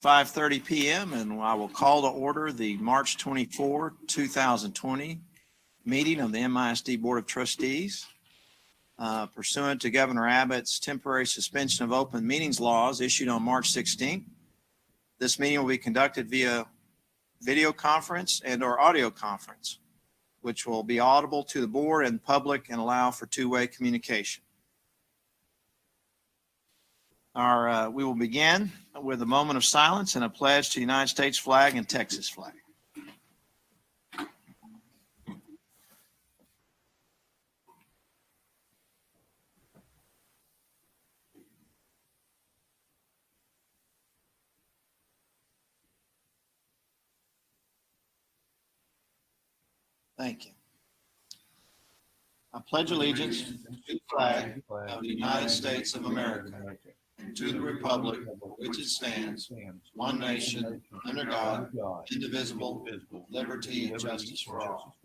5:30 p.m. and I will call to order the March 24, 2020 meeting of the MISD Board of Trustees. Pursuant to Governor Abbott's temporary suspension of open meetings laws issued on March 16th, this meeting will be conducted via video conference and/or audio conference, which will be audible to the board and public and allow for two-way communication. We will begin with a moment of silence and a pledge to the United States flag and Texas flag. Thank you. I pledge allegiance to the flag of the United States of America and to the republic for which it stands, one nation, under God, indivisible, liberty and justice for all.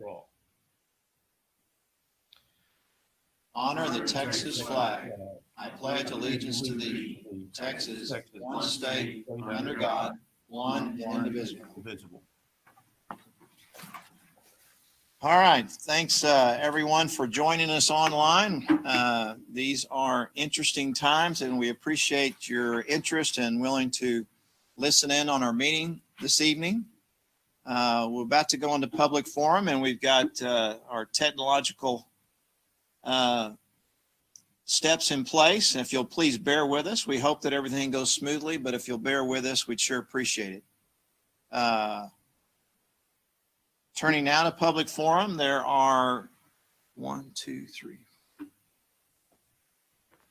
Honor the Texas flag. I pledge allegiance to thee, Texas, one state, under God, one and indivisible. All right. Thanks, everyone, for joining us online. These are interesting times, and we appreciate your interest and willing to listen in on our meeting this evening. We're about to go into public forum, and we've got our technological steps in place. If you'll please bear with us, we hope that everything goes smoothly, but if you'll bear with us, we'd sure appreciate it. Turning now to public forum, there are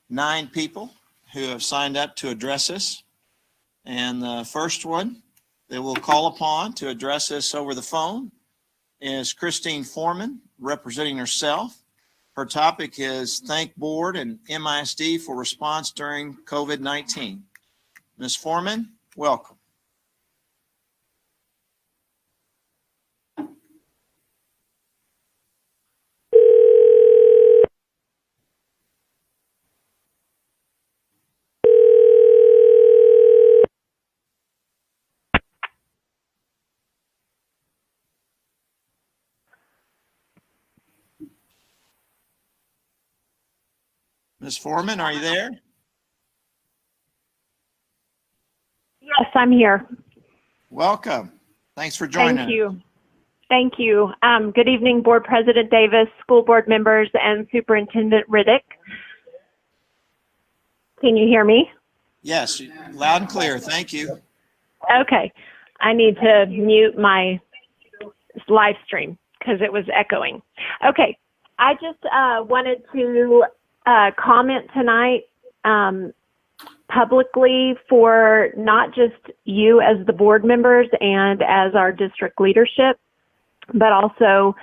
9 people who have signed up to address us. And the first one that we'll call upon to address us over the phone is Christine Foreman, representing herself. Her topic is Thank Board and MISD for Response During COVID-19. Ms. Foreman, welcome. Ms. Foreman, are you there? Yes, I'm here. Welcome. Thanks for joining us. Thank you. Thank you. Good evening, Board President Davis, school board members, and Superintendent Riddick. Can you hear me? Yes, loud and clear. Thank you. Okay. I need to mute my live stream because it was echoing. Okay. I just wanted to comment tonight publicly for not just you as the board members and as our district leadership, but also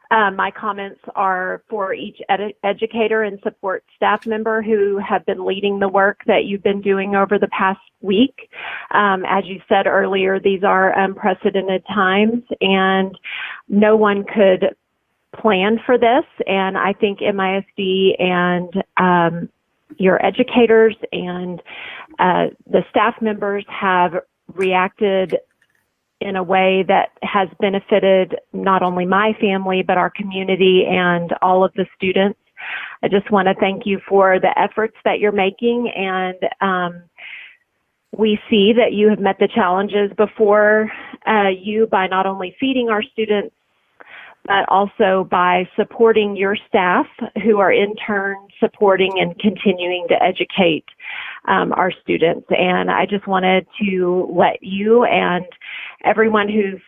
my comments are for each educator and support staff member who have been leading the work that you've been doing over the past week. As you said earlier, these are unprecedented times and no one could plan for this, and I think MISD and your educators and the staff members have reacted in a way that has benefited not only my family, but our community and all of the students. I just want to thank you for the efforts that you're making, and we see that you have met the challenges before you by not only feeding our students, but also by supporting your staff who are in turn supporting and continuing to educate our students. And I just wanted to let you and everyone who's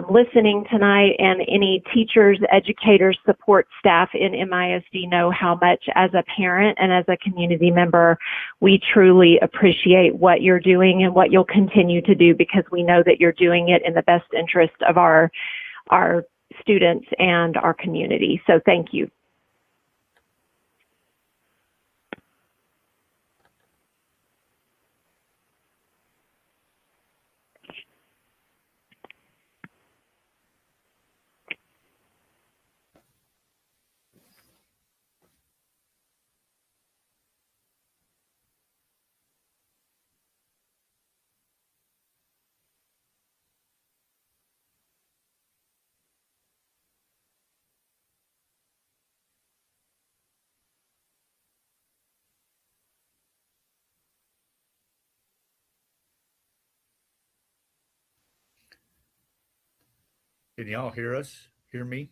listening tonight and any teachers, educators, support staff in MISD know how much as a parent and as a community member, we truly appreciate what you're doing and what you'll continue to do, because we know that you're doing it in the best interest of our students and our community. So thank you. Can y'all hear us? Hear me?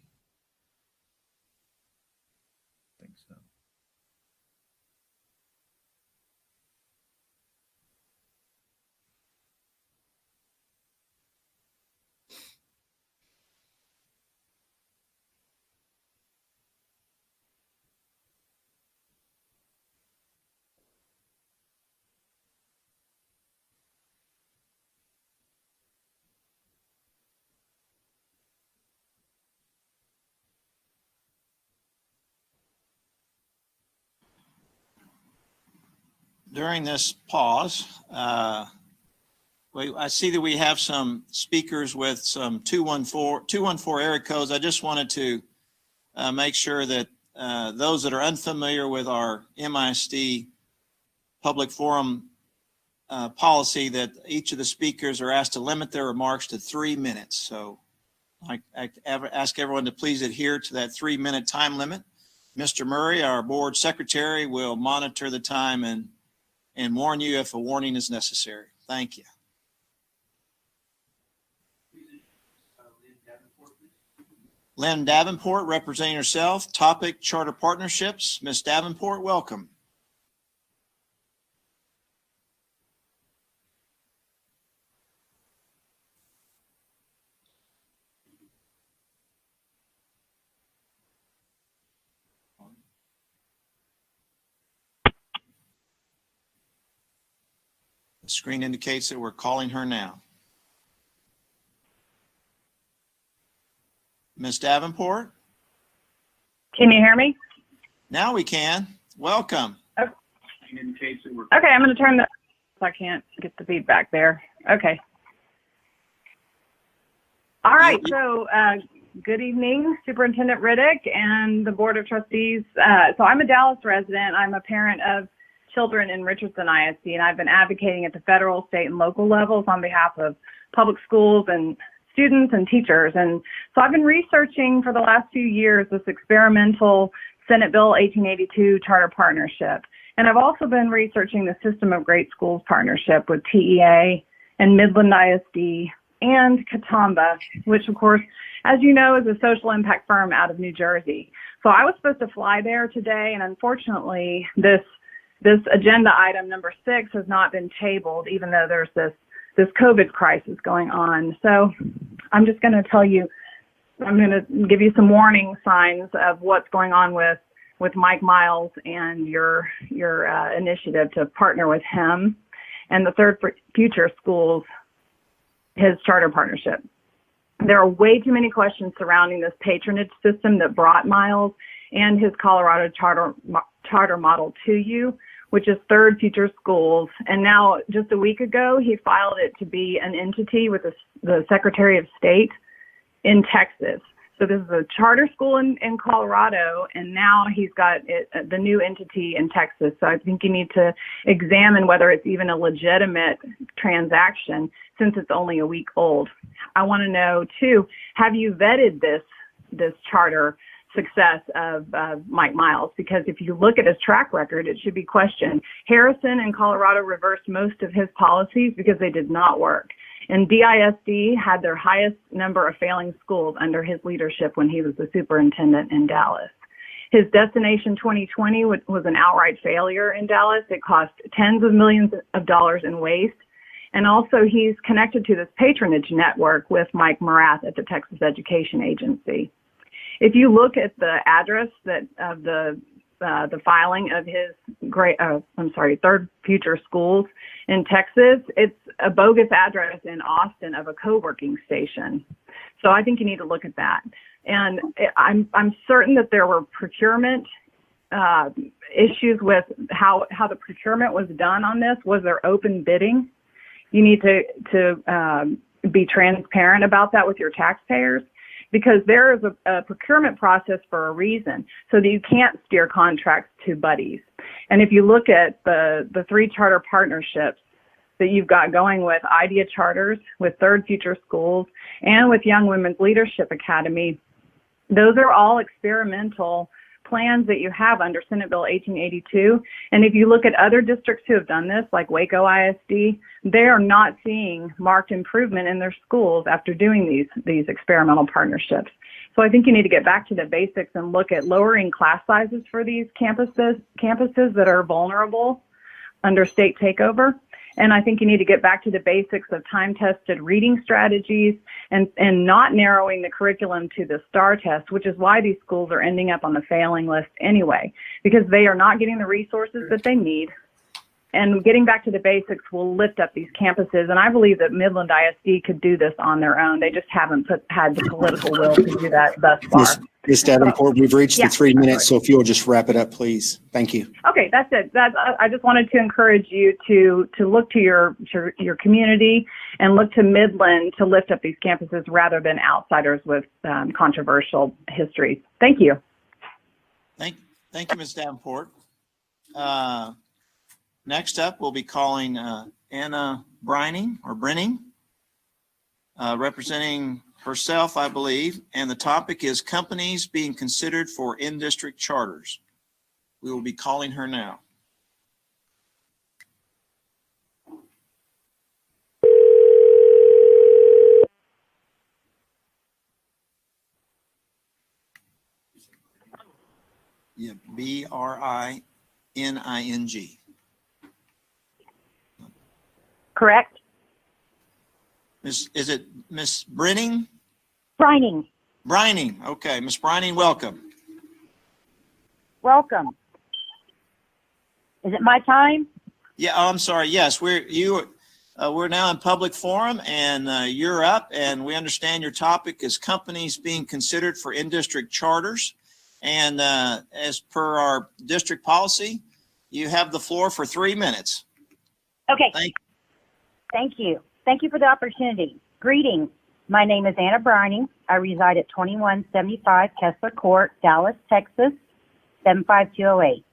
I think so. During this pause, I see that we have some speakers with some 214 area codes. I just wanted to make sure that those that are unfamiliar with our MISD public forum policy, that each of the speakers are asked to limit their remarks to 3 minutes. So I ask everyone to please adhere to that 3-minute time limit. Mr. Murray, our board secretary, will monitor the time and warn you if a warning is necessary. Thank you. Lynn Davenport, representing herself. Topic, charter partnerships. Ms. Davenport, welcome. The screen indicates that we're calling her now. Ms. Davenport? Can you hear me? Now we can. Welcome. Okay, I'm going to turn the, I can't get the feedback there. Okay. All right, so good evening, Superintendent Riddick and the Board of Trustees. So I'm a Dallas resident. I'm a parent of children in Richardson ISD, and I've been advocating at the federal, state, and local levels on behalf of public schools and students and teachers. And so I've been researching for the last few years this experimental Senate Bill 1882 charter partnership. And I've also been researching the System of Great Schools partnership with TEA and Midland ISD and Catawba, which of course, as you know, is a social impact firm out of New Jersey. So I was supposed to fly there today, and unfortunately, this agenda item number 6 has not been tabled, even though there's this COVID crisis going on. So I'm just going to tell you, I'm going to give you some warning signs of what's going on with Mike Miles and your initiative to partner with him and the Third Future Schools, his charter partnership. There are way too many questions surrounding this patronage system that brought Miles and his Colorado charter model to you, which is Third Future Schools. And now, just a week ago, he filed it to be an entity with the Secretary of State in Texas. So this is a charter school in Colorado, and now he's got the new entity in Texas. So I think you need to examine whether it's even a legitimate transaction since it's only a week old. I want to know, too, have you vetted this charter success of Mike Miles? Because if you look at his track record, it should be questioned. Harrison and Colorado reversed most of his policies because they did not work. And DISD had their highest number of failing schools under his leadership when he was the superintendent in Dallas. His Destination 2020 was an outright failure in Dallas. It cost tens of millions of dollars in waste. And also he's connected to this patronage network with Mike Morath at the Texas Education Agency. If you look at the address of the filing of his Third Future Schools in Texas, it's a bogus address in Austin of a co-working station. So I think you need to look at that. And I'm certain that there were procurement issues with how the procurement was done on this. Was there open bidding? You need to be transparent about that with your taxpayers, because there is a procurement process for a reason, so that you can't steer contracts to buddies. And if you look at the 3 charter partnerships that you've got going with Idea Charters, with Third Future Schools, and with Young Women's Leadership Academy, those are all experimental plans that you have under Senate Bill 1882. And if you look at other districts who have done this, like Waco ISD, they are not seeing marked improvement in their schools after doing these experimental partnerships. So I think you need to get back to the basics and look at lowering class sizes for these campuses that are vulnerable under state takeover. And I think you need to get back to the basics of time-tested reading strategies and not narrowing the curriculum to the STAR test, which is why these schools are ending up on the failing list anyway, because they are not getting the resources that they need. And getting back to the basics will lift up these campuses. And I believe that Midland ISD could do this on their own. They just haven't had the political will to do that thus far. Ms. Davenport, we've reached Yeah, the 3 minutes, so if you'll just wrap it up, please. Thank you. Okay, that's it. I just wanted to encourage you to look to your community and look to Midland to lift up these campuses rather than outsiders with controversial histories. Thank you. Thank you, Ms. Davenport. Next up, we'll be calling Anna Brenning, representing herself, I believe, and the topic is companies being considered for in-district charters. We will be calling her now. Yeah, Brinning. Correct. Is it Miss Brenning? Brining. Brining. Okay, Miss Brining, welcome. Welcome. Is it my time? Yeah, oh, I'm sorry. Yes, we're now in public forum, and you're up. And we understand your topic is companies being considered for in-district charters. And as per our district policy, you have the floor for 3 minutes. Okay. Thank you. Thank you for the opportunity. Greetings. My name is Anna Brining. I reside at 2175 Kessler Court, Dallas, Texas, 75208.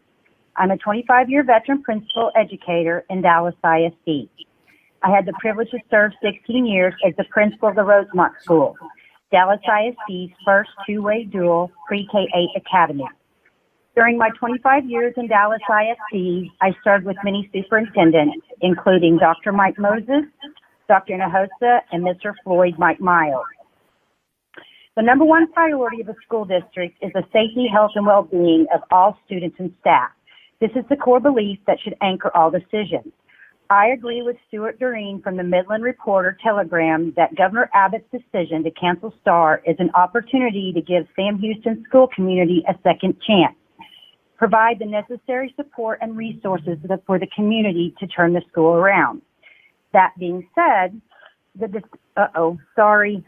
I'm a 25-year veteran principal educator in Dallas ISD. I had the privilege to serve 16 years as the principal of the Rosemont School, Dallas ISD's first two-way dual pre-K-8 academy. During my 25 years in Dallas ISD, I served with many superintendents, including Dr. Mike Moses, Dr. Nahosa, and Mr. Floyd Mike Miles. The number one priority of a school district is the safety, health, and well-being of all students and staff. This is the core belief that should anchor all decisions. I agree with Stuart Doreen from the Midland Reporter Telegram that Governor Abbott's decision to cancel STAR is an opportunity to give Sam Houston school community a second chance. Provide the necessary support and resources for the community to turn the school around. That being said, the decision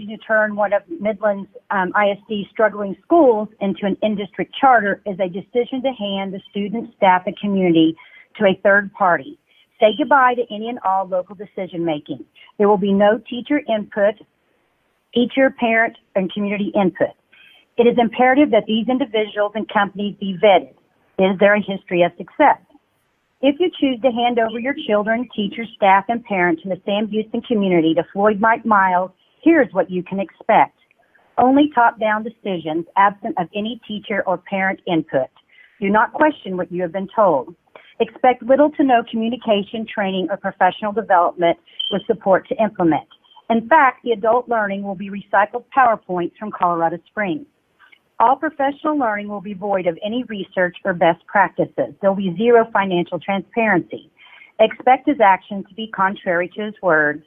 to turn one of Midland's ISD struggling schools into an in-district charter is a decision to hand the student, staff, and community to a third party. Say goodbye to any and all local decision-making. There will be no teacher input, parent, and community input. It is imperative that these individuals and companies be vetted. Is there a history of success? If you choose to hand over your children, teachers, staff, and parents in the Sam Houston community to Floyd Mike Miles, here's what you can expect. Only top-down decisions absent of any teacher or parent input. Do not question what you have been told. Expect little to no communication, training, or professional development with support to implement. In fact, the adult learning will be recycled PowerPoints from Colorado Springs. All professional learning will be void of any research or best practices. There will be zero financial transparency. Expect his actions to be contrary to his words.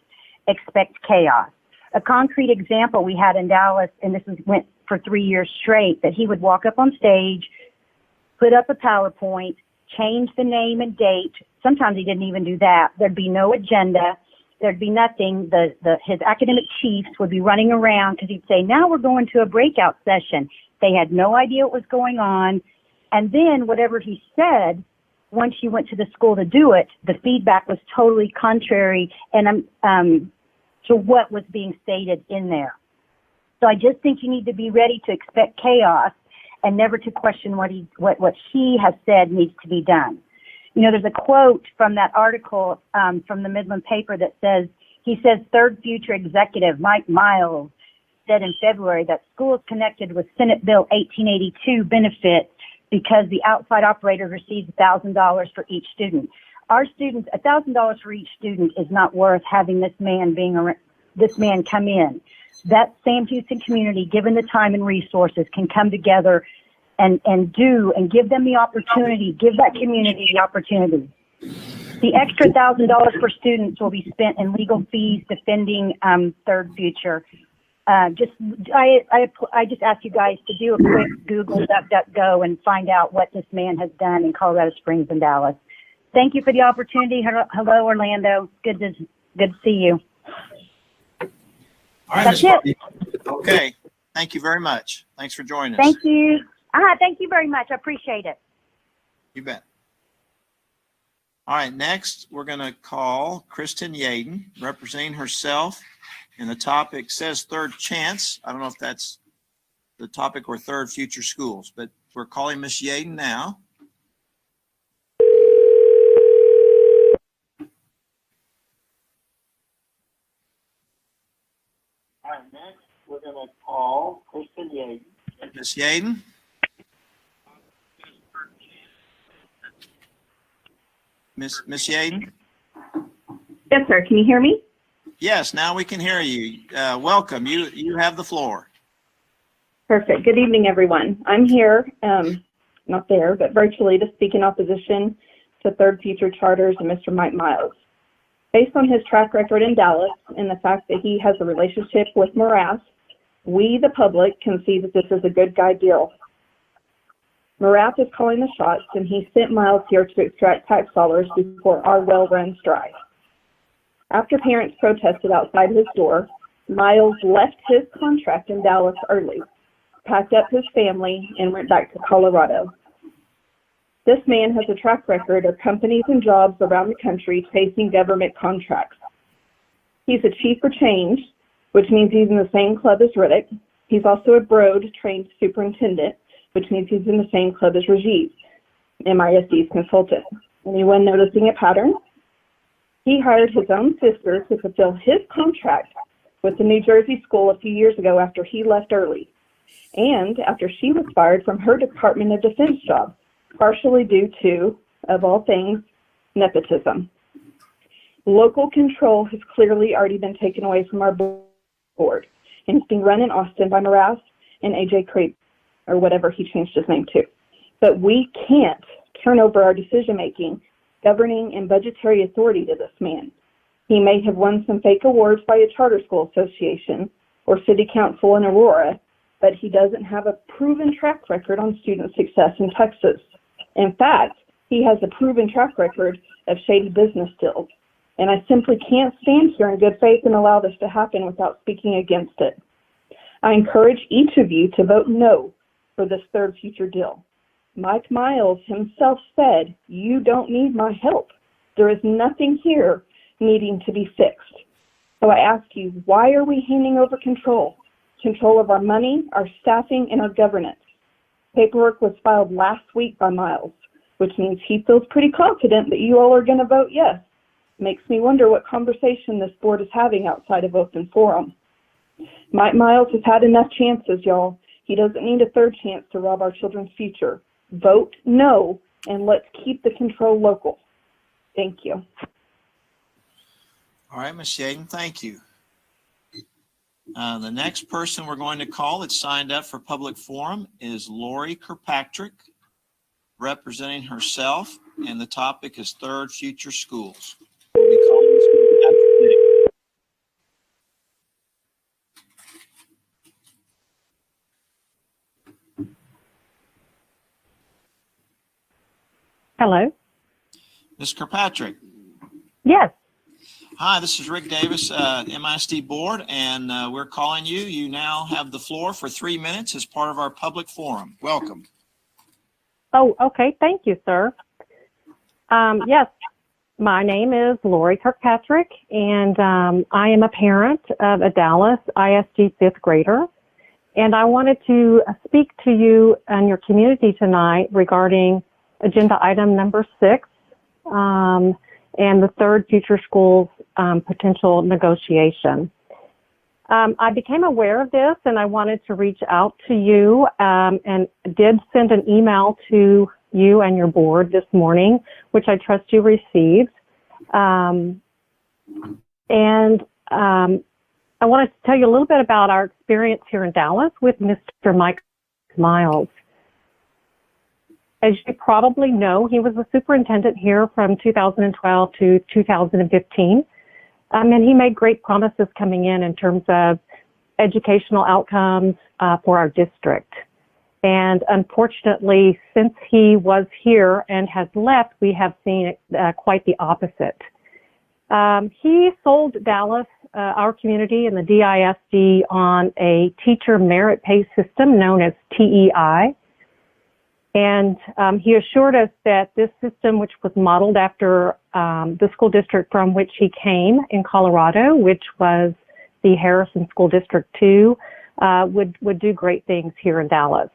Expect chaos. A concrete example we had in Dallas, and went for 3 years straight, that he would walk up on stage, put up a PowerPoint, change the name and date. Sometimes he didn't even do that. There'd be no agenda. There'd be nothing. His academic chiefs would be running around because he'd say, now we're going to a breakout session. They had no idea what was going on. And then whatever he said, once you went to the school to do it, the feedback was totally contrary and to what was being stated in there. So I just think you need to be ready to expect chaos and never to question what he has said needs to be done. You know, there's a quote from that article from the Midland paper that says, he says, third future executive Mike Miles said in February that schools connected with Senate Bill 1882 benefit because the outside operator receives $1,000 for each student. Our students, $1,000 for each student is not worth having this man come in. That Sam Houston community, given the time and resources, can come together and give them the opportunity, give that community the opportunity. The extra $1,000 for students will be spent in legal fees defending Third Future. I just ask you guys to do a quick Google, DuckDuckGo, and find out what this man has done in Colorado Springs and Dallas. Thank you for the opportunity. Hello, Orlando. Good to see you. All right, That's Ms. it. Marty. Okay. Thank you very much. Thanks for joining us. Thank you. Thank you very much. I appreciate it. You bet. All right, next we're going to call Kristen Yaden, representing herself, and the topic says Third Chance. I don't know if that's the topic or Third Future Schools, but we're calling Miss Yaden now. All right, next we're going to call Kristen Yaden. Miss Yaden? Miss Yaden? Yes, sir. Can you hear me? Yes, now we can hear you. Welcome. You have the floor. Perfect. Good evening, everyone. I'm here, not there, but virtually to speak in opposition to Third Future Charters and Mr. Mike Miles. Based on his track record in Dallas and the fact that he has a relationship with Morass, we, the public, can see that this is a good guy deal. Morass is calling the shots, and he sent Miles here to extract tax dollars before our well runs dry. After parents protested outside his door, Miles left his contract in Dallas early, packed up his family, and went back to Colorado. This man has a track record of companies and jobs around the country chasing government contracts. He's a chief for change, which means he's in the same club as Riddick. He's also a Broad-trained superintendent, which means he's in the same club as Rajiv, MISD's consultant. Anyone noticing a pattern? He hired his own sister to fulfill his contract with the New Jersey school a few years ago after he left early, and after she was fired from her Department of Defense job, partially due to, of all things, nepotism. Local control has clearly already been taken away from our board, and it's being run in Austin by Morass and AJ Creep, or whatever he changed his name to. But we can't turn over our decision-making, governing, and budgetary authority to this man. He may have won some fake awards by a charter school association or city council in Aurora, but he doesn't have a proven track record on student success in Texas. In fact, he has a proven track record of shady business deals, and I simply can't stand here in good faith and allow this to happen without speaking against it. I encourage each of you to vote no for this Third Future deal. Mike Miles himself said, "You don't need my help. There is nothing here needing to be fixed." So I ask you, why are we handing over control? Control of our money, our staffing, and our governance. Paperwork was filed last week by Miles, which means he feels pretty confident that you all are going to vote yes. Makes me wonder what conversation this board is having outside of open forum. Mike Miles has had enough chances, y'all. He doesn't need a third chance to rob our children's future. Vote no, and let's keep the control local. Thank you. All right, Ms. Yaden, thank you. The next person we're going to call that's signed up for public forum is Lori Kirkpatrick, representing herself, and the topic is Third Future Schools. We'll be calling Ms. Kirkpatrick. Hello. Ms. Kirkpatrick. Yes. Hi, this is Rick Davis, MISD Board, and we're calling you. You now have the floor for 3 minutes as part of our public forum. Welcome. Oh, okay. Thank you, sir. Yes, my name is Lori Kirkpatrick, and I am a parent of a Dallas ISD fifth grader. And I wanted to speak to you and your community tonight regarding agenda item number 6, and the Third Future Schools potential negotiation. I became aware of this and I wanted to reach out to you and did send an email to you and your board this morning, which I trust you received. I wanted to tell you a little bit about our experience here in Dallas with Mr. Mike Miles. As you probably know, he was the superintendent here from 2012 to 2015. And he made great promises coming in terms of educational outcomes for our district. And unfortunately, since he was here and has left, we have seen quite the opposite. He sold Dallas, our community, and the DISD on a teacher merit pay system known as TEI. And he assured us that this system, which was modeled after the school district from which he came in Colorado, which was the Harrison School District 2, would do great things here in Dallas.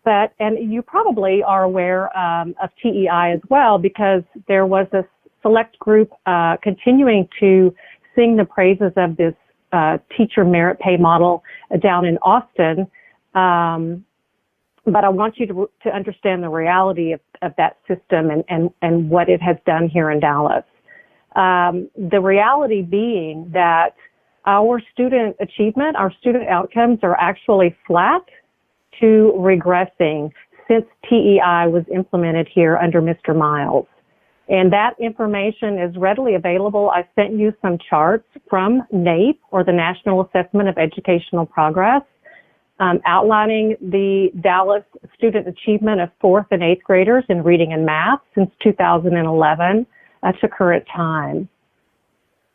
And you probably are aware of TEI as well, because there was a select group continuing to sing the praises of this teacher merit pay model down in Austin. But I want you to understand the reality of that system and what it has done here in Dallas. The reality being that our student achievement, our student outcomes are actually flat to regressing since TEI was implemented here under Mr. Miles. And that information is readily available. I sent you some charts from NAEP, or the National Assessment of Educational Progress, outlining the Dallas student achievement of 4th and 8th graders in reading and math since 2011 to current time.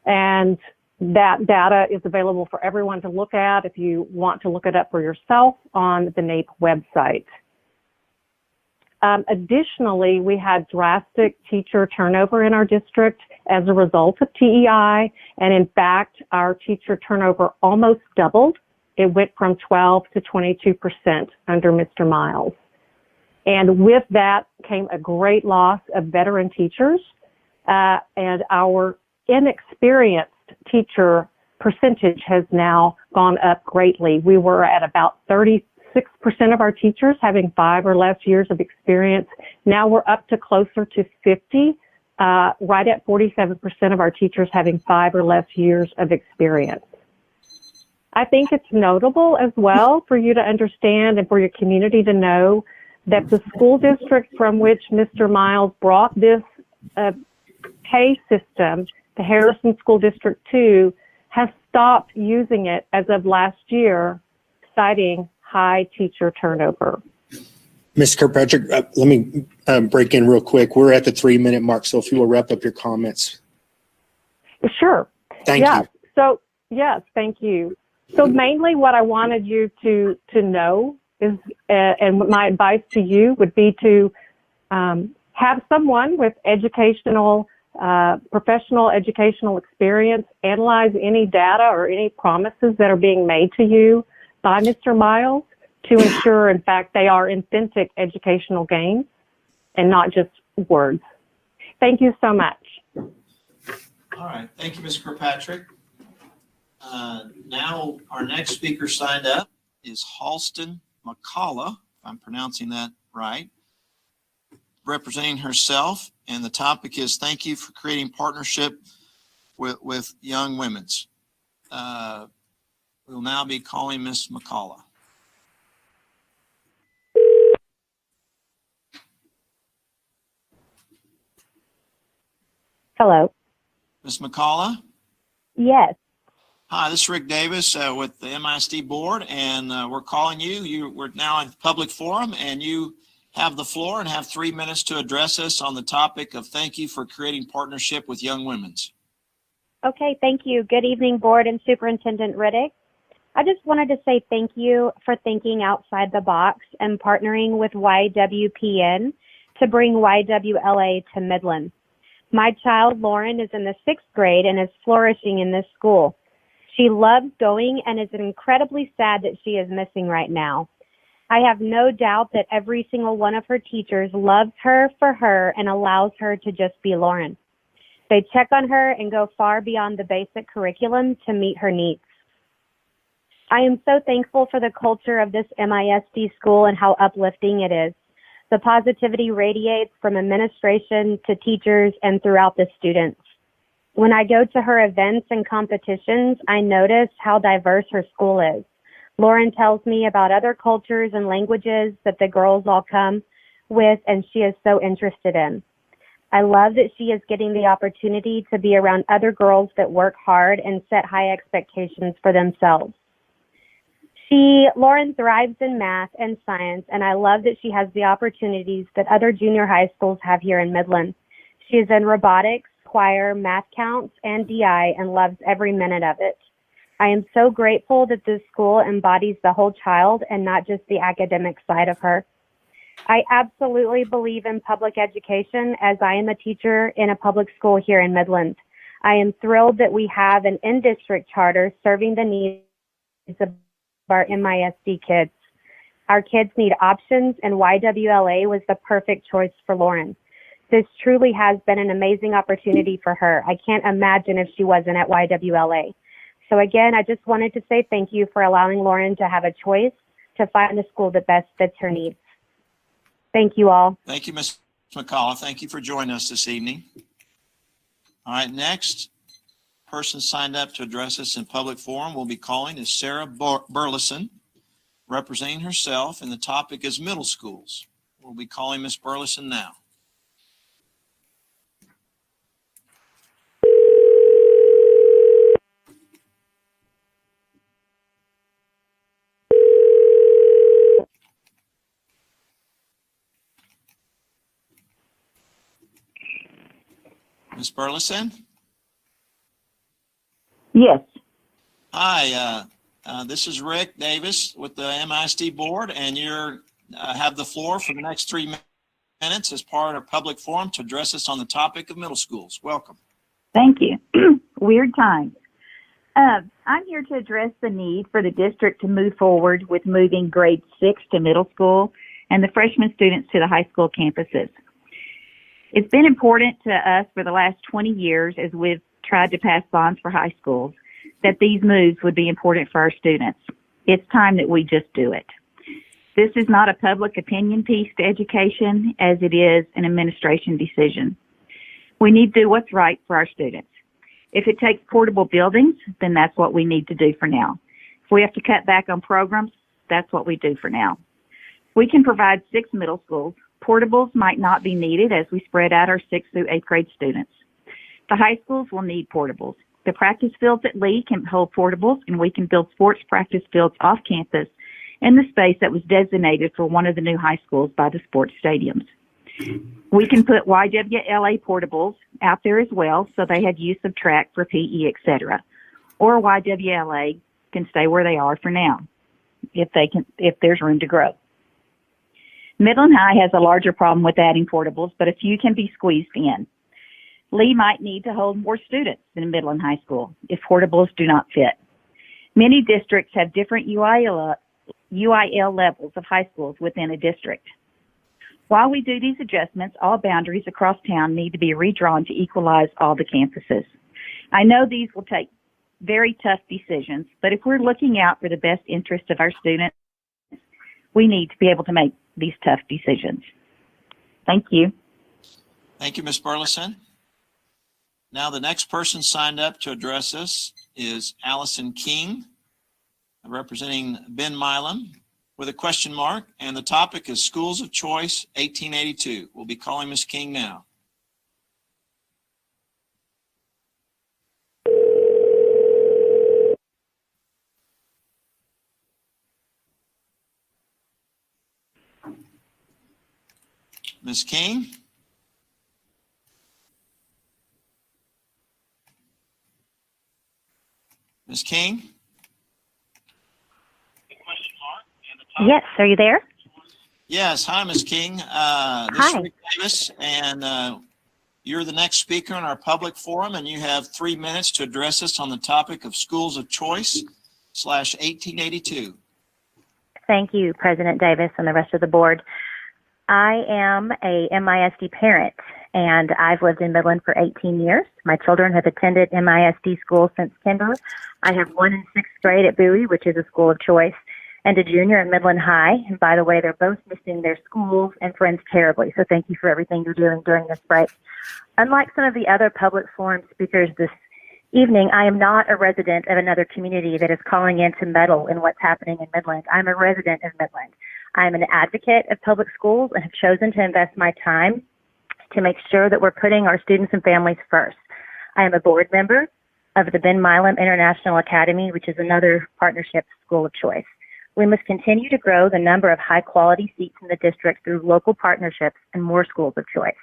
And that data is available for everyone to look at if you want to look it up for yourself on the NAEP website. Additionally, we had drastic teacher turnover in our district as a result of TEI, and in fact, our teacher turnover almost doubled. It went from 12 to 22% under Mr. Miles. And with that came a great loss of veteran teachers, and our inexperienced teacher percentage has now gone up greatly. We were at about 36% of our teachers having 5 or less years of experience. Now we're up to closer to 50, right at 47% of our teachers having 5 or less years of experience. I think it's notable as well for you to understand and for your community to know that the school district from which Mr. Miles brought this pay system, the Harrison School District 2, has stopped using it as of last year, citing high teacher turnover. Ms. Kirkpatrick, let me break in real quick. We're at the 3-minute mark, so if you will wrap up your comments. Sure. Thank you. So, yes, thank you. So mainly what I wanted you to know is, and my advice to you would be to have someone with professional educational experience analyze any data or any promises that are being made to you by Mr. Miles to ensure, in fact, they are authentic educational gains and not just words. Thank you so much. All right. Thank you, Ms. Kirkpatrick. Now our next speaker signed up is Halston McCullough, if I'm pronouncing that right, representing herself. And the topic is thank you for creating partnership with young women's. We'll now be calling Ms. McCullough. Hello. Ms. McCullough? Yes. Hi, this is Rick Davis with the MISD board, and we're calling you. We're now in public forum, and you have the floor and have 3 minutes to address us on the topic of thank you for creating partnership with young women's. Okay, thank you. Good evening, board and Superintendent Riddick. I just wanted to say thank you for thinking outside the box and partnering with YWPN to bring YWLA to Midland. My child, Lauren, is in the 6th grade and is flourishing in this school. She loves going and is incredibly sad that she is missing right now. I have no doubt that every single one of her teachers loves her for her and allows her to just be Lauren. They check on her and go far beyond the basic curriculum to meet her needs. I am so thankful for the culture of this MISD school and how uplifting it is. The positivity radiates from administration to teachers and throughout the students. When I go to her events and competitions, I notice how diverse her school is. Lauren tells me about other cultures and languages that the girls all come with, and she is so interested in. I love that she is getting the opportunity to be around other girls that work hard and set high expectations for themselves. Lauren thrives in math and science, and I love that she has the opportunities that other junior high schools have here in Midland. She is in robotics, choir, math counts, and DI, and loves every minute of it. I am so grateful that this school embodies the whole child and not just the academic side of her. I absolutely believe in public education, as I am a teacher in a public school here in Midland. I am thrilled that we have an in-district charter serving the needs of our MISD kids. Our kids need options, and YWLA was the perfect choice for Lauren. This truly has been an amazing opportunity for her. I can't imagine if she wasn't at YWLA. So again, I just wanted to say thank you for allowing Lauren to have a choice to find the school that best fits her needs. Thank you all. Thank you, Ms. McCullough. Thank you for joining us this evening. All right, next person signed up to address us in public forum we'll be calling is Sarah Burleson, representing herself, and the topic is middle schools. We'll be calling Ms. Burleson now. Ms. Burleson? Yes. Hi, this is Rick Davis with the MISD board, and you're have the floor for the next 3 minutes as part of public forum to address us on the topic of middle schools. Welcome. Thank you. Weird times. I'm here to address the need for the district to move forward with moving grade 6 to middle school and the freshman students to the high school campuses. It's been important to us for the last 20 years as we've tried to pass bonds for high schools that these moves would be important for our students. It's time that we just do it. This is not a public opinion piece to education as it is an administration decision. We need to do what's right for our students. If it takes portable buildings, then that's what we need to do for now. If we have to cut back on programs, that's what we do for now. We can provide 6 middle schools. Portables might not be needed as we spread out our 6th through 8th grade students. The high schools will need portables. The practice fields at Lee can hold portables, and we can build sports practice fields off campus in the space that was designated for one of the new high schools by the sports stadiums. We can put YWLA portables out there as well, so they have use of track for PE, etc. Or YWLA can stay where they are for now, if there's room to grow. Midland High has a larger problem with adding portables, but a few can be squeezed in. Lee might need to hold more students than Midland High School if portables do not fit. Many districts have different UIL levels of high schools within a district. While we do these adjustments, all boundaries across town need to be redrawn to equalize all the campuses. I know these will take very tough decisions, but if we're looking out for the best interest of our students, we need to be able to make these tough decisions. Thank you. Thank you, Ms. Burleson. Now, the next person signed up to address us is Allison King, representing Ben Milam, with a question mark, and the topic is Schools of Choice 1882. We'll be calling Ms. King now. Ms. King? Ms. King? Yes, are you there? Yes. Hi, Ms. King. This Hi. is Rick Davis, and you're the next speaker in our public forum, and you have 3 minutes to address us on the topic of Schools of Choice /1882. Thank you, President Davis and the rest of the board. I am a MISD parent, and I've lived in Midland for 18 years. My children have attended MISD schools since kinder. I have one in sixth grade at Bowie, which is a school of choice, and a junior at Midland High. And by the way, they're both missing their schools and friends terribly, so thank you for everything you're doing during this break. Unlike some of the other public forum speakers this evening, I am not a resident of another community that is calling in to meddle in what's happening in Midland. I'm a resident of Midland. I'm an advocate of public schools and have chosen to invest my time to make sure that we're putting our students and families first. I am a board member of the Ben Milam International Academy, which is another partnership school of choice. We must continue to grow the number of high-quality seats in the district through local partnerships and more schools of choice.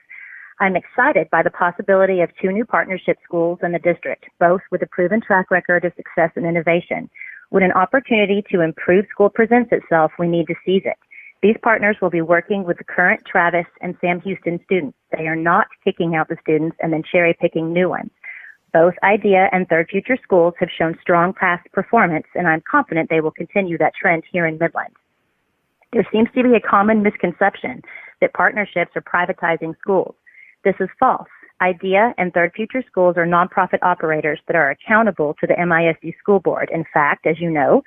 I'm excited by the possibility of 2 new partnership schools in the district, both with a proven track record of success and innovation. When an opportunity to improve school presents itself, we need to seize it. These partners will be working with the current Travis and Sam Houston students. They are not kicking out the students and then cherry-picking new ones. Both IDEA and Third Future schools have shown strong past performance, and I'm confident they will continue that trend here in Midland. There seems to be a common misconception that partnerships are privatizing schools. This is false. IDEA and Third Future schools are nonprofit operators that are accountable to the MISD school board. In fact, as you know,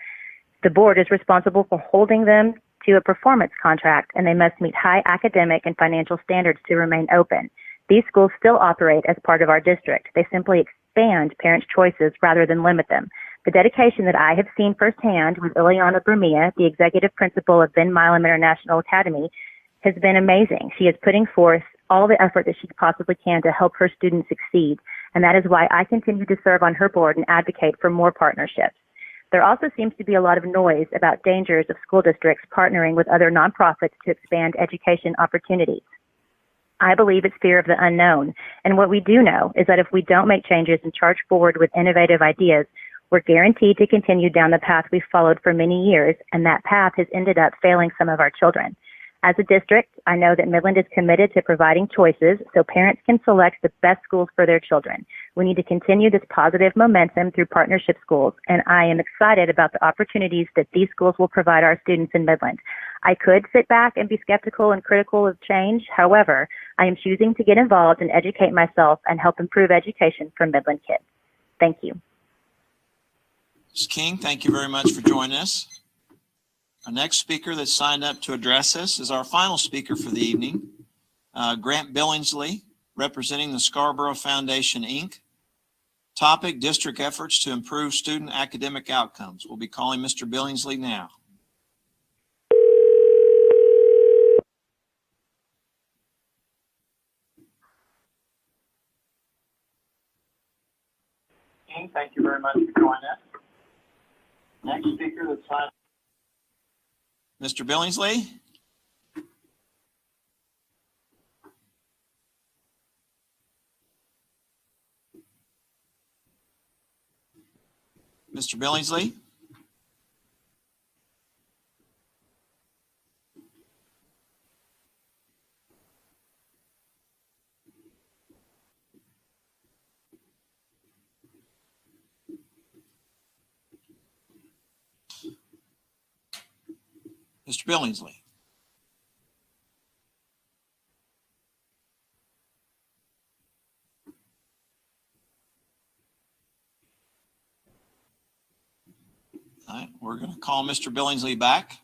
the board is responsible for holding them to a performance contract, and they must meet high academic and financial standards to remain open. These schools still operate as part of our district. They simply expand parents' choices rather than limit them. The dedication that I have seen firsthand with Ileana Brumia, the executive principal of Ben Milam International Academy, has been amazing. She is putting forth all the effort that she possibly can to help her students succeed, and that is why I continue to serve on her board and advocate for more partnerships. There also seems to be a lot of noise about dangers of school districts partnering with other nonprofits to expand education opportunities. I believe it's fear of the unknown, and what we do know is that if we don't make changes and charge forward with innovative ideas, we're guaranteed to continue down the path we've followed for many years, and that path has ended up failing some of our children. As a district, I know that Midland is committed to providing choices so parents can select the best schools for their children. We need to continue this positive momentum through partnership schools, and I am excited about the opportunities that these schools will provide our students in Midland. I could sit back and be skeptical and critical of change. However, I am choosing to get involved and educate myself and help improve education for Midland kids. Thank you. Ms. King, thank you very much for joining us. Our next speaker that's signed up to address us is our final speaker for the evening, Grant Billingsley, representing the Scarborough Foundation, Inc. Topic, district efforts to improve student academic outcomes. We'll be calling Mr. Billingsley now. King, thank you very much for joining us. Next speaker that's signed. Mr. Billingsley? Mr. Billingsley? Mr. Billingsley? All right, we're going to call Mr. Billingsley back.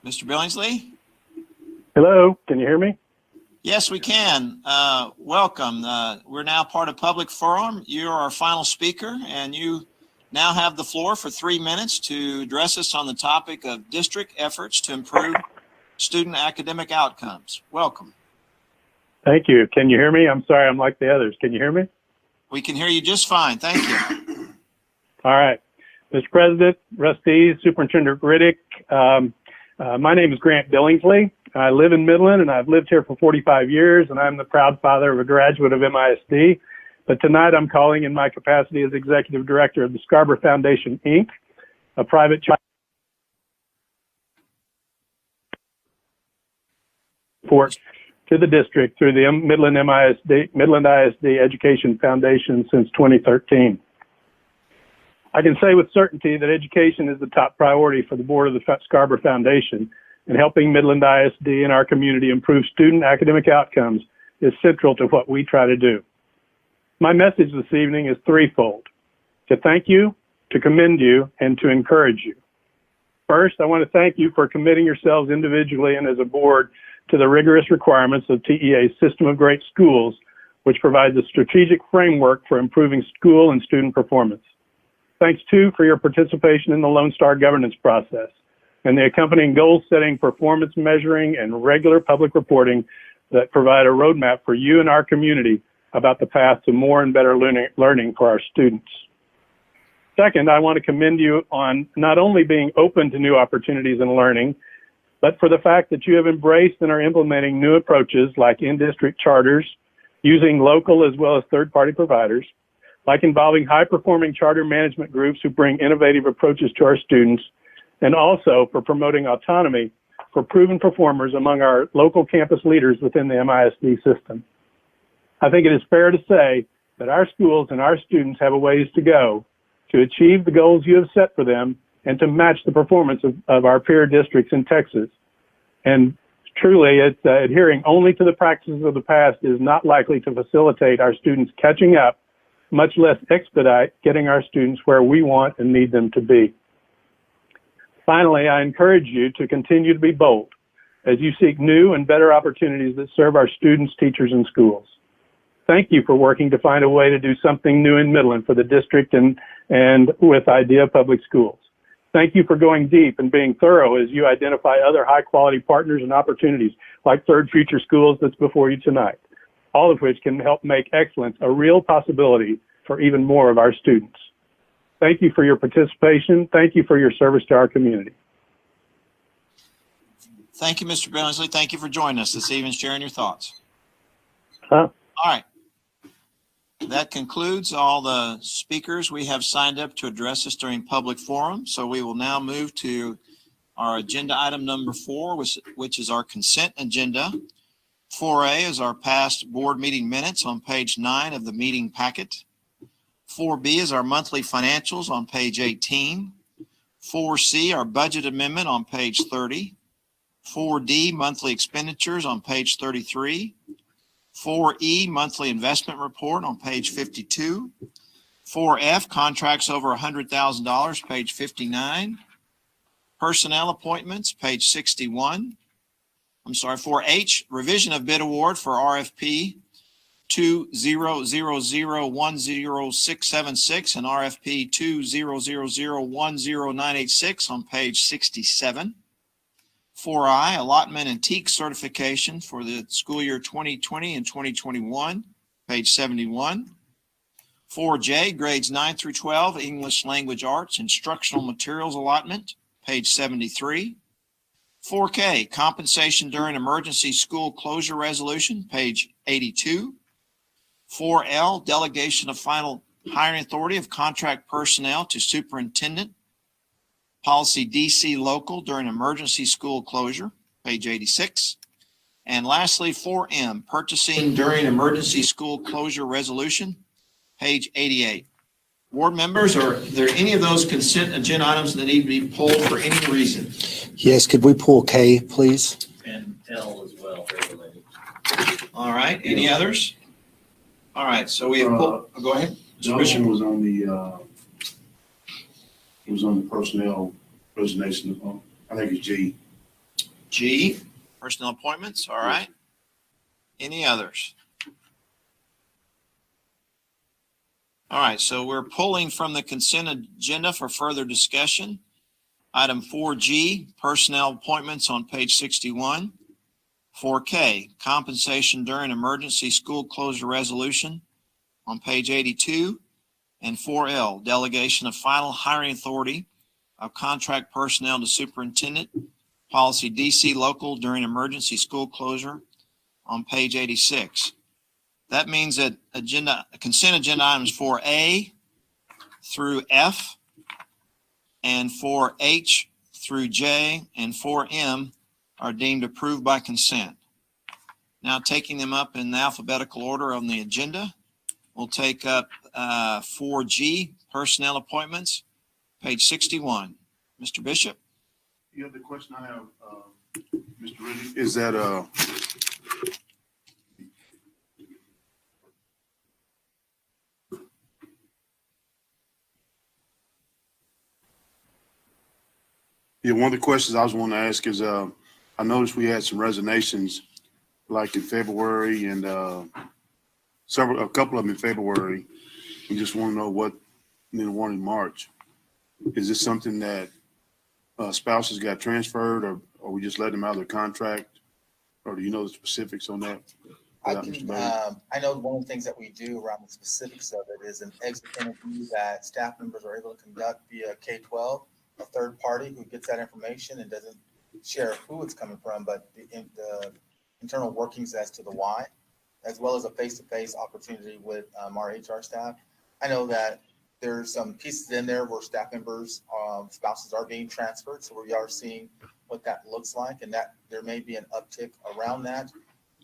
Mr. Billingsley? Hello, can you hear me? Yes, we can. Welcome. We're now part of Public Forum. You're our final speaker, and you now have the floor for 3 minutes to address us on the topic of district efforts to improve student academic outcomes. Welcome. Thank you. Can you hear me? I'm sorry, I'm like the others. Can you hear me? We can hear you just fine. Thank you. All right. Mr. President, trustees, Superintendent Riddick, my name is Grant Billingsley. I live in Midland, and I've lived here for 45 years, and I'm the proud father of a graduate of MISD. But tonight I'm calling in my capacity as Executive Director of the Scarborough Foundation, Inc., a private child support to the district through the Midland ISD Education Foundation since 2013. I can say with certainty that education is the top priority for the board of the Scarborough Foundation, and helping Midland ISD and our community improve student academic outcomes is central to what we try to do. My message this evening is threefold: to thank you, to commend you, and to encourage you. First, I want to thank you for committing yourselves individually and as a board to the rigorous requirements of TEA's System of Great Schools, which provides a strategic framework for improving school and student performance. Thanks, too, for your participation in the Lone Star governance process and the accompanying goal-setting, performance measuring, and regular public reporting that provide a roadmap for you and our community about the path to more and better learning for our students. Second, I want to commend you on not only being open to new opportunities in learning, but for the fact that you have embraced and are implementing new approaches like in-district charters, using local as well as third-party providers, like involving high-performing charter management groups who bring innovative approaches to our students, and also for promoting autonomy for proven performers among our local campus leaders within the MISD system. I think it is fair to say that our schools and our students have a ways to go to achieve the goals you have set for them and to match the performance of our peer districts in Texas. And truly, adhering only to the practices of the past is not likely to facilitate our students catching up, much less expedite getting our students where we want and need them to be. Finally, I encourage you to continue to be bold as you seek new and better opportunities that serve our students, teachers, and schools. Thank you for working to find a way to do something new in Midland for the district and with IDEA Public Schools. Thank you for going deep and being thorough as you identify other high-quality partners and opportunities like Third Future Schools that's before you tonight, all of which can help make excellence a real possibility for even more of our students. Thank you for your participation. Thank you for your service to our community. Thank you, Mr. Billingsley. Thank you for joining us this evening, sharing your thoughts. Huh? All right. That concludes all the speakers we have signed up to address us during public forum. So we will now move to our agenda item number 4, which is our consent agenda. 4A is our past board meeting minutes on page 9 of the meeting packet. 4B is our monthly financials on page 18. 4C, our budget amendment on page 30. 4D, monthly expenditures on page 33. 4E, monthly investment report on page 52. 4F, contracts over $100,000, page 59. Personnel appointments, page 61. 4H, revision of bid award for RFP 200010676 and RFP 200010986 on page 67. 4I, allotment and TEAC certification for the school year 2020 and 2021, page 71. 4J, grades 9 through 12, English Language Arts, instructional materials allotment, page 73. 4K, compensation during emergency school closure resolution, page 82. 4L, delegation of final hiring authority of contract personnel to superintendent, policy DC local during emergency school closure, page 86. And lastly, 4M, purchasing during emergency school closure resolution, page 88. Board members, are there any of those consent agenda items that need to be pulled for any reason? Yes, could we pull K, please? And L as well. All right, any others? All right, so we have pulled, go ahead. The other one was on the, it was on the personnel resignation. I think it's G. G, personnel appointments, all right. Any others? All right, so we're pulling from the consent agenda for further discussion. Item 4G, personnel appointments on page 61. 4K, compensation during emergency school closure resolution on page 82. And 4L, delegation of final hiring authority of contract personnel to superintendent, policy DC local during emergency school closure on page 86. That means that consent agenda items 4A through F and 4H through J and 4M are deemed approved by consent. Now taking them up in the alphabetical order on the agenda, we'll take up 4G, personnel appointments, page 61. Mr. Bishop? The other question I have, Mr. Riddick, is that, one of the questions I was wanting to ask is, I noticed we had some resignations like in February and a couple of them in February. We just want to know what, and then one in March. Is this something that spouses got transferred, or we just let them out of their contract? Or do you know the specifics on that? I know one of the things that we do around the specifics of it is an exit interview that staff members are able to conduct via K-12, a third party who gets that information and doesn't share who it's coming from, but the internal workings as to the why, as well as a face-to-face opportunity with our HR staff. I know that there's some pieces in there where staff members, spouses are being transferred, so we are seeing what that looks like, and that there may be an uptick around that.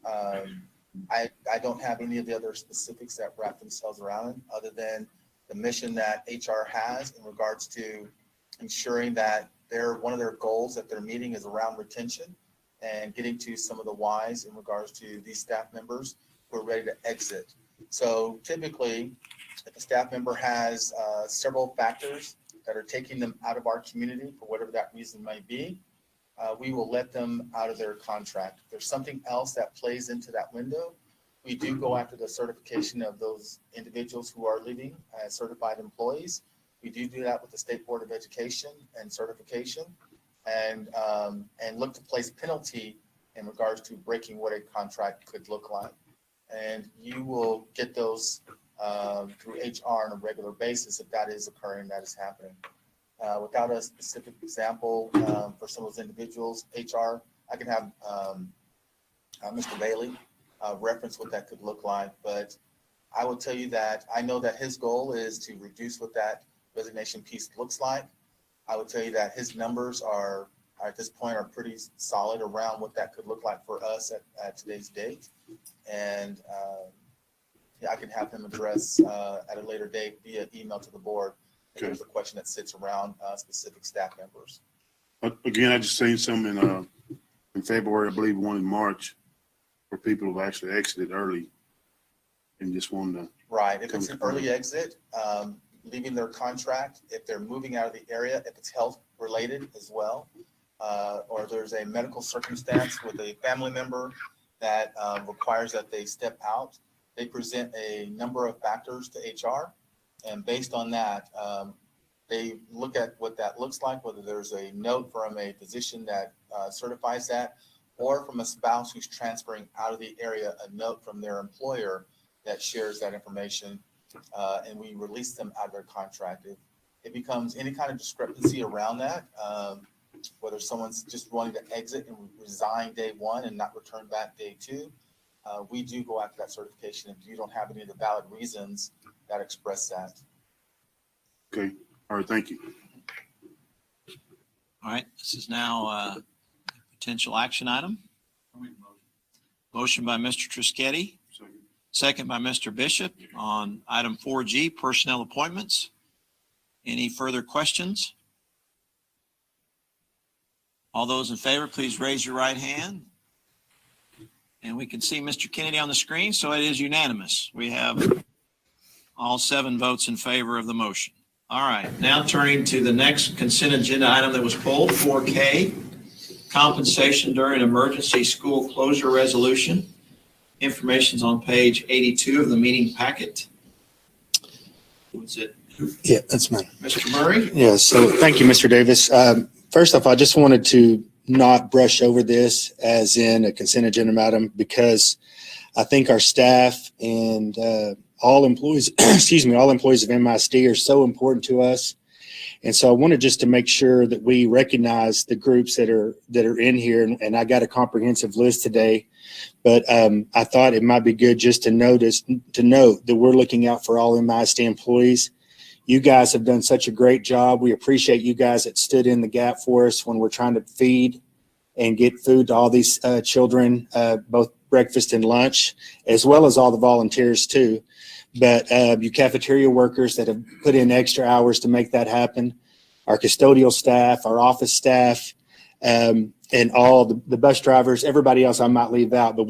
I don't have any of the other specifics that wrap themselves around it, other than the mission that HR has in regards to ensuring that one of their goals that they're meeting is around retention and getting to some of the whys in regards to these staff members who are ready to exit. So typically, if a staff member has several factors that are taking them out of our community for whatever that reason might be, we will let them out of their contract. If there's something else that plays into that window, we do go after the certification of those individuals who are leaving as certified employees. We do that with the State Board of Education and certification, and look to place penalty in regards to breaking what a contract could look like. And you will get those through HR on a regular basis if that is occurring, that is happening. Without a specific example for some of those individuals, HR, I can have Mr. Bailey reference what that could look like. But I will tell you that I know that his goal is to reduce what that resignation piece looks like. I would tell you that his numbers are at this point are pretty solid around what that could look like for us at today's date. And I can have him address at a later date via email to the board. Okay. There's a question that sits around specific staff members. Again, I just seen some in February, I believe one in March, where people have actually exited early and just wanted to. Right. If it's an early exit, leaving their contract, if they're moving out of the area, if it's health related as well, or there's a medical circumstance with a family member that requires that they step out, they present a number of factors to HR. And based on that, they look at what that looks like, whether there's a note from a physician that certifies that, or from a spouse who's transferring out of the area, a note from their employer that shares that information, and we release them out of their contract. If it becomes any kind of discrepancy around that, whether someone's just wanting to exit and resign day one and not return back day two, we do go after that certification if you don't have any of the valid reasons that express that. Okay. All right. Thank you. All right, this is now a potential action item. Motion by Mr. Trischetti, second by Mr. Bishop on item 4G, personnel appointments. Any further questions? All those in favor, please raise your right hand. And we can see Mr. Kennedy on the screen, so it is unanimous. We have all 7 votes in favor of the motion. All right, now turning to the next consent agenda item that was pulled, 4K, compensation during emergency school closure resolution. Information's on page 82 of the meeting packet. What's it? Yeah, that's mine. Mr. Murray? Yeah, so thank you, Mr. Davis. First off, I just wanted to not brush over this as in a consent agenda item because I think our staff and all employees, all employees of MISD are so important to us. And so I wanted just to make sure that we recognize the groups that are in here. And I got a comprehensive list today, but I thought it might be good just to note that we're looking out for all MISD employees. You guys have done such a great job. We appreciate you guys that stood in the gap for us when we're trying to feed and get food to all these children, both breakfast and lunch, as well as all the volunteers too. but you cafeteria workers that have put in extra hours to make that happen, our custodial staff, our office staff, and all the bus drivers, everybody else I might leave out. But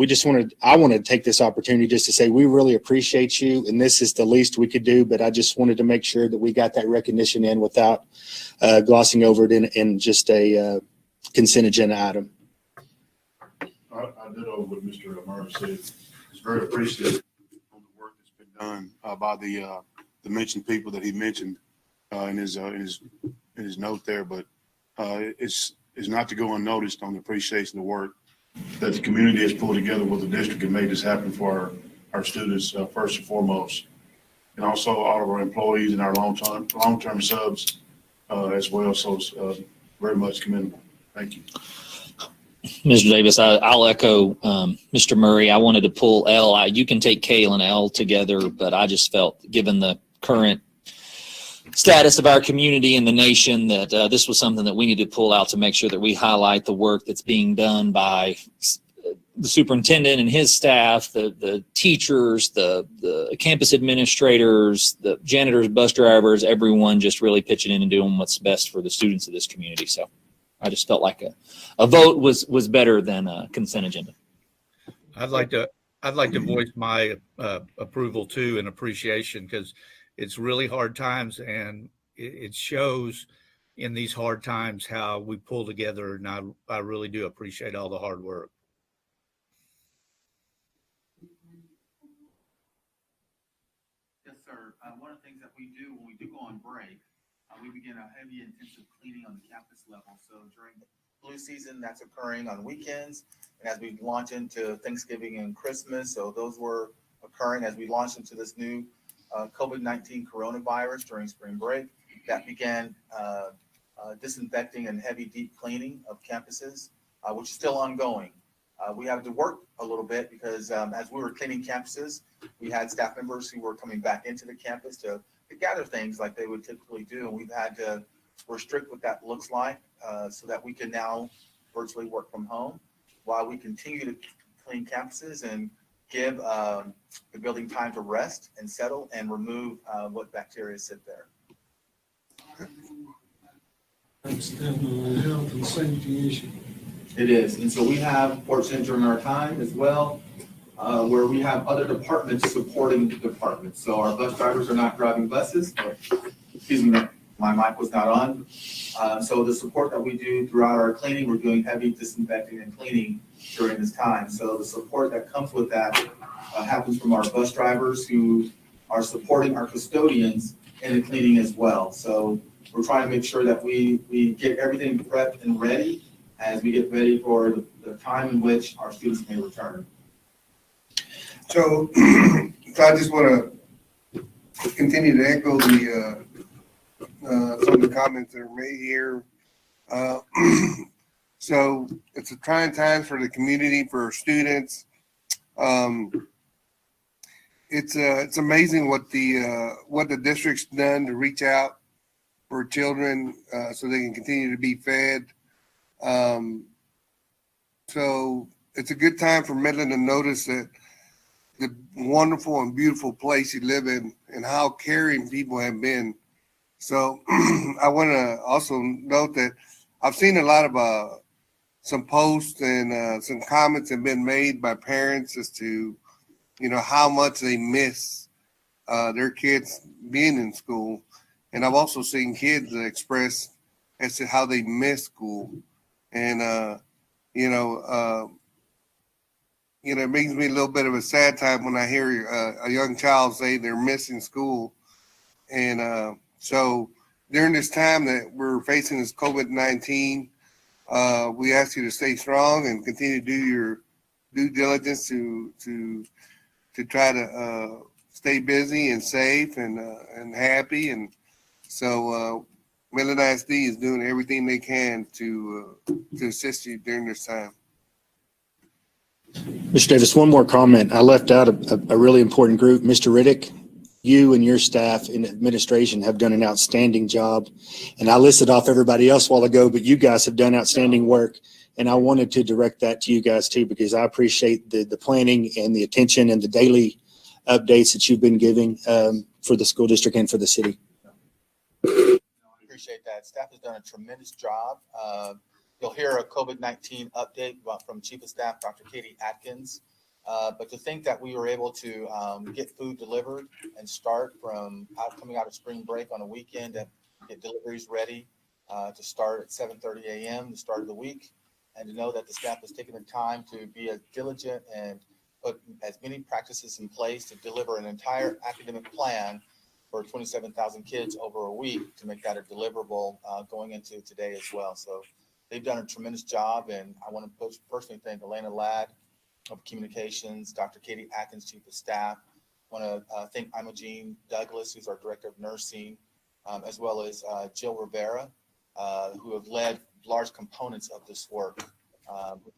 I wanted to take this opportunity just to say we really appreciate you, and this is the least we could do. But I just wanted to make sure that we got that recognition in without glossing over it in just a consent agenda item. I did over what Mr. Murray said. It's very appreciative on the work that's been done by the mentioned people that he mentioned in his note there. But it's not to go unnoticed on the appreciation of the work that the community has pulled together with the district and made this happen for our students first and foremost, and also all of our employees and our long-term subs as well. So it's very much commendable. Thank you. Mr. Davis, I'll echo Mr. Murray. I wanted to pull L. You can take K and L together, but I just felt, given the current status of our community and the nation, that this was something that we need to pull out to make sure that we highlight the work that's being done by the superintendent and his staff, the teachers, the campus administrators, the janitors, bus drivers, everyone just really pitching in and doing what's best for the students of this community. So I just felt like a vote was better than a consent agenda. I'd like to voice my approval too and appreciation, because it's really hard times, and it shows in these hard times how we pull together. And I really do appreciate all the hard work. Yes, sir. One of the things that we do when we do go on break, we begin a heavy intensive cleaning on the campus level. So during the flu season, that's occurring on weekends. And as we launch into Thanksgiving and Christmas, so those were occurring as we launched into this new COVID-19 coronavirus during spring break. That began disinfecting and heavy deep cleaning of campuses, which is still ongoing. We had to work a little bit because as we were cleaning campuses, we had staff members who were coming back into the campus to gather things like they would typically do. And we've had to restrict what that looks like so that we can now virtually work from home while we continue to clean campuses and give the building time to rest and settle and remove what bacteria sit there. That's definitely a health and safety issue. It is. And so we have, fortunately during our time as well, where we have other departments supporting departments. So our bus drivers are not driving buses. Excuse me, my mic was not on. So the support that we do throughout our cleaning, we're doing heavy disinfecting and cleaning during this time. So the support that comes with that happens from our bus drivers who are supporting our custodians in the cleaning as well. So we're trying to make sure that we get everything prepped and ready as we get ready for the time in which our students may return. So I just want to continue to echo some of the comments that are made here. So it's a trying time for the community, for our students. It's amazing what the district's done to reach out for children so they can continue to be fed. So it's a good time for Midland to notice that the wonderful and beautiful place you live in and how caring people have been. So I want to also note that I've seen a lot of some posts and some comments have been made by parents as to, how much they miss their kids being in school. And I've also seen kids express as to how they miss school. And, it brings me a little bit of a sad time when I hear a young child say they're missing school. And so during this time that we're facing this COVID-19, we ask you to stay strong and continue to do your due diligence to try to stay busy and safe and happy. And so Midland ISD is doing everything they can to assist you during this time. Mr. Davis, one more comment. I left out a really important group. Mr. Riddick, you and your staff in administration have done an outstanding job. And I listed off everybody else a while ago, but you guys have done outstanding work. And I wanted to direct that to you guys too, because I appreciate the planning and the attention and the daily updates that you've been giving for the school district and for the city. Appreciate that. Staff has done a tremendous job. You'll hear a COVID-19 update from Chief of Staff, Dr. Katie Atkins. But to think that we were able to get food delivered and start from coming out of spring break on a weekend and get deliveries ready to start at 7:30 a.m., the start of the week, and to know that the staff has taken the time to be as diligent and put as many practices in place to deliver an entire academic plan for 27,000 kids over a week to make that a deliverable going into today as well. So they've done a tremendous job, and I want to personally thank Elena Ladd of Communications, Dr. Katie Atkins, Chief of Staff. I want to thank Imogene Douglas, who's our Director of Nursing, as well as Jill Rivera, who have led large components of this work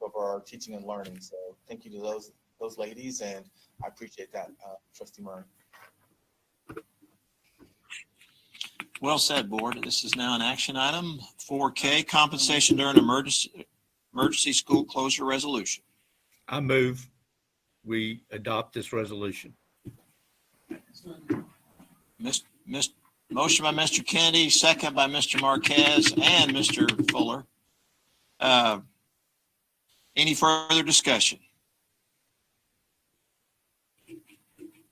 over our teaching and learning. So thank you to those ladies, and I appreciate that, Trustee Murray. Well said, Board. This is now an action item. 4K, compensation during emergency school closure resolution. I move we adopt this resolution. Motion by Mr. Kennedy, second by Mr. Marquez and Mr. Fuller. Any further discussion?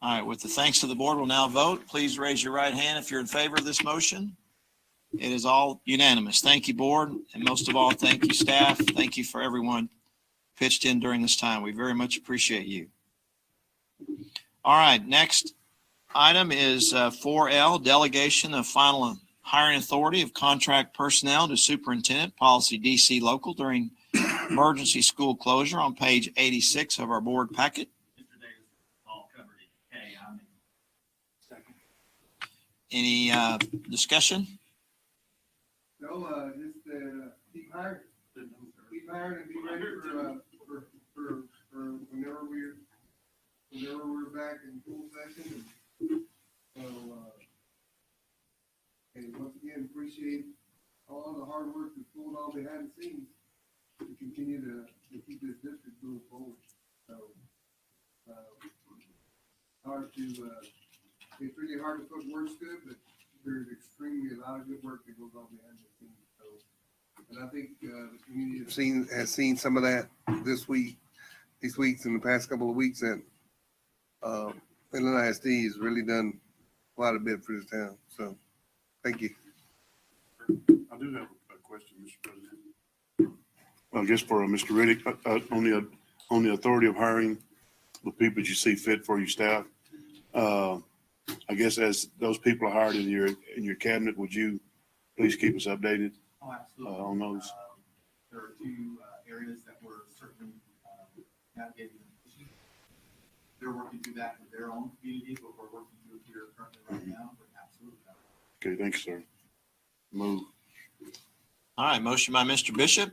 All right, with the thanks to the board, we'll now vote. Please raise your right hand if you're in favor of this motion. It is all unanimous. Thank you, board. And most of all, thank you, staff. Thank you for everyone pitched in during this time. We very much appreciate you. All right, next item is 4L, delegation of final hiring authority of contract personnel to superintendent, policy DC local during emergency school closure on page 86 of our board packet. Any discussion? No, just keep hiring. Keep hiring and be ready for whenever we're back in full session. So, and once again, appreciate all the hard work that's going on behind the scenes to continue to keep this district moving forward. So, hard to, it's really hard to put words to it, but there's extremely a lot of good work that goes on behind the scenes. So, and I think the community has seen some of that these weeks in the past couple of weeks that Midland ISD has really done a lot of bit for this town. So, thank you. I do have a question, Mr. President. Well, just for Mr. Riddick, on the authority of hiring the people that you see fit for your staff. I guess as those people are hired in your cabinet, would you please keep us updated? Oh, absolutely. On those? There are two areas that we're certainly navigating. They're working through that with their own communities, but we're working through it here currently right now. But absolutely. Okay, thanks, sir. Move. All right, motion by Mr. Bishop.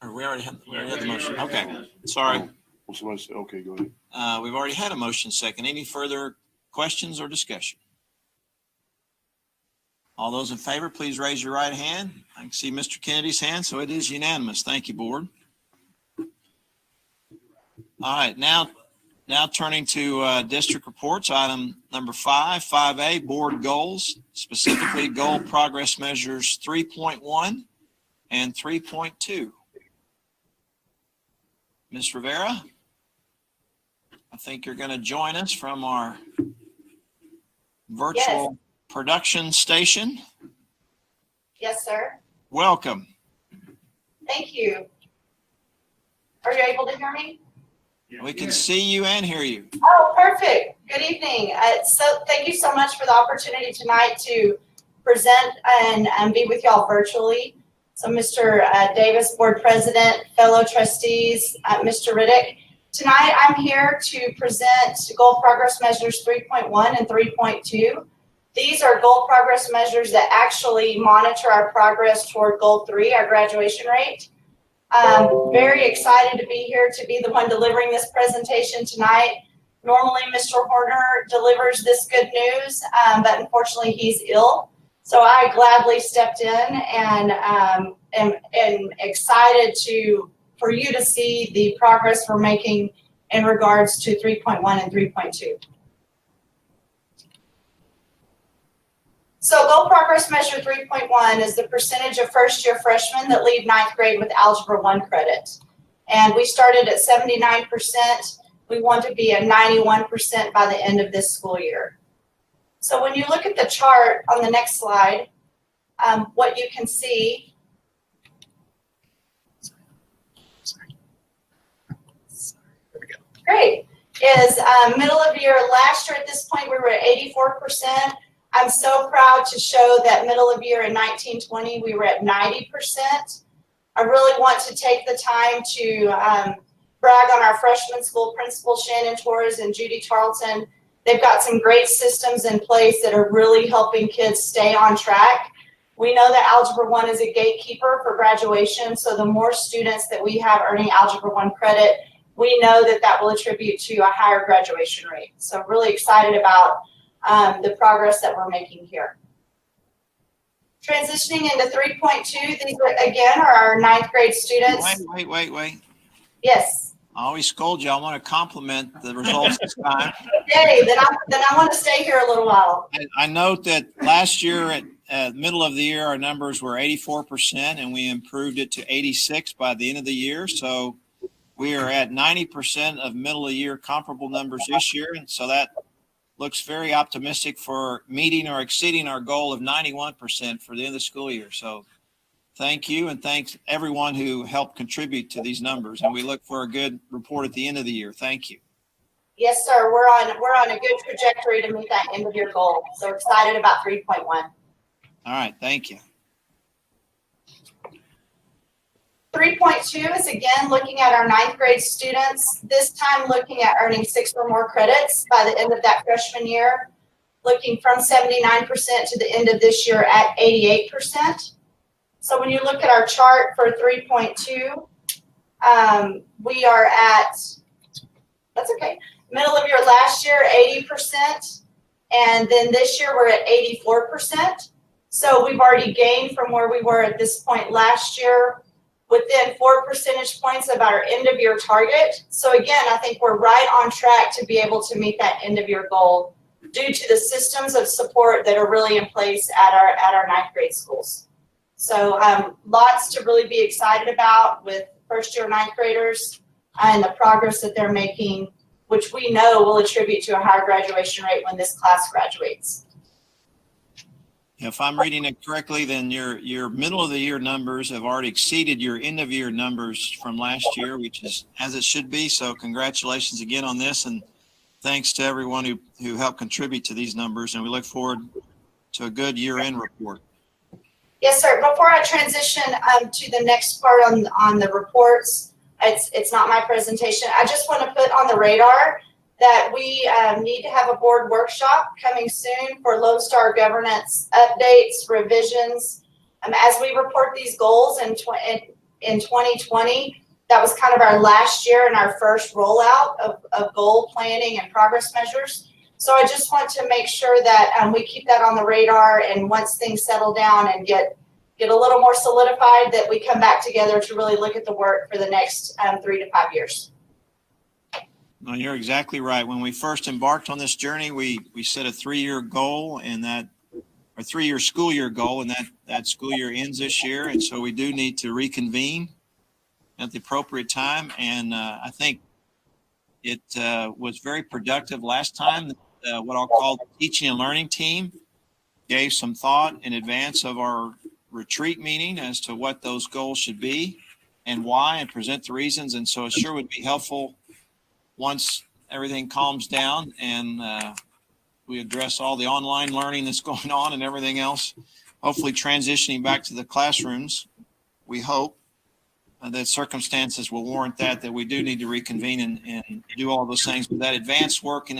Or we already had the motion. Okay, sorry. Oh, somebody said, okay, go ahead. We've already had a motion second. Any further questions or discussion? All those in favor, please raise your right hand. I can see Mr. Kennedy's hand, so it is unanimous. Thank you, board. All right, now turning to district reports, item number 5A, board goals, specifically goal progress measures 3.1 and 3.2. Ms. Rivera, I think you're going to join us from our virtual production station. Yes, sir. Welcome. Thank you. Are you able to hear me? We can see you and hear you. Oh, perfect. Good evening. So thank you so much for the opportunity tonight to present and be with y'all virtually. So Mr. Davis, board president, fellow trustees, Mr. Riddick, tonight I'm here to present goal progress measures 3.1 and 3.2. These are goal progress measures that actually monitor our progress toward goal 3, our graduation rate. I'm very excited to be here to be the one delivering this presentation tonight. Normally, Mr. Horner delivers this good news, but unfortunately he's ill. So I gladly stepped in and am excited for you to see the progress we're making in regards to 3.1 and 3.2. So goal progress measure 3.1 is the percentage of first-year freshmen that leave ninth grade with Algebra 1 credit. And we started at 79%. We want to be at 91% by the end of this school year. So when you look at the chart on the next slide, what you can see great is middle of year last year at this point we were at 84%. I'm so proud to show that middle of year in 1920 we were at 90%. I really want to take the time to brag on our freshman school principal Shannon Torres and Judy Charlton. They've got some great systems in place that are really helping kids stay on track. We know that Algebra 1 is a gatekeeper for graduation, so the more students that we have earning Algebra 1 credit, we know that that will attribute to a higher graduation rate. So really excited about the progress that we're making here. Transitioning into 3.2, these again are our ninth grade students. Wait. Yes. I always scold you. I want to compliment the results this time. Okay, then I want to stay here a little while. I note that last year at middle of the year, our numbers were 84%, and we improved it to 86 by the end of the year. So we are at 90% of middle of the year comparable numbers this year. And so that looks very optimistic for meeting or exceeding our goal of 91% for the end of the school year. So thank you, and thanks everyone who helped contribute to these numbers. And we look for a good report at the end of the year. Thank you. Yes, sir. We're on a good trajectory to meet that end of year goal. So excited about 3.1. All right, thank you. 3.2 is again looking at our ninth grade students, this time looking at earning 6 or more credits by the end of that freshman year, looking from 79% to the end of this year at 88%. So when you look at our chart for 3.2, we are at, that's okay, middle of year last year, 80%, and then this year we're at 84%. So we've already gained from where we were at this point last year, within 4 percentage points of our end of year target. So again, I think we're right on track to be able to meet that end of year goal due to the systems of support that are really in place at our ninth grade schools. So lots to really be excited about with first year ninth graders and the progress that they're making, which we know will attribute to a higher graduation rate when this class graduates. If I'm reading it correctly, then your middle of the year numbers have already exceeded your end of year numbers from last year, which is as it should be. So congratulations again on this, and thanks to everyone who helped contribute to these numbers. And we look forward to a good year-end report. Yes, sir. Before I transition to the next part on the reports, it's not my presentation. I just want to put on the radar that we need to have a board workshop coming soon for Lone Star governance updates, revisions. As we report these goals in 2020, that was kind of our last year and our first rollout of goal planning and progress measures. So I just want to make sure that we keep that on the radar, and once things settle down and get a little more solidified, that we come back together to really look at the work for the next 3 to 5 years. No, you're exactly right. When we first embarked on this journey, we set a 3-year goal, and that, or 3-year school year goal, and that school year ends this year. And so we do need to reconvene at the appropriate time. And I think it was very productive last time. What I'll call the teaching and learning team gave some thought in advance of our retreat meeting as to what those goals should be and why, and present the reasons. And so it sure would be helpful once everything calms down and we address all the online learning that's going on and everything else, hopefully transitioning back to the classrooms. We hope that circumstances will warrant that we do need to reconvene and do all those things. But that advanced work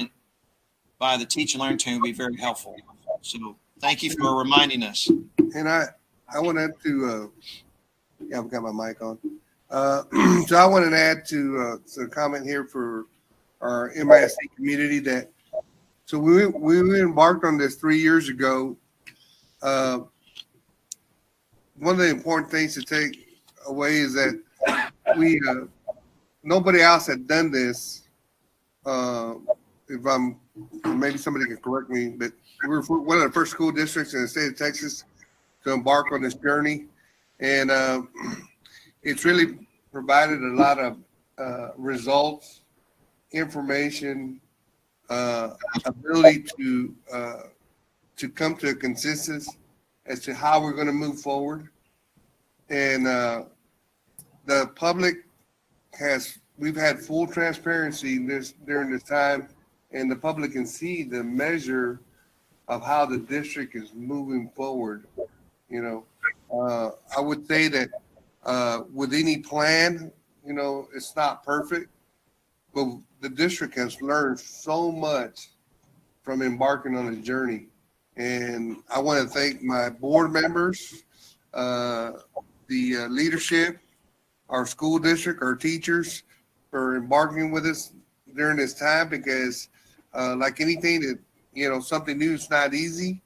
by the teach and learn team will be very helpful. So thank you for reminding us. And I wanted to, I've got my mic on. So I wanted to add to a comment here for our MISD community that, so we embarked on this 3 years ago. One of the important things to take away is that nobody else had done this. If maybe somebody can correct me, but we're one of the first school districts in the state of Texas to embark on this journey. And it's really provided a lot of results, information, ability to come to a consensus as to how we're going to move forward. And the public we've had full transparency during this time, and the public can see the measure of how the district is moving forward. You know, I would say that with any plan, you know, it's not perfect, but the district has learned so much from embarking on a journey. And I want to thank my board members, the leadership, our school district, our teachers for embarking with us during this time, because like anything that, you know, something new is not easy.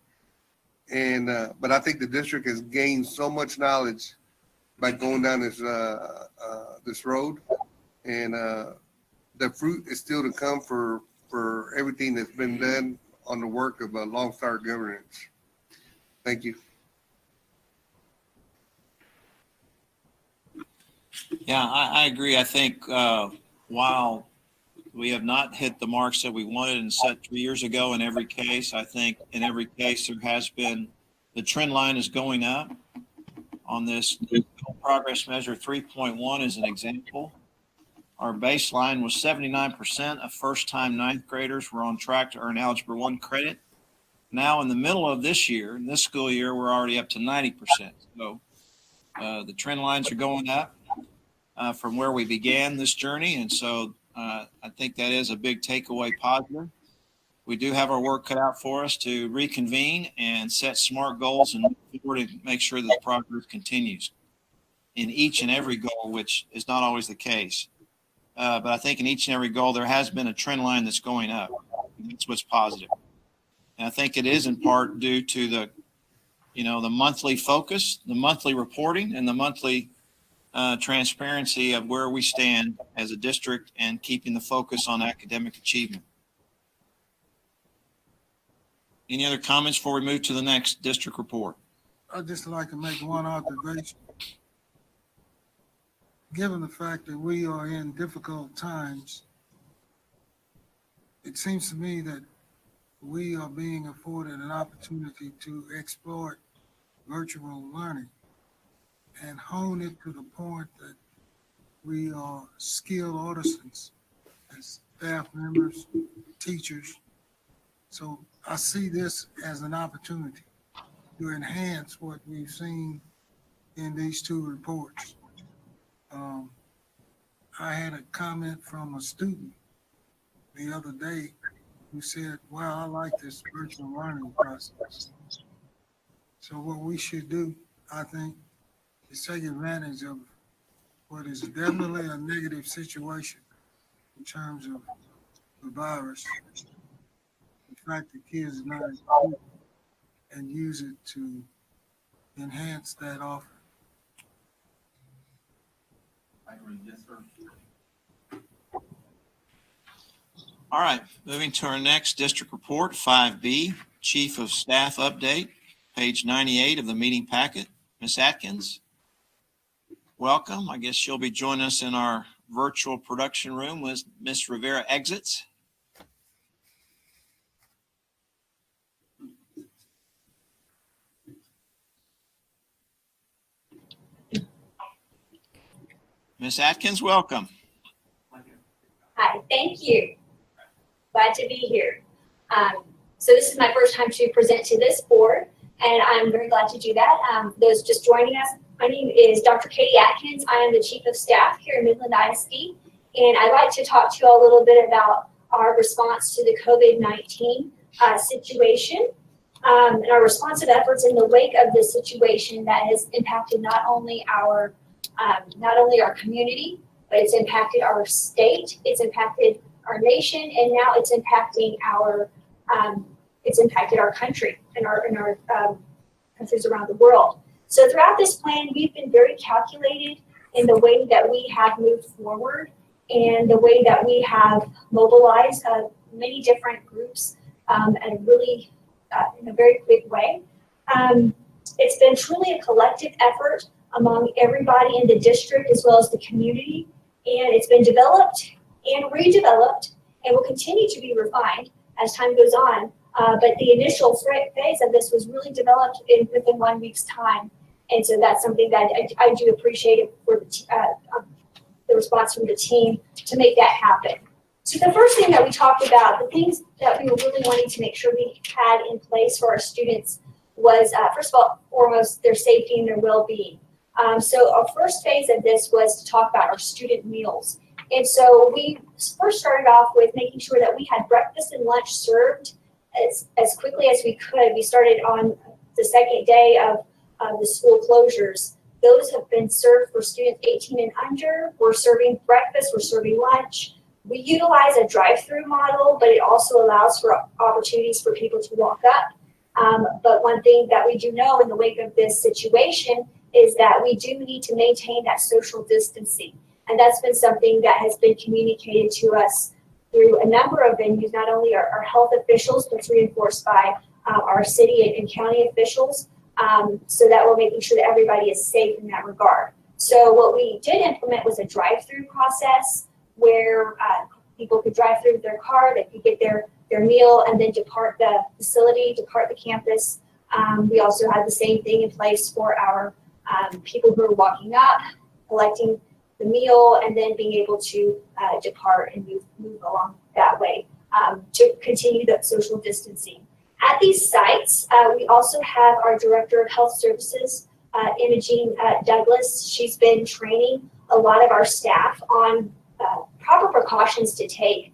And but I think the district has gained so much knowledge by going down this road, and the fruit is still to come for everything that's been done on the work of Lone Star governance. Thank you. Yeah, I agree. I think while we have not hit the marks that we wanted and set 3 years ago in every case, I think in every case there has been, the trend line is going up. On this progress measure 3.1 is an example. Our baseline was 79% of first-time ninth graders were on track to earn Algebra 1 credit. Now in the middle of this year, in this school year, we're already up to 90%. So the trend lines are going up from where we began this journey. And so I think that is a big takeaway positive. We do have our work cut out for us to reconvene and set SMART goals and move forward and make sure that the progress continues in each and every goal, which is not always the case. But I think in each and every goal, there has been a trend line that's going up. That's what's positive. And I think it is in part due to the, you know, the monthly focus, the monthly reporting, and the monthly transparency of where we stand as a district and keeping the focus on academic achievement. Any other comments before we move to the next district report? I'd just like to make one observation. Given the fact that we are in difficult times, it seems to me that we are being afforded an opportunity to exploit virtual learning and hone it to the point that we are skilled artisans as staff members, teachers. So I see this as an opportunity to enhance what we've seen in these two reports. I had a comment from a student the other day who said, wow, I like this virtual learning process. So what we should do, I think, is take advantage of what is definitely a negative situation in terms of the virus. The fact that kids are not in school, and use it to enhance that offer. I agree. Yes, sir. All right, moving to our next district report, 5B, Chief of Staff update, page 98 of the meeting packet. Ms. Atkins, welcome. I guess you'll be joining us in our virtual production room when Ms. Rivera exits. Ms. Atkins, welcome. Hi, thank you. Glad to be here. So this is my first time to present to this board, and I'm very glad to do that. Those just joining us, my name is Dr. Katie Atkins. I am the Chief of Staff here at Midland ISD, and I'd like to talk to you all a little bit about our response to the COVID-19 situation and our responsive efforts in the wake of this situation that has impacted not only our community, but it's impacted our state, it's impacted our nation, and now it's impacting our country and our countries around the world. So throughout this plan, we've been very calculated in the way that we have moved forward and the way that we have mobilized many different groups at a really in a very quick way. It's been truly a collective effort among everybody in the district as well as the community, and it's been developed and redeveloped and will continue to be refined as time goes on. But the initial phase of this was really developed within 1 week's time. And so that's something that I do appreciate it for the response from the team to make that happen. So the first thing that we talked about, the things that we were really wanting to make sure we had in place for our students was, first of all, foremost, their safety and their well-being. So our first phase of this was to talk about our student meals. And so we first started off with making sure that we had breakfast and lunch served as quickly as we could. We started on the second day of the school closures. Those have been served for students 18 and under. We're serving breakfast, we're serving lunch. We utilize a drive-through model, but it also allows for opportunities for people to walk up. But one thing that we do know in the wake of this situation is that we do need to maintain that social distancing. And that's been something that has been communicated to us through a number of venues, not only our health officials, but it's reinforced by our city and county officials, so that we're making sure that everybody is safe in that regard. So what we did implement was a drive-through process where people could drive through their car, they could get their meal and then depart the facility, depart the campus. We also had the same thing in place for our people who are walking up, collecting the meal, and then being able to depart and move along that way to continue the social distancing. At these sites, we also have our Director of Health Services, Imogene Douglas. She's been training a lot of our staff on proper precautions to take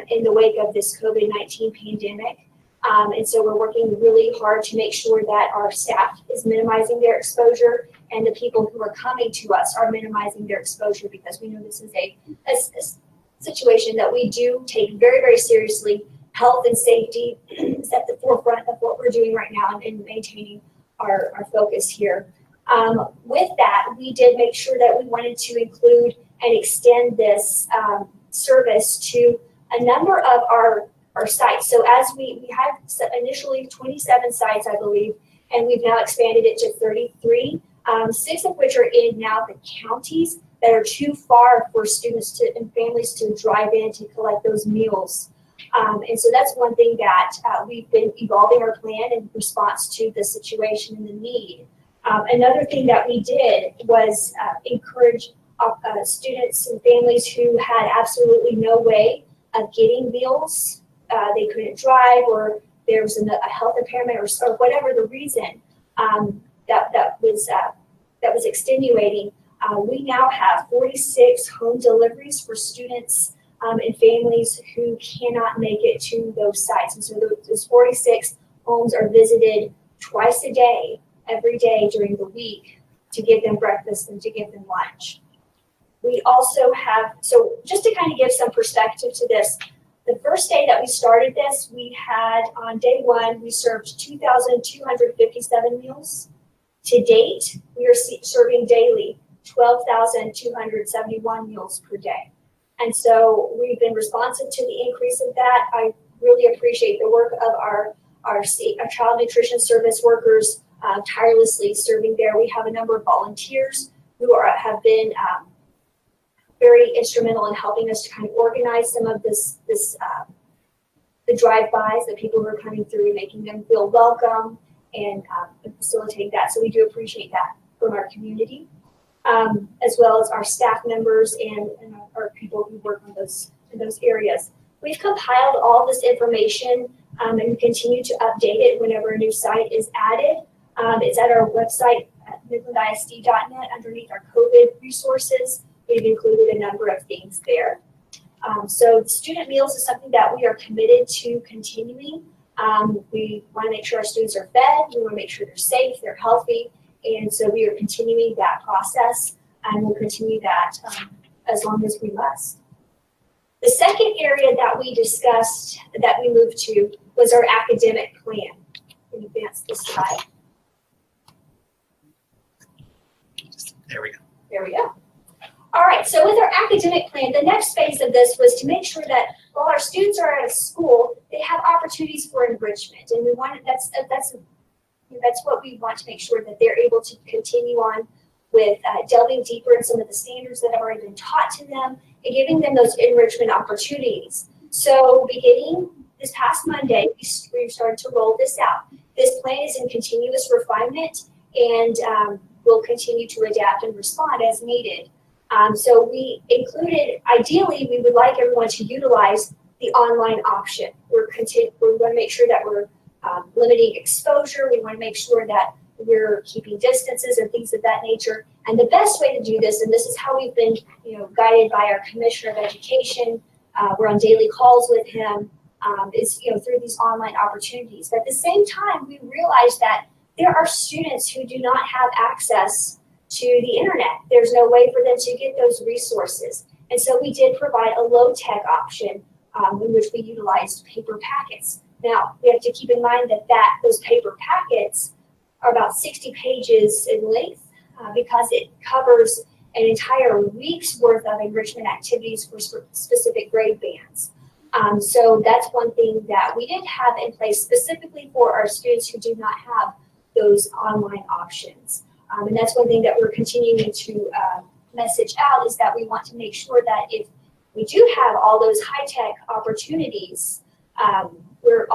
in the wake of this COVID-19 pandemic. And so we're working really hard to make sure that our staff is minimizing their exposure and the people who are coming to us are minimizing their exposure, because we know this is a situation that we do take very, very seriously. Health and safety is at the forefront of what we're doing right now and maintaining our focus here. With that, we did make sure that we wanted to include and extend this service to a number of our sites. So as we had initially 27 sites, I believe, and we've now expanded it to 33, 6 of which are in now the counties that are too far for students and families to drive in to collect those meals. And so that's one thing that we've been evolving our plan in response to the situation and the need. Another thing that we did was encourage students and families who had absolutely no way of getting meals. They couldn't drive, or there was a health impairment, or whatever the reason that was extenuating. We now have 46 home deliveries for students and families who cannot make it to those sites. And so those 46 homes are visited twice a day, every day during the week, to give them breakfast and to give them lunch. We also have, so just to kind of give some perspective to this, the first day that we started this, we had on day 1, we served 2,257 meals. To date, we are serving daily 12,271 meals per day. And so we've been responsive to the increase of that. I really appreciate the work of our child nutrition service workers tirelessly serving there. We have a number of volunteers who have been very instrumental in helping us to kind of organize some of the drive-bys, the people who are coming through, making them feel welcome and facilitating that. So we do appreciate that from our community, as well as our staff members and our people who work in those areas. We've compiled all this information and we continue to update it whenever a new site is added. It's at our website at midlandisd.net underneath our COVID resources. We've included a number of things there. So student meals is something that we are committed to continuing. We want to make sure our students are fed. We want to make sure they're safe, they're healthy. And so we are continuing that process, and we'll continue that as long as we must. The second area that we discussed, that we moved to, was our academic plan. Can you advance this slide? There we go. There we go. All right, so with our academic plan, the next phase of this was to make sure that while our students are at a school, they have opportunities for enrichment. And we wanted, that's what we want to make sure that they're able to continue on with delving deeper in some of the standards that have already been taught to them and giving them those enrichment opportunities. So beginning this past Monday, we started to roll this out. This plan is in continuous refinement, and we'll continue to adapt and respond as needed. So we included, ideally, we would like everyone to utilize the online option. We're going to make sure that we're limiting exposure. We want to make sure that we're keeping distances and things of that nature. And the best way to do this, and this is how we've been, guided by our Commissioner of Education. We're on daily calls with him. Is through these online opportunities. But at the same time, we realize that there are students who do not have access to the internet. There's no way for them to get those resources. And so we did provide a low-tech option in which we utilized paper packets. Now, we have to keep in mind that those paper packets are about 60 pages in length because it covers an entire week's worth of enrichment activities for specific grade bands. So that's one thing that we did have in place specifically for our students who do not have those online options. And that's one thing that we're continuing to message out, is that we want to make sure that if we do have all those high-tech opportunities, we're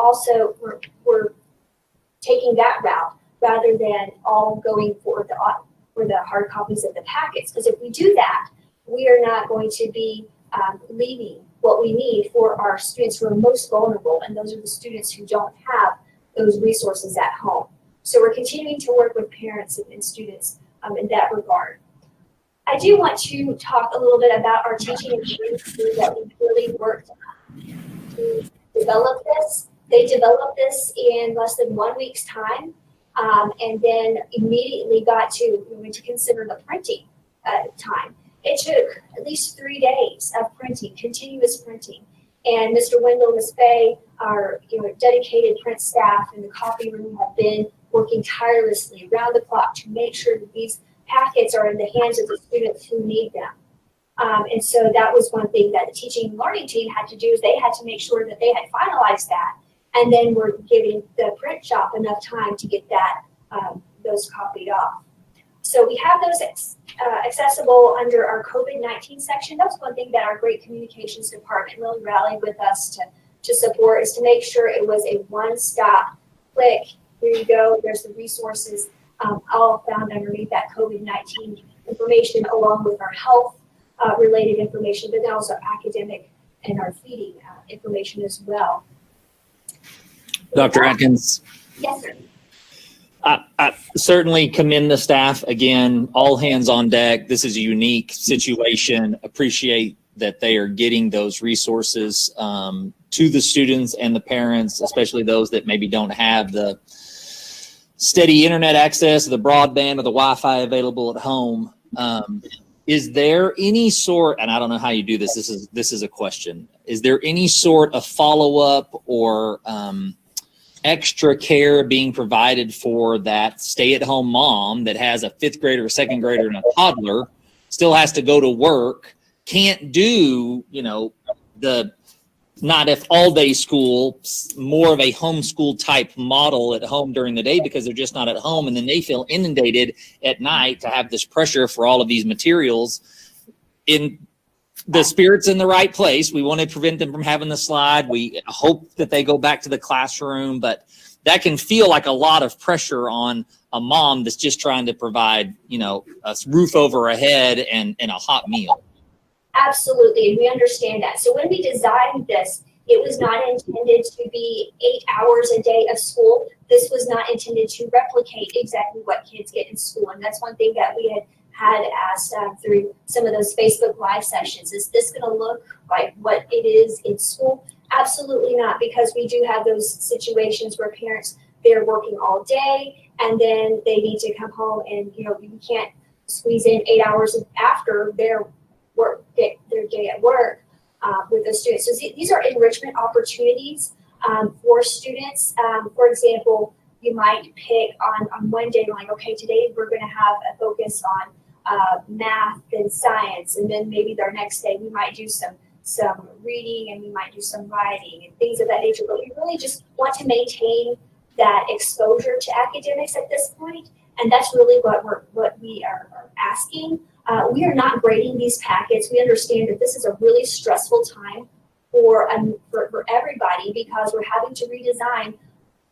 taking that route rather than all going for the hard copies of the packets. Because if we do that, we are not going to be leaving what we need for our students who are most vulnerable, and those are the students who don't have those resources at home. So we're continuing to work with parents and students in that regard. I do want to talk a little bit about our teaching and training crew that we really worked to develop this. They developed this in less than 1 week's time, and then immediately got to consider the printing time. It took at least 3 days of printing, continuous printing. And Mr. Wendell and Ms. Faye, our dedicated print staff in the copy room, have been working tirelessly around the clock to make sure that these packets are in the hands of the students who need them. And so that was one thing that the teaching and learning team had to do, is they had to make sure that they had finalized that, and then we're giving the print shop enough time to get those copied off. So we have those accessible under our COVID-19 section. That's one thing that our great communications department really rallied with us to support, is to make sure it was a one-stop click. Here you go. There's the resources all found underneath that COVID-19 information, along with our health related information, but then also academic and our feeding information as well. Dr. Atkins. Yes, sir. I certainly commend the staff. Again, all hands on deck. This is a unique situation. Appreciate that they are getting those resources to the students and the parents, especially those that maybe don't have the steady internet access, the broadband, or the Wi-Fi available at home. Is there any sort, and I don't know how you do this, this is a question. Is there any sort of follow-up or extra care being provided for that stay-at-home mom that has a 5th grader, a 2nd grader, and a toddler, still has to go to work, can't do, the not if all-day school, more of a homeschool type model at home during the day because they're just not at home, and then they feel inundated at night to have this pressure for all of these materials. In the spirit's in the right place. We want to prevent them from having the slide. We hope that they go back to the classroom, but that can feel like a lot of pressure on a mom that's just trying to provide, a roof over her head and a hot meal. Absolutely, and we understand that. So when we designed this, it was not intended to be 8 hours a day of school. This was not intended to replicate exactly what kids get in school, and that's one thing that we had asked through some of those Facebook Live sessions. Is this going to look like what it is in school? Absolutely not, because we do have those situations where parents, they're working all day and then they need to come home, and you can't squeeze in 8 hours after their day at work with those students. So these are enrichment opportunities for students. For example, you might pick on one day, like, okay, today we're going to have a focus math and science, and then maybe their next day we might do some reading and we might do some writing and things of that nature. But we really just want to maintain that exposure to academics at this point, and that's really what we are asking. We are not grading these packets. We understand that this is a really stressful time for everybody because we're having to redesign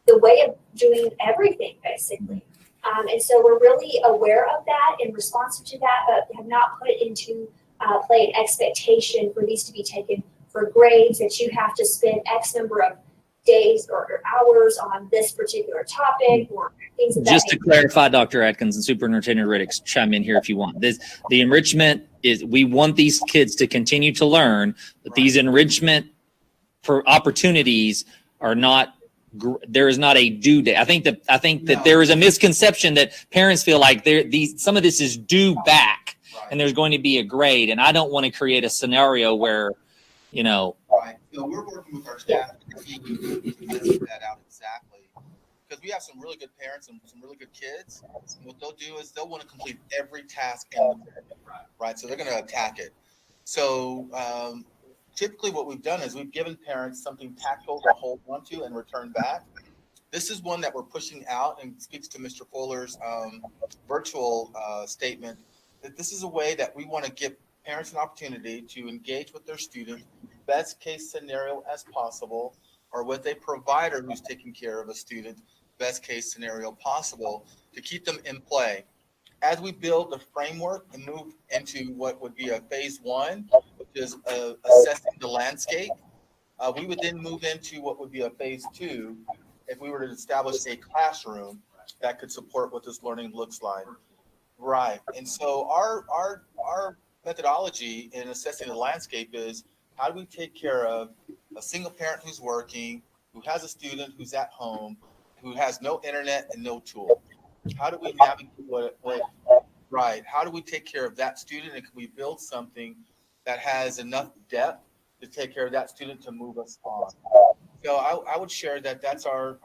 the way of doing everything, basically. And so we're really aware of that and responsive to that, but have not put into play an expectation for these to be taken for grades, that you have to spend X number of days or hours on this particular topic or things of that Just to nature. clarify, Dr. Atkins and Superintendent Riddick, chime in here if you want. The enrichment is, we want these kids to continue to learn, but these enrichment for opportunities are not, there is not a due date. I think that there is a misconception that parents feel like some of this is due back and there's going to be a grade. And I don't want to create a scenario where, Right. So we're working with our staff to measure that out exactly. Because we have some really good parents and some really good kids. And what they'll do is they'll want to complete every task in the book, right? So they're going to attack it. So typically what we've done is we've given parents something tactile to hold onto and return back. This is one that we're pushing out and speaks to Mr. Fuller's virtual statement, that this is a way that we want to give parents an opportunity to engage with their student, best case scenario as possible, or with a provider who's taking care of a student, best case scenario possible, to keep them in play. As we build the framework and move into what would be a phase one, which is assessing the landscape, we would then move into what would be a phase two if we were to establish a classroom that could support what this learning looks like. Right. And so our methodology in assessing the landscape is, how do we take care of a single parent who's working, who has a student who's at home, who has no internet and no tool? How do we navigate right? How do we take care of that student, and can we build something that has enough depth to take care of that student to move us on? So I would share that that's our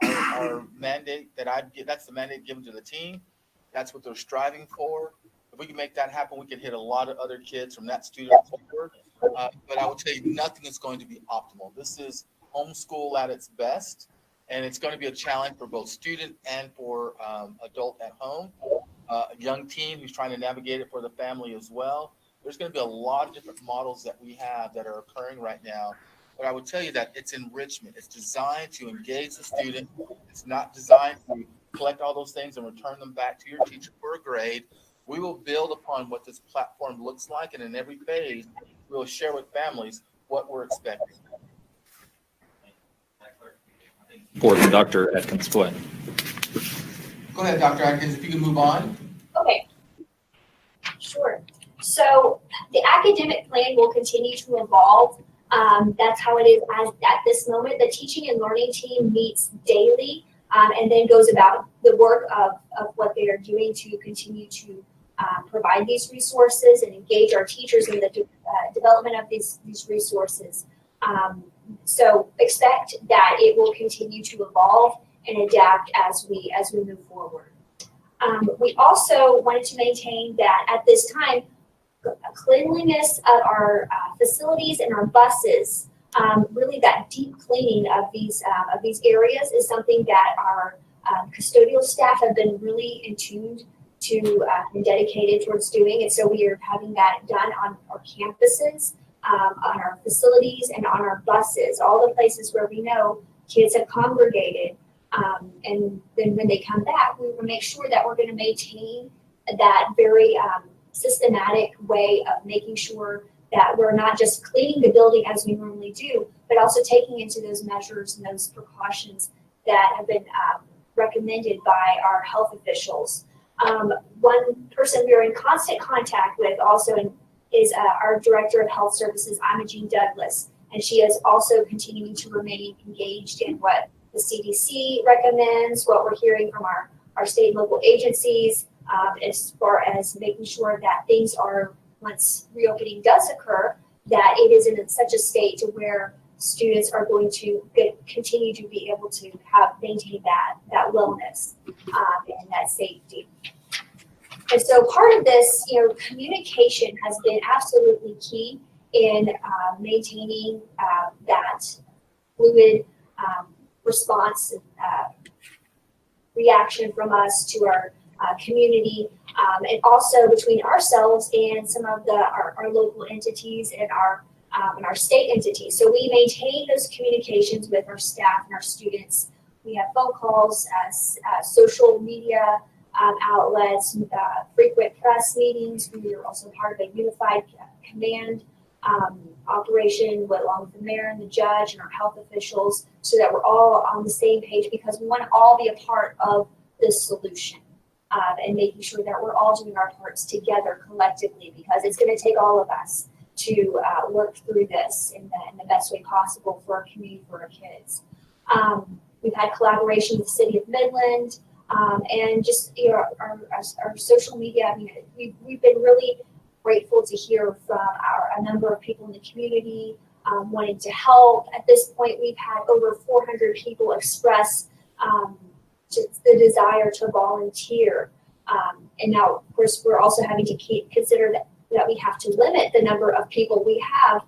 mandate, that's the mandate given to the team. That's what they're striving for. If we can make that happen, we can hit a lot of other kids from that student forward. But I will tell you, nothing is going to be optimal. This is homeschool at its best, and it's going to be a challenge for both student and for adult at home. A young teen who's trying to navigate it for the family as well. There's going to be a lot of different models that we have that are occurring right now. But I would tell you that it's enrichment. It's designed to engage the student. It's not designed to collect all those things and return them back to your teacher for a grade. We will build upon what this platform looks like, and in every phase, we will share with families what we're expecting. for Dr. Atkins. Go ahead. Go ahead, Dr. Atkins, if you can move on. Okay, sure. So the academic plan will continue to evolve. That's how it is at this moment. The teaching and learning team meets daily and then goes about the work of what they are doing to continue to provide these resources and engage our teachers in the development of these resources. So expect that it will continue to evolve and adapt as we move forward. We also wanted to maintain that at this time, cleanliness of our facilities and our buses, really that deep cleaning of these areas is something that our custodial staff have been really in tune to and dedicated towards doing. And so we are having that done on our campuses, on our facilities, and on our buses, all the places where we know kids have congregated. And then when they come back, we will make sure that we're going to maintain that very systematic way of making sure that we're not just cleaning the building as we normally do, but also taking into those measures and those precautions that have been recommended by our health officials. One person we are in constant contact with also is our Director of Health Services, Imogene Douglas, and she is also continuing to remain engaged in what the CDC recommends, what we're hearing from our state and local agencies, as far as making sure that things are, once reopening does occur, that it is in such a state to where students are going to continue to be able to maintain that wellness and that safety. And so part of this, communication has been absolutely key in maintaining that fluid response reaction from us to our community, and also between ourselves and some of our local entities and our state entities. So we maintain those communications with our staff and our students. We have phone calls, social media outlets, frequent press meetings. We are also part of a unified command operation, along with the mayor and the judge and our health officials, so that we're all on the same page, because we want to all be a part of this solution, and making sure that we're all doing our parts together collectively, because it's going to take all of us to work through this in the best way possible for our community, for our kids. We've had collaboration with the city of Midland, and just our social media. I mean, we've been really grateful to hear from a number of people in the community wanting to help. At this point, we've had over 400 people express just the desire to volunteer. And now, of course, we're also having to consider that we have to limit the number of people we have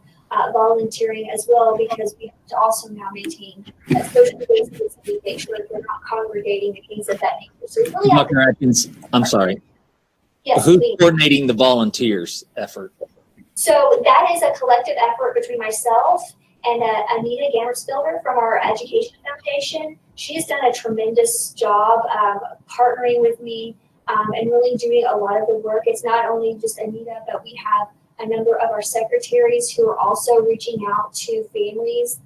volunteering as well, because we have to also now maintain social distancing to make sure that we're not congregating and things of that nature. So we really have Dr. Atkins, I'm sorry. Yes, Who's please. coordinating the volunteers effort? So that is a collective effort between myself and Anita Gammersfelder from our Education Foundation. She has done a tremendous job partnering with me and really doing a lot of the work. It's not only just Anita, but we have a number of our secretaries who are also reaching out to families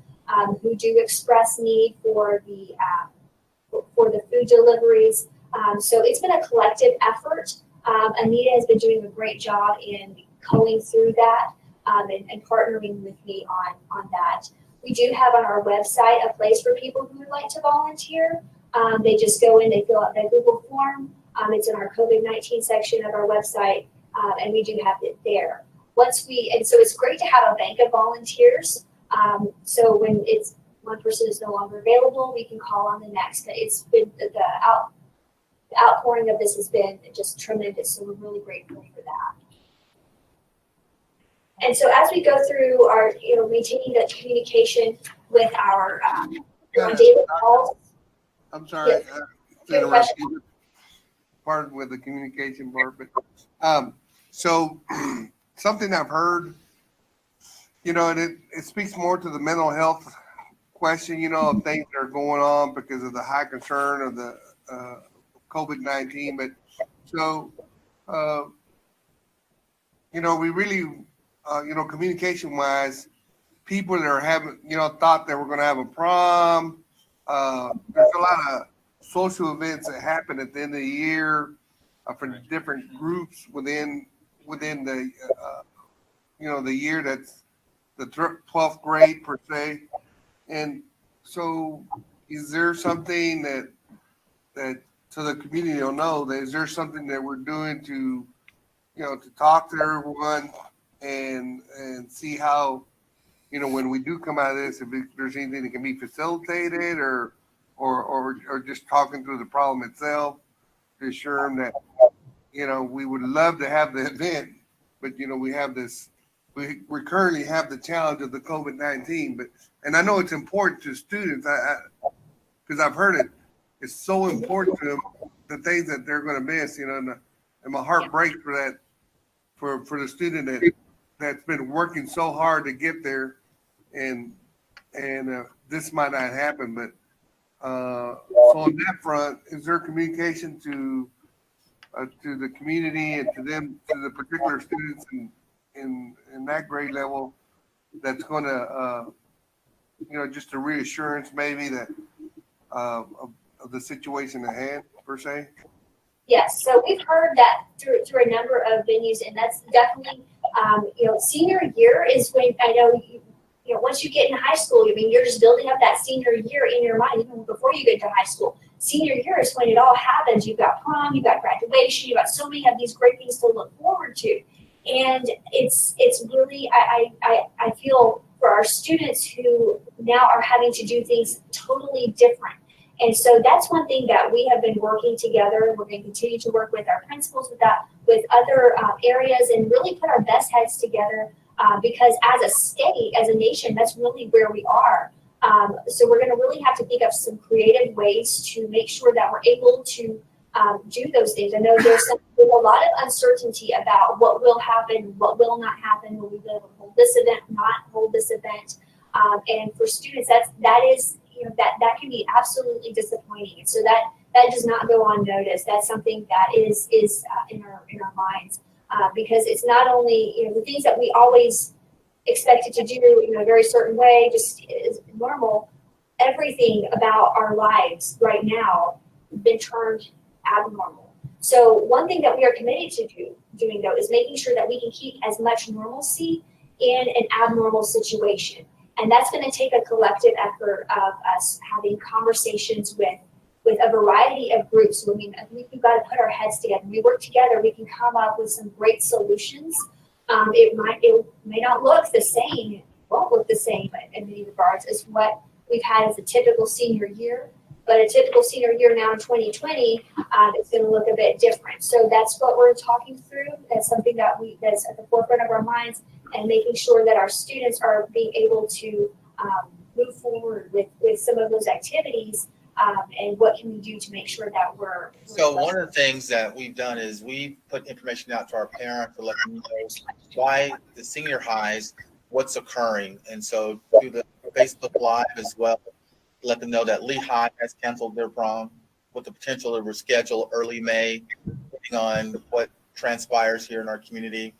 who do express need for the food deliveries. So it's been a collective effort. Anita has been doing a great job in going through that and partnering with me on that. We do have on our website a place for people who would like to volunteer. They just go in, they fill out that Google form. It's in our COVID-19 section of our website, and we do have it there. And so it's great to have a bank of volunteers. So when one person is no longer available, we can call on the next. It's been the outpouring of this has been just tremendous. So we're really grateful for that. And so as we go through our, maintaining that communication with our daily calls. I'm sorry. Yes. Part with the communication part, but so something I've heard, and it speaks more to the mental health question, of things that are going on because of the high concern of the COVID-19. But so, we really, communication wise, people that are having, thought that we're going to have a prom. There's a lot of social events that happen at the end of the year for the different groups within the, the year that's the 12th grade per se. And so is there something that so the community will know that is there something that we're doing to, to talk to everyone and see how, when we do come out of this, if there's anything that can be facilitated or just talking through the problem itself to assure them that, we would love to have the event, but, we have this, we currently have the challenge of the COVID-19, and I know it's important to students, because I've heard it, it's so important to them, the things that they're going to miss, and my heart breaks for that, for the student that's been working so hard to get there, and this might not happen, but so on that front, is there communication to the community and to them, to the particular students in that grade level, that's going to, just a reassurance maybe that of the situation at hand per se? Yes, so we've heard that through a number of venues, and that's definitely, senior year is when I know once you get in high school, you're just building up that senior year in your mind, even before you get to high school. Senior year is when it all happens. You've got prom, you've got graduation, you've got so many of these great things to look forward to. And it's really, I feel for our students who now are having to do things totally different And so that's one thing that we have been working together. We're going to continue to work with our principals with that, with other areas, and really put our best heads together because as a state, as a nation, that's really where we are. So we're going to really have to think of some creative ways to make sure that we're able to do those things. I know there's a lot of uncertainty about what will happen, what will not happen, will we be able to hold this event, not hold this event. And for students, that is, you know, that can be absolutely disappointing. And so that does not go unnoticed. That's something that is in our minds because it's not only, you know, the things that we always expected to do in a very certain way, just is normal. Everything about our lives right now been turned abnormal. So one thing that we are committed to doing though is making sure that we can keep as much normalcy in an abnormal situation. And that's going to take a collective effort of us having conversations with a variety of groups. I mean, we've got to put our heads together. When we work together, we can come up with some great solutions. It may not look the same, it won't look the same in many regards as what we've had as a typical senior year. But a typical senior year now in 2020 is going to look a bit different. So that's what we're talking through. That's something that's at the forefront of our minds, and making sure that our students are being able to move forward with some of those activities. And what can we do to make sure that we're So one of the things that we've done is we put information out to our parents to let them know why the senior highs, what's occurring. And so through the Facebook Live as well, let them know that Lehigh has canceled their prom with the potential to reschedule early May, depending on what transpires here in our community.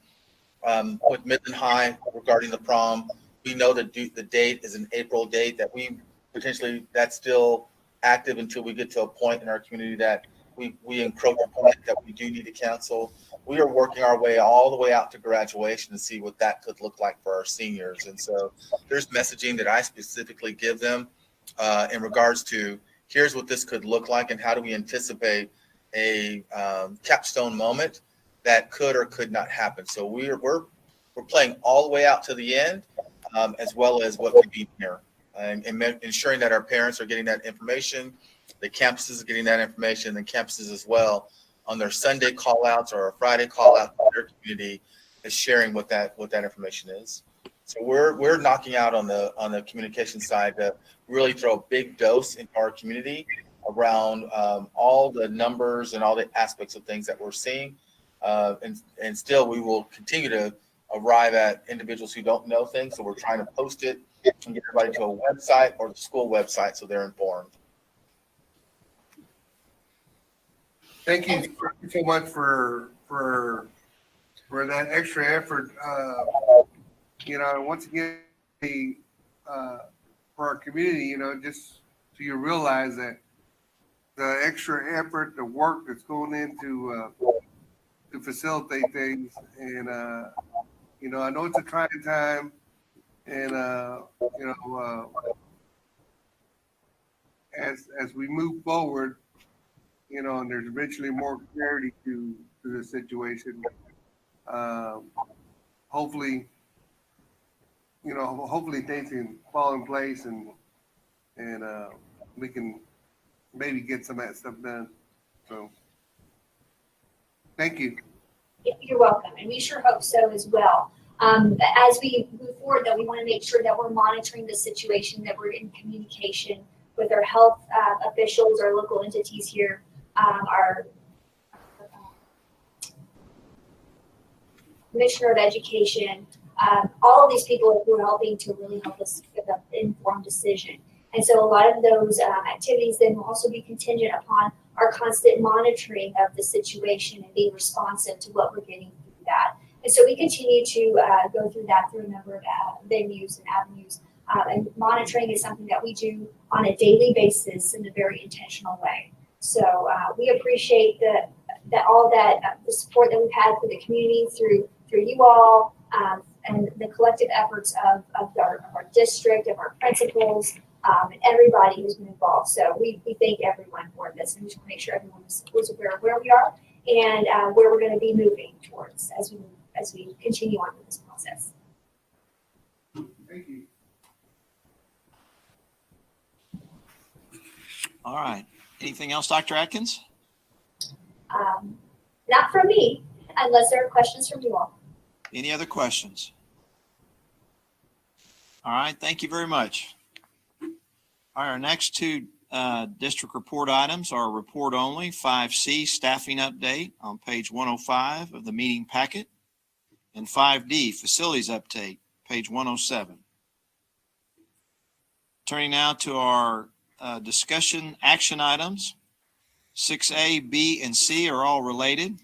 With Midland High regarding the prom, we know that the date is an April date that we potentially, that's still active until we get to a point in our community that we encroach upon it, that we do need to cancel. We are working our way all the way out to graduation to see what that could look like for our seniors. And so there's messaging that I specifically give them in regards to here's what this could look like and how do we anticipate a capstone moment that could or could not happen. So we're playing all the way out to the end, as well as what could be here, and ensuring that our parents are getting that information, the campuses are getting that information, and campuses as well on their Sunday call outs or a Friday call out to their community is sharing what that information is. So we're knocking out on the communication side to really throw a big dose into our community around all the numbers and all the aspects of things that we're seeing. And still we will continue to arrive at individuals who don't know things. So we're trying to post it and get everybody to a website or the school website so they're informed. Thank you so much for that extra effort. You know, once again, for our community, you know, just so you realize that the extra effort, the work that's going into to facilitate things, and you know, I know it's a trying time, and you know, as we move forward, you know, and there's eventually more clarity to the situation. Hopefully, you know, hopefully things can fall in place, and we can maybe get some of that stuff done. So, thank you. You're welcome, and we sure hope so as well. As we move forward, though, we want to make sure that we're monitoring the situation, that we're in communication with our health officials, our local entities here, our Commissioner of Education, all of these people who are helping to really help us get an informed decision. And so a lot of those activities then will also be contingent upon our constant monitoring of the situation and being responsive to what we're getting through that. And so we continue to go through that through a number of venues and avenues. And monitoring is something that we do on a daily basis in a very intentional way. So we appreciate the support that we've had for the community through you all and the collective efforts of our district, of our principals, and everybody who's been involved. So we thank everyone for this, and we just want to make sure everyone was aware of where we are and where we're going to be moving towards as we continue on with this process. Thank you. All right. Anything else, Dr. Atkins? Not from me, unless there are questions from you all. Any other questions? All right. Thank you very much. All right, our next two district report items are report only. 5C, staffing update on page 105 of the meeting packet. And 5D, facilities update, page 107. Turning now to our discussion action items. 6A, B, and C are all related,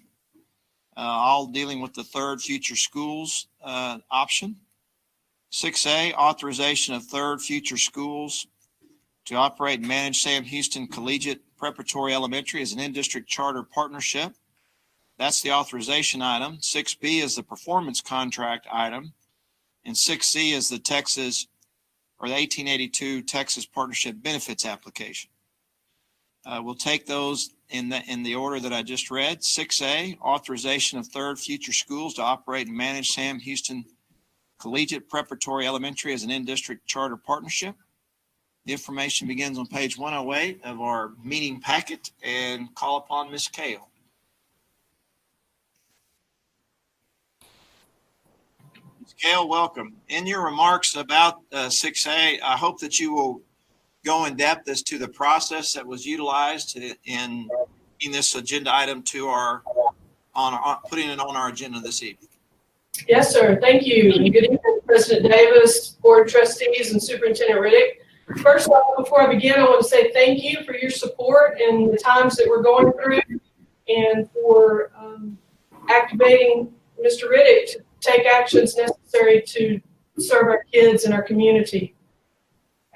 all dealing with the third future schools option. 6A, authorization of third future schools to operate and manage Sam Houston Collegiate Preparatory Elementary as an in-district charter partnership. That's the authorization item. 6B is the performance contract item. And 6C is the Texas, or the 1882 Texas Partnership Benefits application. We'll take those in the order that I just read. 6A, authorization of third future schools to operate and manage Sam Houston Collegiate Preparatory Elementary as an in-district charter partnership. The information begins on page 108 of our meeting packet, and call upon Ms. Kale. Ms. Kale, welcome. In your remarks about 6A, I hope that you will go in depth as to the process that was utilized in this agenda item to putting it on our agenda this evening. Yes, sir. Thank you. Good evening, President Davis, Board of Trustees, and Superintendent Riddick. First off, before I begin, I want to say thank you for your support in the times that we're going through, and for activating Mr. Riddick to take actions necessary to serve our kids and our community.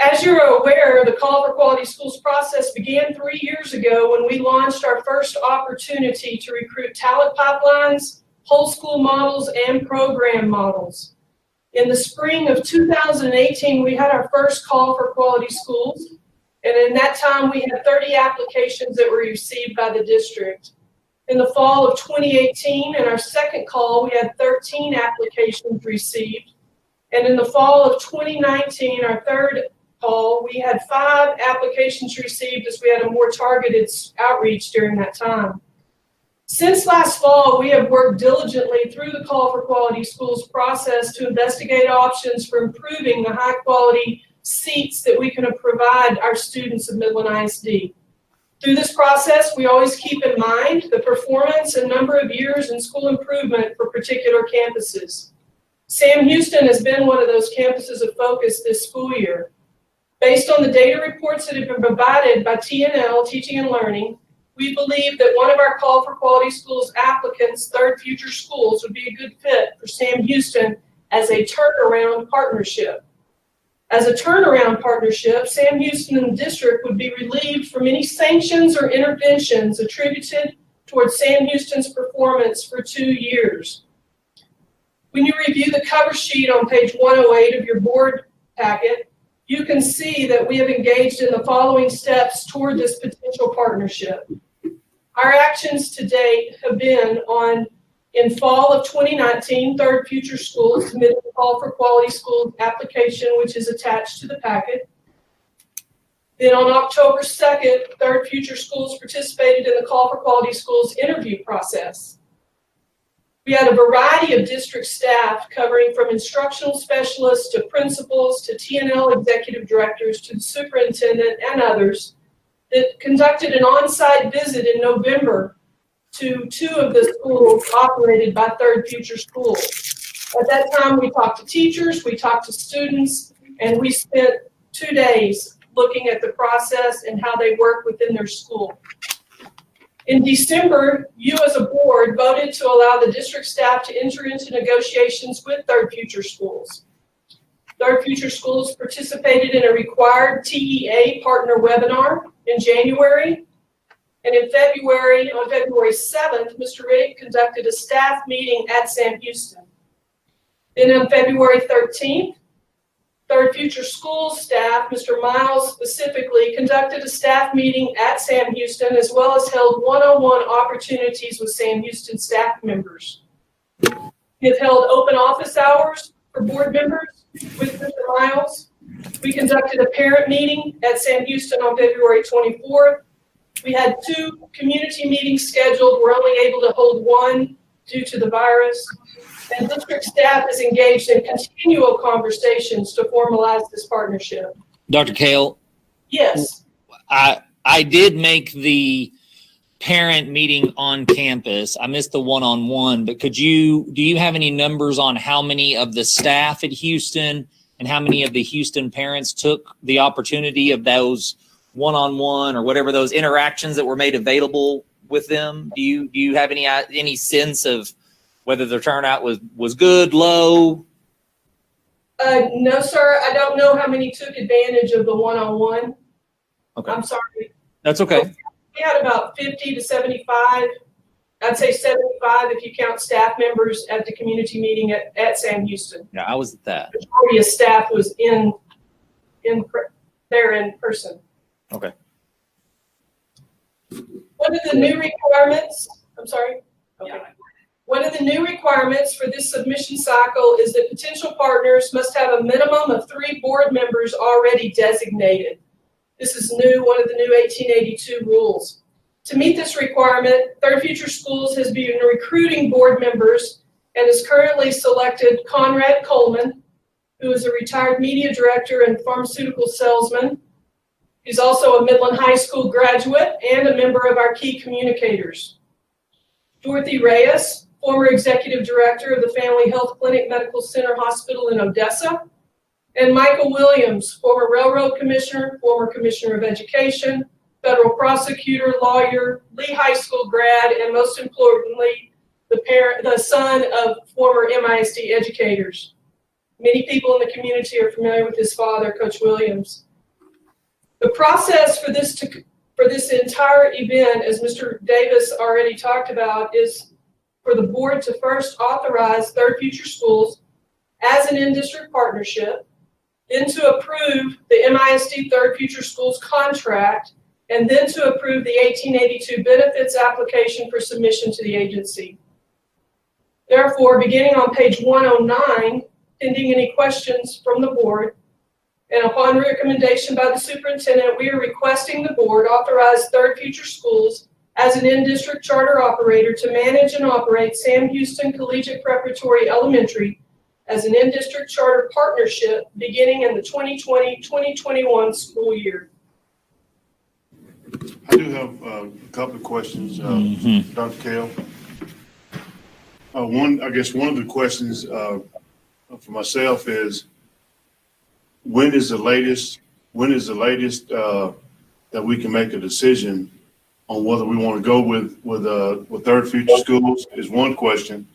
As you're aware, the Call for Quality Schools process began 3 years ago when we launched our first opportunity to recruit talent pipelines, whole school models, and program models. In the spring of 2018, we had our first Call for Quality Schools, and in that time, we had 30 applications that were received by the district. In the fall of 2018, in our second call, we had 13 applications received, and in the fall of 2019, our third call, we had 5 applications received as we had a more targeted outreach during that time. Since last fall, we have worked diligently through the Call for Quality Schools process to investigate options for improving the high-quality seats that we can provide our students of Midland ISD. Through this process, we always keep in mind the performance and number of years in school improvement for particular campuses. Sam Houston has been one of those campuses of focus this school year. Based on the data reports that have been provided by TNL, Teaching and Learning, we believe that one of our Call for Quality Schools applicants, Third Future Schools, would be a good fit for Sam Houston as a turnaround partnership. As a turnaround partnership, Sam Houston and the district would be relieved from any sanctions or interventions attributed towards Sam Houston's performance for 2 years. When you review the cover sheet on page 108 of your board packet, you can see that we have engaged in the following steps toward this potential partnership. Our actions to date have been in fall of 2019, Third Future Schools submitted the Call for Quality Schools application, which is attached to the packet. Then on October 2nd, Third Future Schools participated in the Call for Quality Schools interview process. We had a variety of district staff covering from instructional specialists to principals to TNL executive directors to the superintendent and others that conducted an on-site visit in November to 2 of the schools operated by Third Future Schools. At that time, we talked to teachers, we talked to students, and we spent 2 days looking at the process and how they work within their school. In December, you as a board voted to allow the district staff to enter into negotiations with Third Future Schools. Third Future Schools participated in a required TEA partner webinar in January. And in February, on February 7th, Mr. Riddick conducted a staff meeting at Sam Houston. Then on February 13th, Third Future Schools staff, Mr. Miles specifically, conducted a staff meeting at Sam Houston, as well as held one-on-one opportunities with Sam Houston staff members. We have held open office hours for board members with Mr. Miles. We conducted a parent meeting at Sam Houston on February 24th. We had 2 community meetings scheduled. We're only able to hold 1 due to the virus. And district staff is engaged in continual conversations to formalize this partnership. Dr. Kale? Yes. I did make the parent meeting on campus. I missed the one-on-one, but do you have any numbers on how many of the staff at Houston and how many of the Houston parents took the opportunity of those one-on-one or whatever those interactions that were made available with them? Do you have any sense of whether the turnout was good, low? No, sir. I don't know how many took advantage of the one-on-one. Okay. I'm sorry. That's okay. We had about 50 to 75. I'd say 75 if you count staff members at the community meeting at Sam Houston. Yeah, I was at that. The majority of staff was there in person. Okay. One of the new requirements, I'm sorry. Okay. One of the new requirements for this submission cycle is that potential partners must have a minimum of 3 board members already designated. This is one of the new 1882 rules. To meet this requirement, Third Future Schools has been recruiting board members and has currently selected Conrad Coleman, who is a retired media director and pharmaceutical salesman. He's also a Midland High School graduate and a member of our key communicators. Dorothy Reyes, former executive director of the Family Health Clinic Medical Center Hospital in Odessa. And Michael Williams, former railroad commissioner, former commissioner of education, federal prosecutor, lawyer, Lee High School grad, and most importantly, the son of former MISD educators. Many people in the community are familiar with his father, Coach Williams. The process for this entire event, as Mr. Davis already talked about, is for the board to first authorize Third Future Schools as an in-district partnership, then to approve the MISD Third Future Schools contract, and then to approve the 1882 benefits application for submission to the agency. Therefore, beginning on page 109, pending any questions from the board, and upon recommendation by the superintendent, we are requesting the board authorize Third Future Schools as an in-district charter operator to manage and operate Sam Houston Collegiate Preparatory Elementary as an in-district charter partnership beginning in the 2020-2021 school year. I do have a couple of questions, Dr. Kale. One of the questions for myself is, when is the latest that we can make a decision on whether we want to go with Third Future Schools is one question.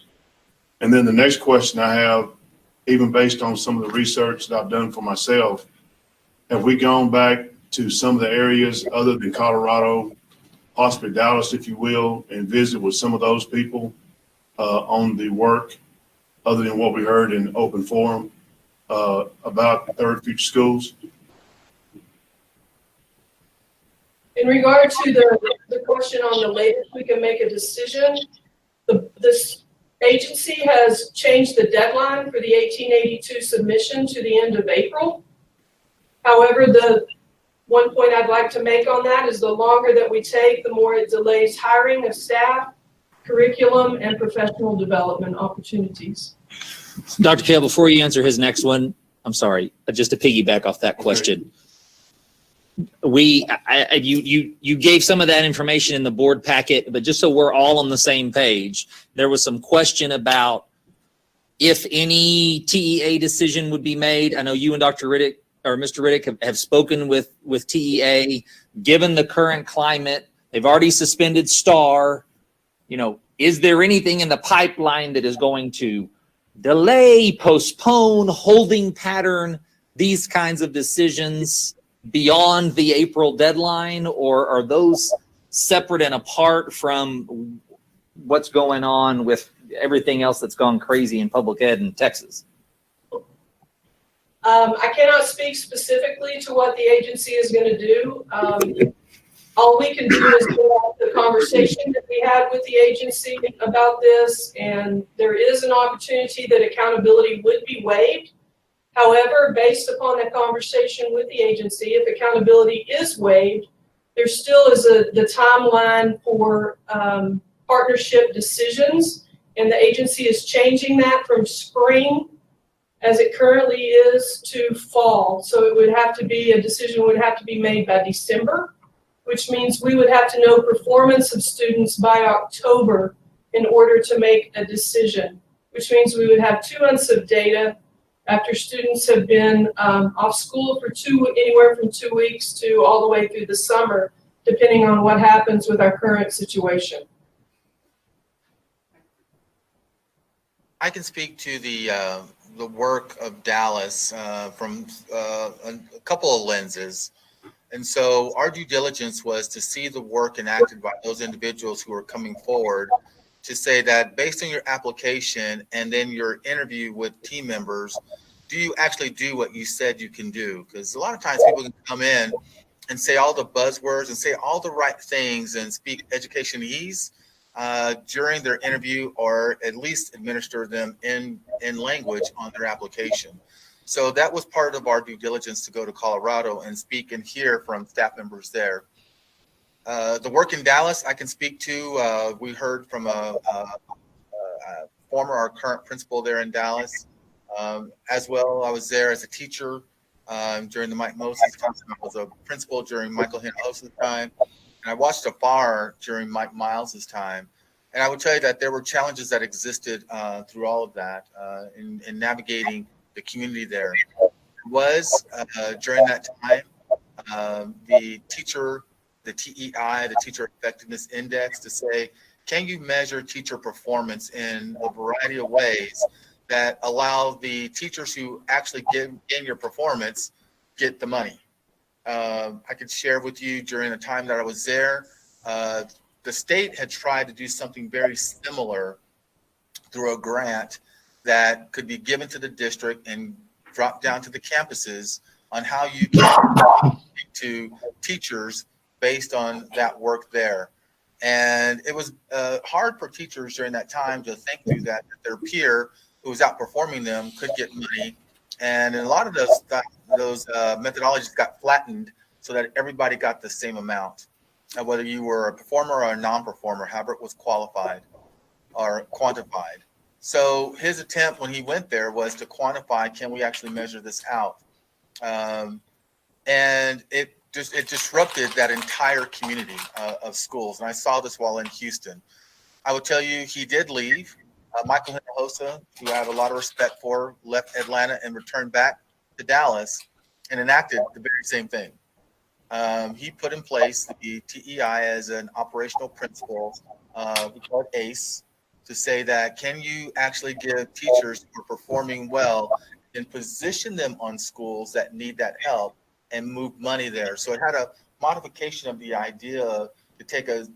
And then the next question I have, even based on some of the research that I've done for myself, have we gone back to some of the areas other than Colorado, possibly Dallas, if you will, and visit with some of those people on the work, other than what we heard in open forum about Third Future Schools? In regard to the question on the latest we can make a decision, this agency has changed the deadline for the 1882 submission to the end of April. However, the one point I'd like to make on that is the longer that we take, the more it delays hiring of staff, curriculum, and professional development opportunities. Dr. Kale, before you answer his next one, I'm sorry, just to piggyback off that question. You gave some of that information in the board packet, but just so we're all on the same page, there was some question about if any TEA decision would be made. I know you and Dr. Riddick or Mr. Riddick have spoken with TEA. Given the current climate, they've already suspended STAR. Is there anything in the pipeline that is going to delay, postpone, holding pattern these kinds of decisions beyond the April deadline, or are those separate and apart from what's going on with everything else that's gone crazy in public ed in Texas? I cannot speak specifically to what the agency is going to do. All we can do is go off the conversation that we had with the agency about this, and there is an opportunity that accountability would be waived. However, based upon that conversation with the agency, if accountability is waived, there still is the timeline for partnership decisions, and the agency is changing that from spring, as it currently is, to fall. So it would have to be, a decision would have to be made by December, which means we would have to know performance of students by October in order to make a decision, which means we would have 2 months of data after students have been off school for anywhere from 2 weeks to all the way through the summer, depending on what happens with our current situation. I can speak to the work of Dallas from a couple of lenses. And so our due diligence was to see the work enacted by those individuals who are coming forward to say that based on your application and then your interview with team members, do you actually do what you said you can do? Because a lot of times people can come in and say all the buzzwords and say all the right things and speak educationese during their interview, or at least administer them in language on their application. So that was part of our due diligence to go to Colorado and speak and hear from staff members there. The work in Dallas, I can speak to. We heard from a former or current principal there in Dallas. As well, I was there as a teacher during the Mike Moses time. I was a principal during Michael Hinojosa's time. And I watched afar during Mike Miles's time. And I would tell you that there were challenges that existed through all of that in navigating the community there. It was during that time the TEI, the Teacher Effectiveness Index, to say, can you measure teacher performance in a variety of ways that allow the teachers who actually gain your performance get the money? I could share with you during the time that I was there, the state had tried to do something very similar through a grant that could be given to the district and drop down to the campuses on how you can to teachers based on that work there. And it was hard for teachers during that time to think through that their peer who was outperforming them could get money. And a lot of those methodologies got flattened so that everybody got the same amount, whether you were a performer or a non-performer, however it was qualified or quantified. So his attempt when he went there was to quantify, can we actually measure this out? And it disrupted that entire community of schools. And I saw this while in Houston. I will tell you, he did leave. Michael Hinojosa, who I have a lot of respect for, left Atlanta and returned back to Dallas and enacted the very same thing. He put in place the TEI as an operational principle, we call it ACE, to say that can you actually give teachers who are performing well and position them on schools that need that help and move money there. So it had a modification of the idea to take a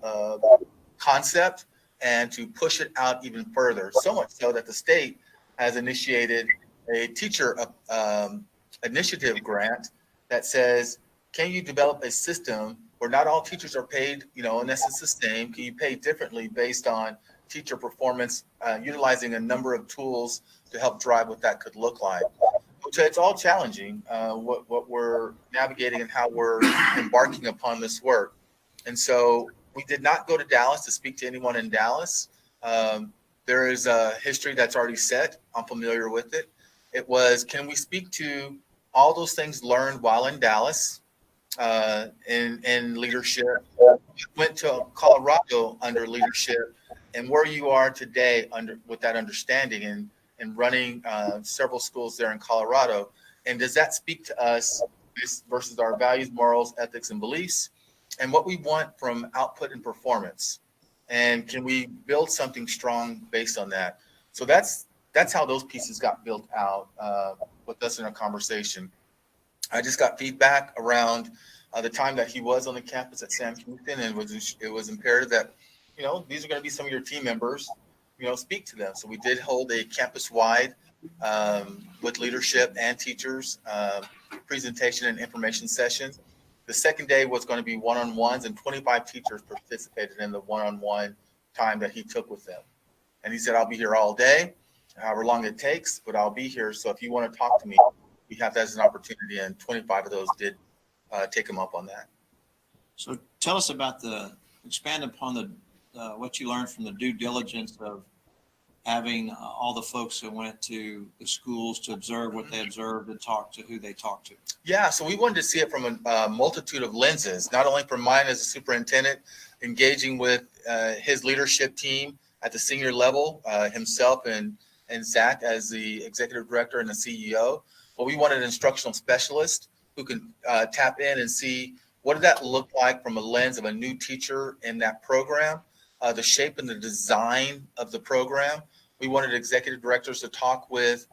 concept and to push it out even further, so much so that the state has initiated a teacher initiative grant that says, can you develop a system where not all teachers are paid, in essence the same? Can you pay differently based on teacher performance, utilizing a number of tools to help drive what that could look like? So it's all challenging, what we're navigating and how we're embarking upon this work. And so we did not go to Dallas to speak to anyone in Dallas. There is a history that's already set. I'm familiar with it. It was, can we speak to all those things learned while in Dallas in leadership? Went to Colorado under leadership, and where you are today with that understanding and running several schools there in Colorado. And does that speak to us versus our values, morals, ethics, and beliefs, and what we want from output and performance? And can we build something strong based on that? So that's how those pieces got built out with us in a conversation. I just got feedback around the time that he was on the campus at Sam Houston, and it was imperative that, these are going to be some of your team members, speak to them. So we did hold a campus-wide with leadership and teachers presentation and information session. The second day was going to be one-on-ones, and 25 teachers participated in the one-on-one time that he took with them. And he said, I'll be here all day, however long it takes, but I'll be here. So if you want to talk to me, we have that as an opportunity, and 25 of those did take them up on that. So tell us about expand upon what you learned from the due diligence of having all the folks who went to the schools to observe what they observed and talk to who they talked to. Yeah, so we wanted to see it from a multitude of lenses, not only from mine as a superintendent, engaging with his leadership team at the senior level, himself and Zach as the executive director and the CEO, but we wanted an instructional specialist who can tap in and see what did that look like from a lens of a new teacher in that program, the shape and the design of the program. We wanted executive directors to talk with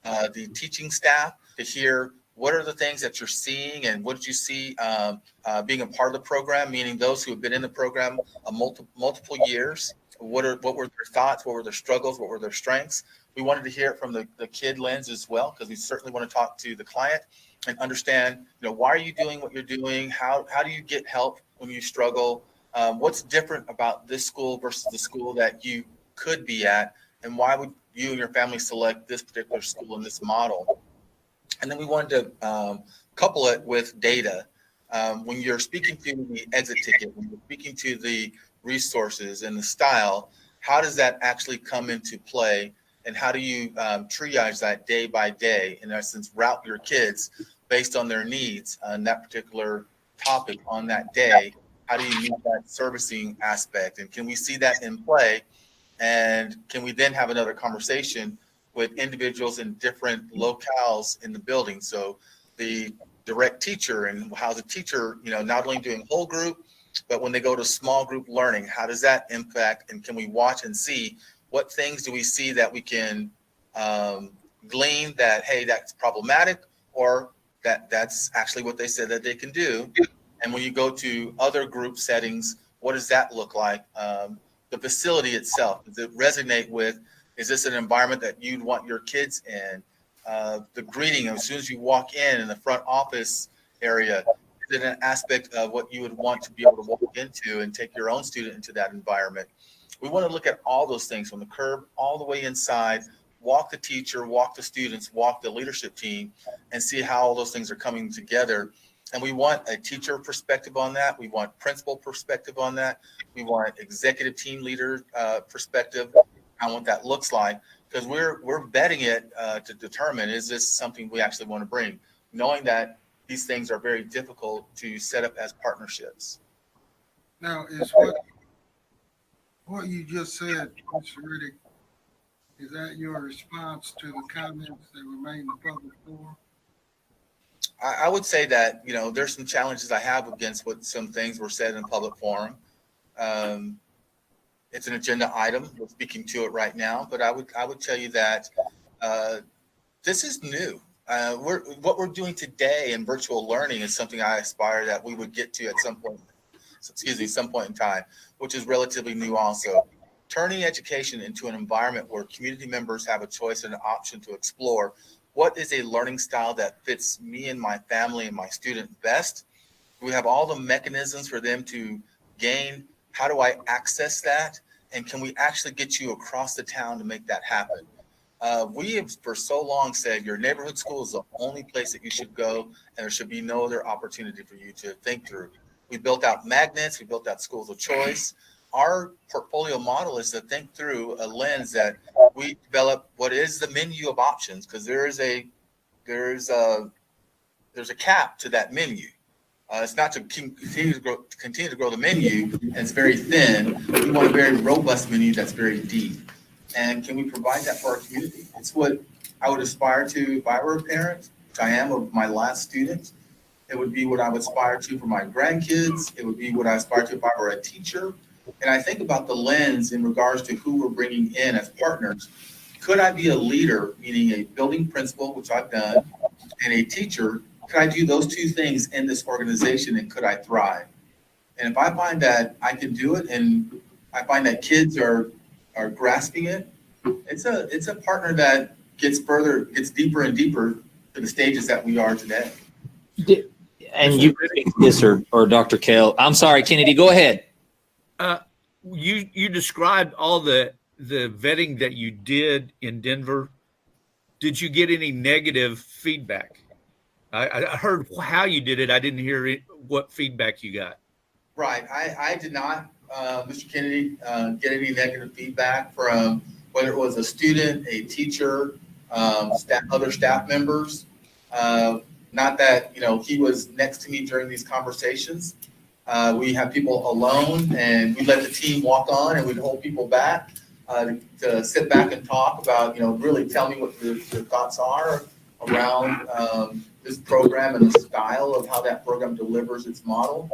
the teaching staff to hear what are the things that you're seeing and what did you see being a part of the program, meaning those who have been in the program multiple years. What were their thoughts? What were their struggles? What were their strengths? We wanted to hear it from the kid lens as well, because we certainly want to talk to the client and understand, why are you doing what you're doing? How do you get help when you struggle? What's different about this school versus the school that you could be at? And why would you and your family select this particular school in this model? And then we wanted to couple it with data. When you're speaking to the exit ticket, when you're speaking to the resources and the style, how does that actually come into play? And how do you triage that day by day, in essence, route your kids based on their needs on that particular topic on that day? How do you meet that servicing aspect? And can we see that in play? And can we then have another conversation with individuals in different locales in the building? So the direct teacher and how the teacher, not only doing whole group, but when they go to small group learning, how does that impact? And can we watch and see what things do we see that we can glean that, hey, that's problematic, or that's actually what they said that they can do? And when you go to other group settings, what does that look like? The facility itself, does it resonate with, is this an environment that you'd want your kids in? The greeting, as soon as you walk in the front office area, is it an aspect of what you would want to be able to walk into and take your own student into that environment? We want to look at all those things from the curb all the way inside, walk the teacher, walk the students, walk the leadership team, and see how all those things are coming together. And we want a teacher perspective on that. We want principal perspective on that. We want executive team leader perspective on what that looks like, because we're vetting it to determine, is this something we actually want to bring, knowing that these things are very difficult to set up as partnerships. Now, is what you just said, Mr. Riddick, is that your response to the comments that were made in the public forum? I would say that, there's some challenges I have against what some things were said in public forum. It's an agenda item. We're speaking to it right now, but I would tell you that this is new. What we're doing today in virtual learning is something I aspire that we would get to at some point in time, which is relatively new also. Turning education into an environment where community members have a choice and an option to explore what is a learning style that fits me and my family and my student best. We have all the mechanisms for them to gain. How do I access that? And can we actually get you across the town to make that happen? We have for so long said your neighborhood school is the only place that you should go, and there should be no other opportunity for you to think through. We built out magnets, we built out schools of choice. Our portfolio model is to think through a lens that we develop what is the menu of options, because there's a cap to that menu. It's not to continue to grow the menu, and it's very thin. We want a very robust menu that's very deep. And can we provide that for our community? It's what I would aspire to if I were a parent, which I am of my last student. It would be what I would aspire to for my grandkids. It would be what I aspire to if I were a teacher. And I think about the lens in regards to who we're bringing in as partners. Could I be a leader, meaning a building principal, which I've done, and a teacher? Could I do those two things in this organization, and could I thrive? And if I find that I can do it, and I find that kids are grasping it, it's a partner that gets deeper and deeper to the stages that we are today. And you, yes, or Dr. Kell. I'm sorry, Kennedy, go ahead. You described all the vetting that you did in Denver. did you get any negative feedback? I heard how you did it. I didn't hear what feedback you got. Right. I did not, Mr. Kennedy, get any negative feedback from whether it was a student, a teacher, other staff members. Not that, he was next to me during these conversations. We have people alone, and we let the team walk on, and we'd hold people back to sit back and talk about, really tell me what your thoughts are around this program and the style of how that program delivers its model.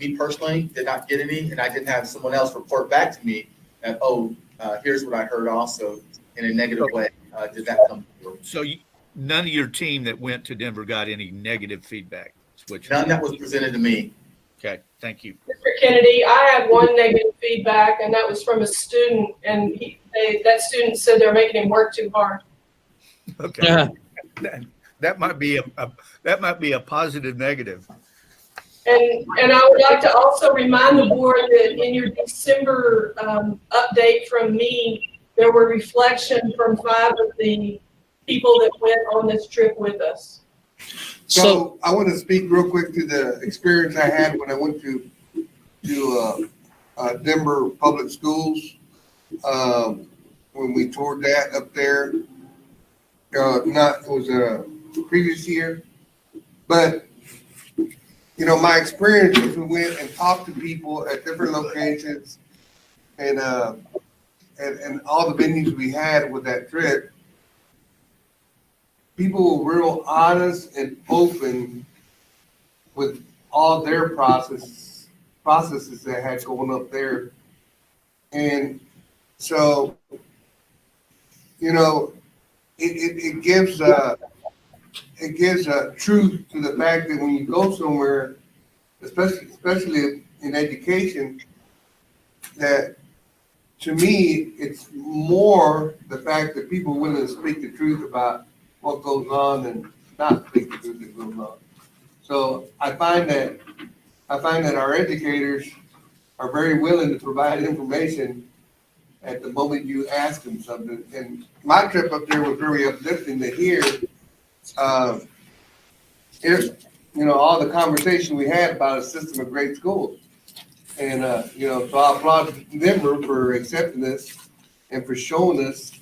Me personally, did not get any, and I didn't have someone else report back to me that, here's what I heard also in a negative way. Did that come through? So none of your team that went to Denver got any negative feedback? None that was presented to me. Okay, thank you. Mr. Kennedy, I had one negative feedback, and that was from a student, and that student said they're making him work too hard. Okay. That might be a positive negative. And I would like to also remind the board that in your December update from me, there were reflections from 5 of the people that went on this trip with us. So I want to speak real quick to the experience I had when I went to Denver Public Schools when we toured that up there. It was a previous year, but my experience was we went and talked to people at different locations and all the venues we had with that trip. People were real honest and open with all their processes that had going up there. And so, it gives truth to the fact that when you go somewhere, especially in education, that to me, it's more the fact that people are willing to speak the truth about what goes on and not speak the truth that goes on. So I find that our educators are very willing to provide information at the moment you ask them something. And my trip up there was very uplifting to hear, all the conversation we had about a system of great schools. And, so I applaud Denver for accepting this and for showing us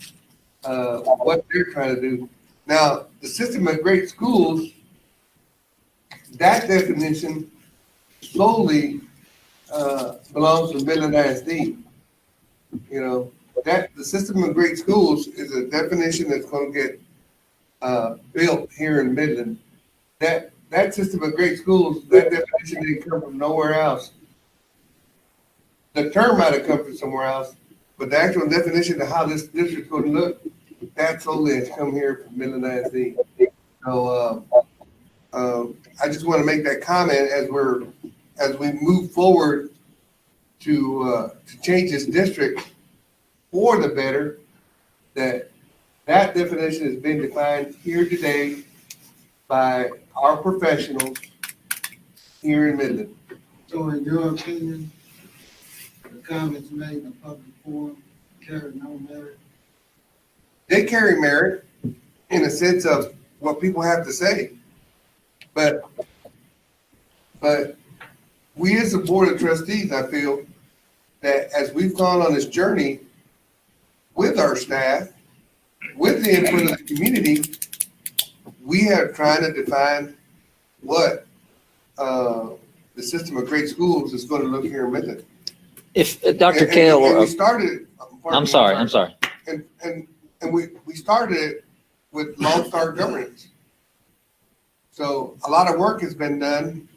what they're trying to do. Now, the system of great schools, that definition solely belongs to Midland ISD. That the system of great schools is a definition that's going to get built here in Midland. That system of great schools, that definition didn't come from nowhere else. The term might have come from somewhere else, but the actual definition of how this district would look, that solely has come here from Midland ISD. So I just want to make that comment as we move forward to change this district for the better, that definition has been defined here today by our professionals here in Midland. So in your opinion, the comments made in the public forum carry no merit? They carry merit in a sense of what people have to say. But we as a board of trustees, I feel that as we've gone on this journey with our staff, with the input of the community, we are trying to define what the system of great schools is going to look here in Midland. If Dr. Kale, and we started. I'm sorry. And we started it with Lone Star governance. So a lot of work has been done,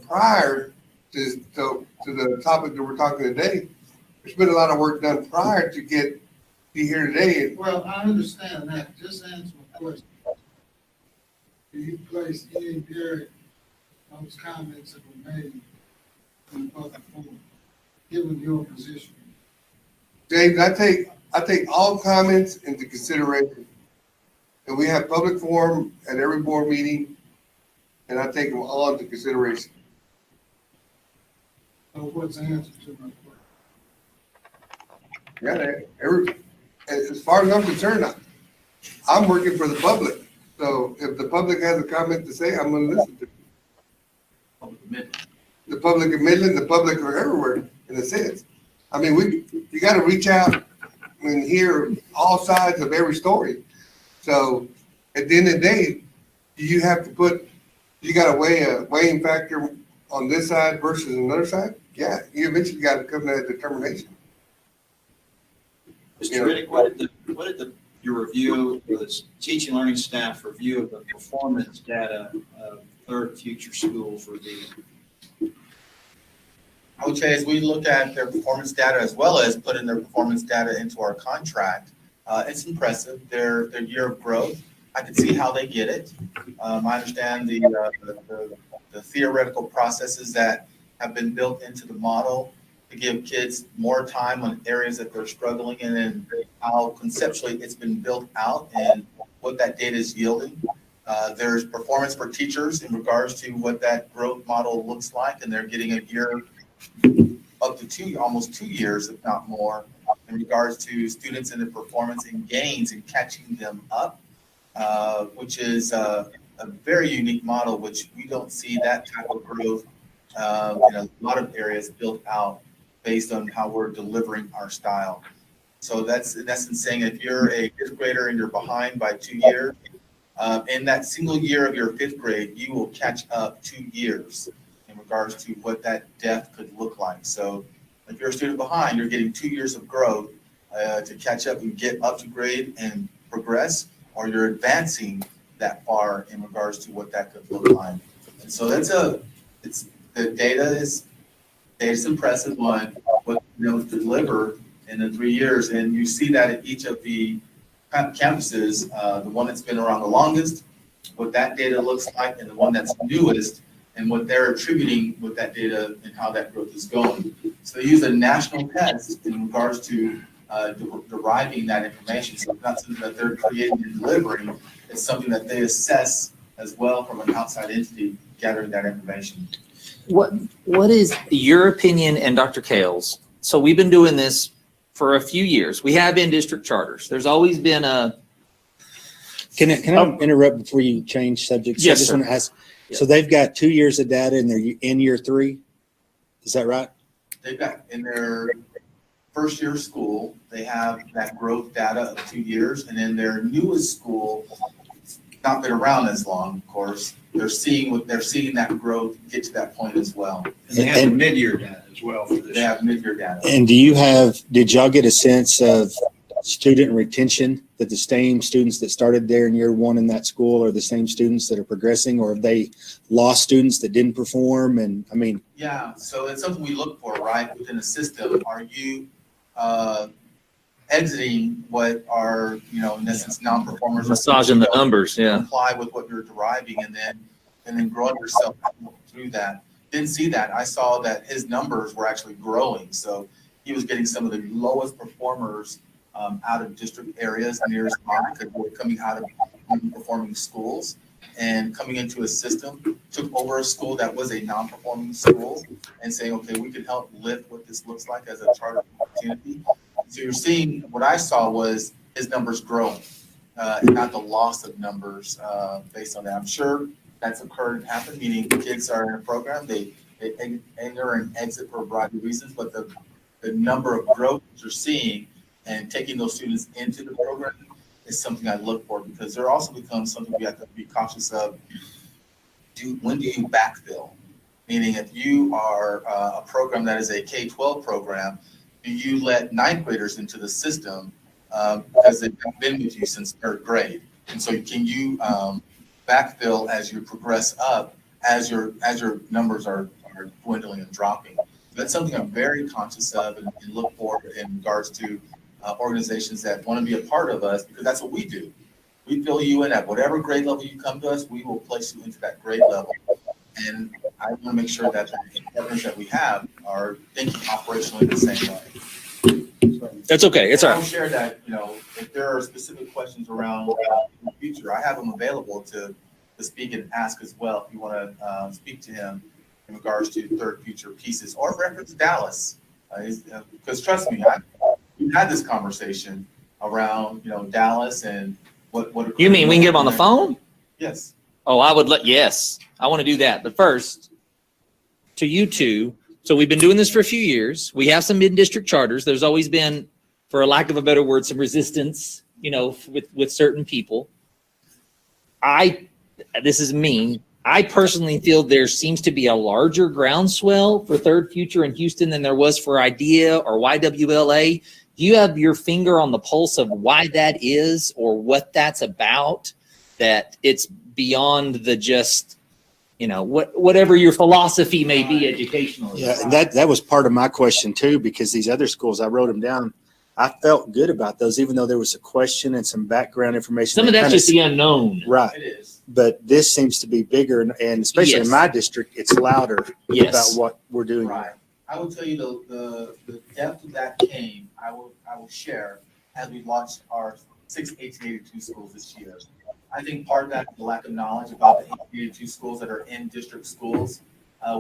prior to the topic that we're talking today. There's been a lot of work done prior to be here today. Well, I understand that. Just answer my question. Do you place any merit on those comments that were made in the public forum, given your position? Dave, I take all comments into consideration. And we have public forum at every board meeting, and I take them all into consideration. So what's the answer to my question? Yeah, as far far as I'm concerned, I'm working for the public. So if the public has a comment to say, I'm gonna listen to it. The public of Midland, the public are everywhere, in a sense. I mean, you gotta reach out and hear all sides of every story. So at the end of the day, you have to you gotta weigh a weighing factor on this side versus another side. Yeah, you eventually gotta come to that determination. Mr. Riddick, what did your review, or the teaching learning staff review of the performance data of third future schools reveal? I would say as we look at their performance data as well as putting their performance data into our contract, it's impressive. Their year of growth, I can see how they get it. I understand the theoretical processes that have been built into the model to give kids more time on areas that they're struggling in, and how conceptually it's been built out and what that data is yielding. There's performance for teachers in regards to what that growth model looks like, and they're getting a year up to almost 2 years, if not more, in regards to students and the performance and gains and catching them up, which is a very unique model, which we don't see that type of growth in a lot of areas built out based on how we're delivering our style. So that's in essence saying if you're a fifth grader and you're behind by 2 years, in that single year of your fifth grade, you will catch up 2 years in regards to what that depth could look like. So if you're a student behind, you're getting 2 years of growth to catch up and get up to grade and progress, or you're advancing that far in regards to what that could look like. And so the data is impressive on what to deliver in the 3 years, and you see that at each of the campuses, the one that's been around the longest, what that data looks like, and the one that's newest, and what they're attributing with that data and how that growth is going. So they use a national test in regards to deriving that information. So it's not something that they're creating and delivering, it's something that they assess as well from an outside entity gathering that information. What is your opinion and Dr. Kale's? So we've been doing this for a few years. We have in-district charters. There's always been a... Can I interrupt before you change subjects? Yes, I just sir. want to ask, so they've got 2 years of data and they're in year 3? Is that right? They've got in their first year of school, they have that growth data of 2 years, and in their newest school, not been around as long, of course, they're seeing that growth get to that point as well. And they have mid-year data as well for this. They have mid-year data. And did y'all get a sense of student retention, that the same students that started there in year 1 in that school are the same students that are progressing, or have they lost students that didn't perform? And I mean, yeah, so it's something we look for, right, within the system. Are you exiting what are, in essence, non-performers? Massaging the numbers, yeah. Comply with what you're deriving, and then growing yourself through that. Didn't see that. I saw that his numbers were actually growing. So he was getting some of the lowest performers out of district areas nearest by, because we're coming out of performing schools and coming into a system, took over a school that was a non-performing school and saying, okay, we can help lift what this looks like as a charter opportunity. So you're seeing, what I saw was his numbers growing, and not the loss of numbers based on that. I'm sure that's occurred and happened, meaning kids are in a program, they enter and exit for a variety of reasons, but the number of growth that you're seeing and taking those students into the program is something I look for, because there also becomes something we have to be cautious of. When do you backfill? Meaning if you are a program that is a K-12 program, do you let ninth graders into the system because they've been with you since third grade? And so can you backfill as you progress up, as your numbers are dwindling and dropping? That's something I'm very conscious of and look for in regards to organizations that want to be a part of us, because that's what we do. We fill you in at whatever grade level you come to us, we will place you into that grade level. And I want to make sure that the partners that we have are thinking operationally the same way. That's okay. It's all right. I'll share that, if there are specific questions around the future, I have him available to speak and ask as well if you want to speak to him in regards to third future pieces, or reference Dallas. Because trust me, we've had this conversation, around, Dallas and what. You mean we can get them on the phone? Yes. Oh, yes, I want to do that. But first, to you two, so we've been doing this for a few years. We have some mid-district charters. There's always been, for a lack of a better word, some resistance, with certain people. This is me. I personally feel there seems to be a larger groundswell for Third Future in Houston than there was for IDEA or YWLA. Do you have your finger on the pulse of why that is or what that's about? That it's beyond the just, whatever your philosophy may be educationally. Yeah, and that was part of my question too, because these other schools, I wrote them down. I felt good about those, even though there was a question and some background information. Some of that's just the unknown. Right. It is. But this seems to be bigger, and especially in my district, it's louder about what we're doing. Right. I will tell you the depth of that came, I will share as we launched our 6 1882 schools this year. I think part of that is the lack of knowledge about the 1882 schools that are in district schools.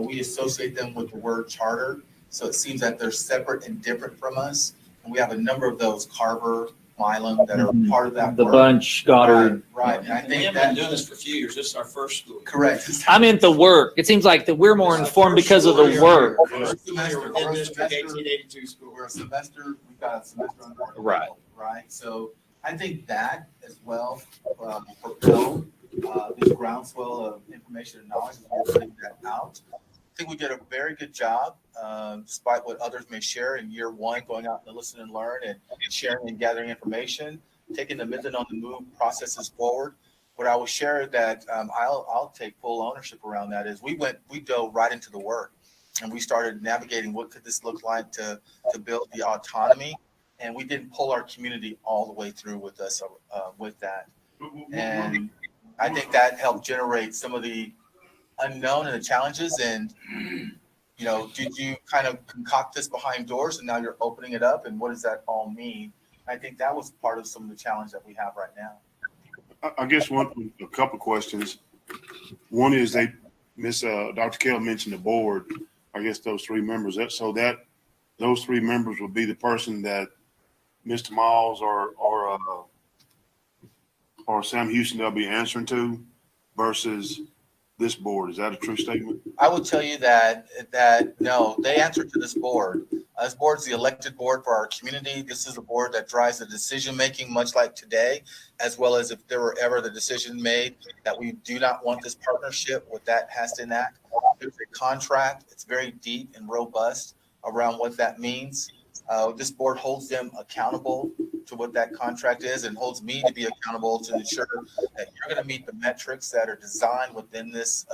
We associate them with the word charter, so it seems that they're separate and different from us. And we have a number of those, Carver, Milam, that are part of that The work. Bunch, Goddard. Right. And I We think have been doing this for a few years. This is our first school. Correct. I meant the work. It seems like that we're more informed because of the work. We're a semester, we've got a semester under our Right. belt, right? So I think that as well propelled this groundswell of information and knowledge as we're putting that out. I think we did a very good job, despite what others may share in year one, going out to listen and learn and sharing and gathering information, taking the Midland on the Move processes forward. What I will share that I'll take full ownership around that is we dove right into the work and we started navigating what could this look like to build the autonomy. And we didn't pull our community all the way through with us with that. And I think that helped generate some of the unknown and the challenges. And, did you kind of concoct this behind doors and now you're opening it up? And what does that all mean? I think that was part of some of the challenge that we have right now. I guess a couple of questions. One is Dr. Kell mentioned the board. I guess those three members. Those three members will be the person that Mr. Miles or Sam Houston they'll be answering to versus this board. Is that a true statement? I will tell you that no, they answer to this board. This board is the elected board for our community. This is a board that drives the decision making, much like today, as well as if there were ever the decision made that we do not want this partnership, what that has to enact. There's a contract. It's very deep and robust around what that means. This board holds them accountable to what that contract is and holds me to be accountable to ensure that you're going to meet the metrics that are designed within this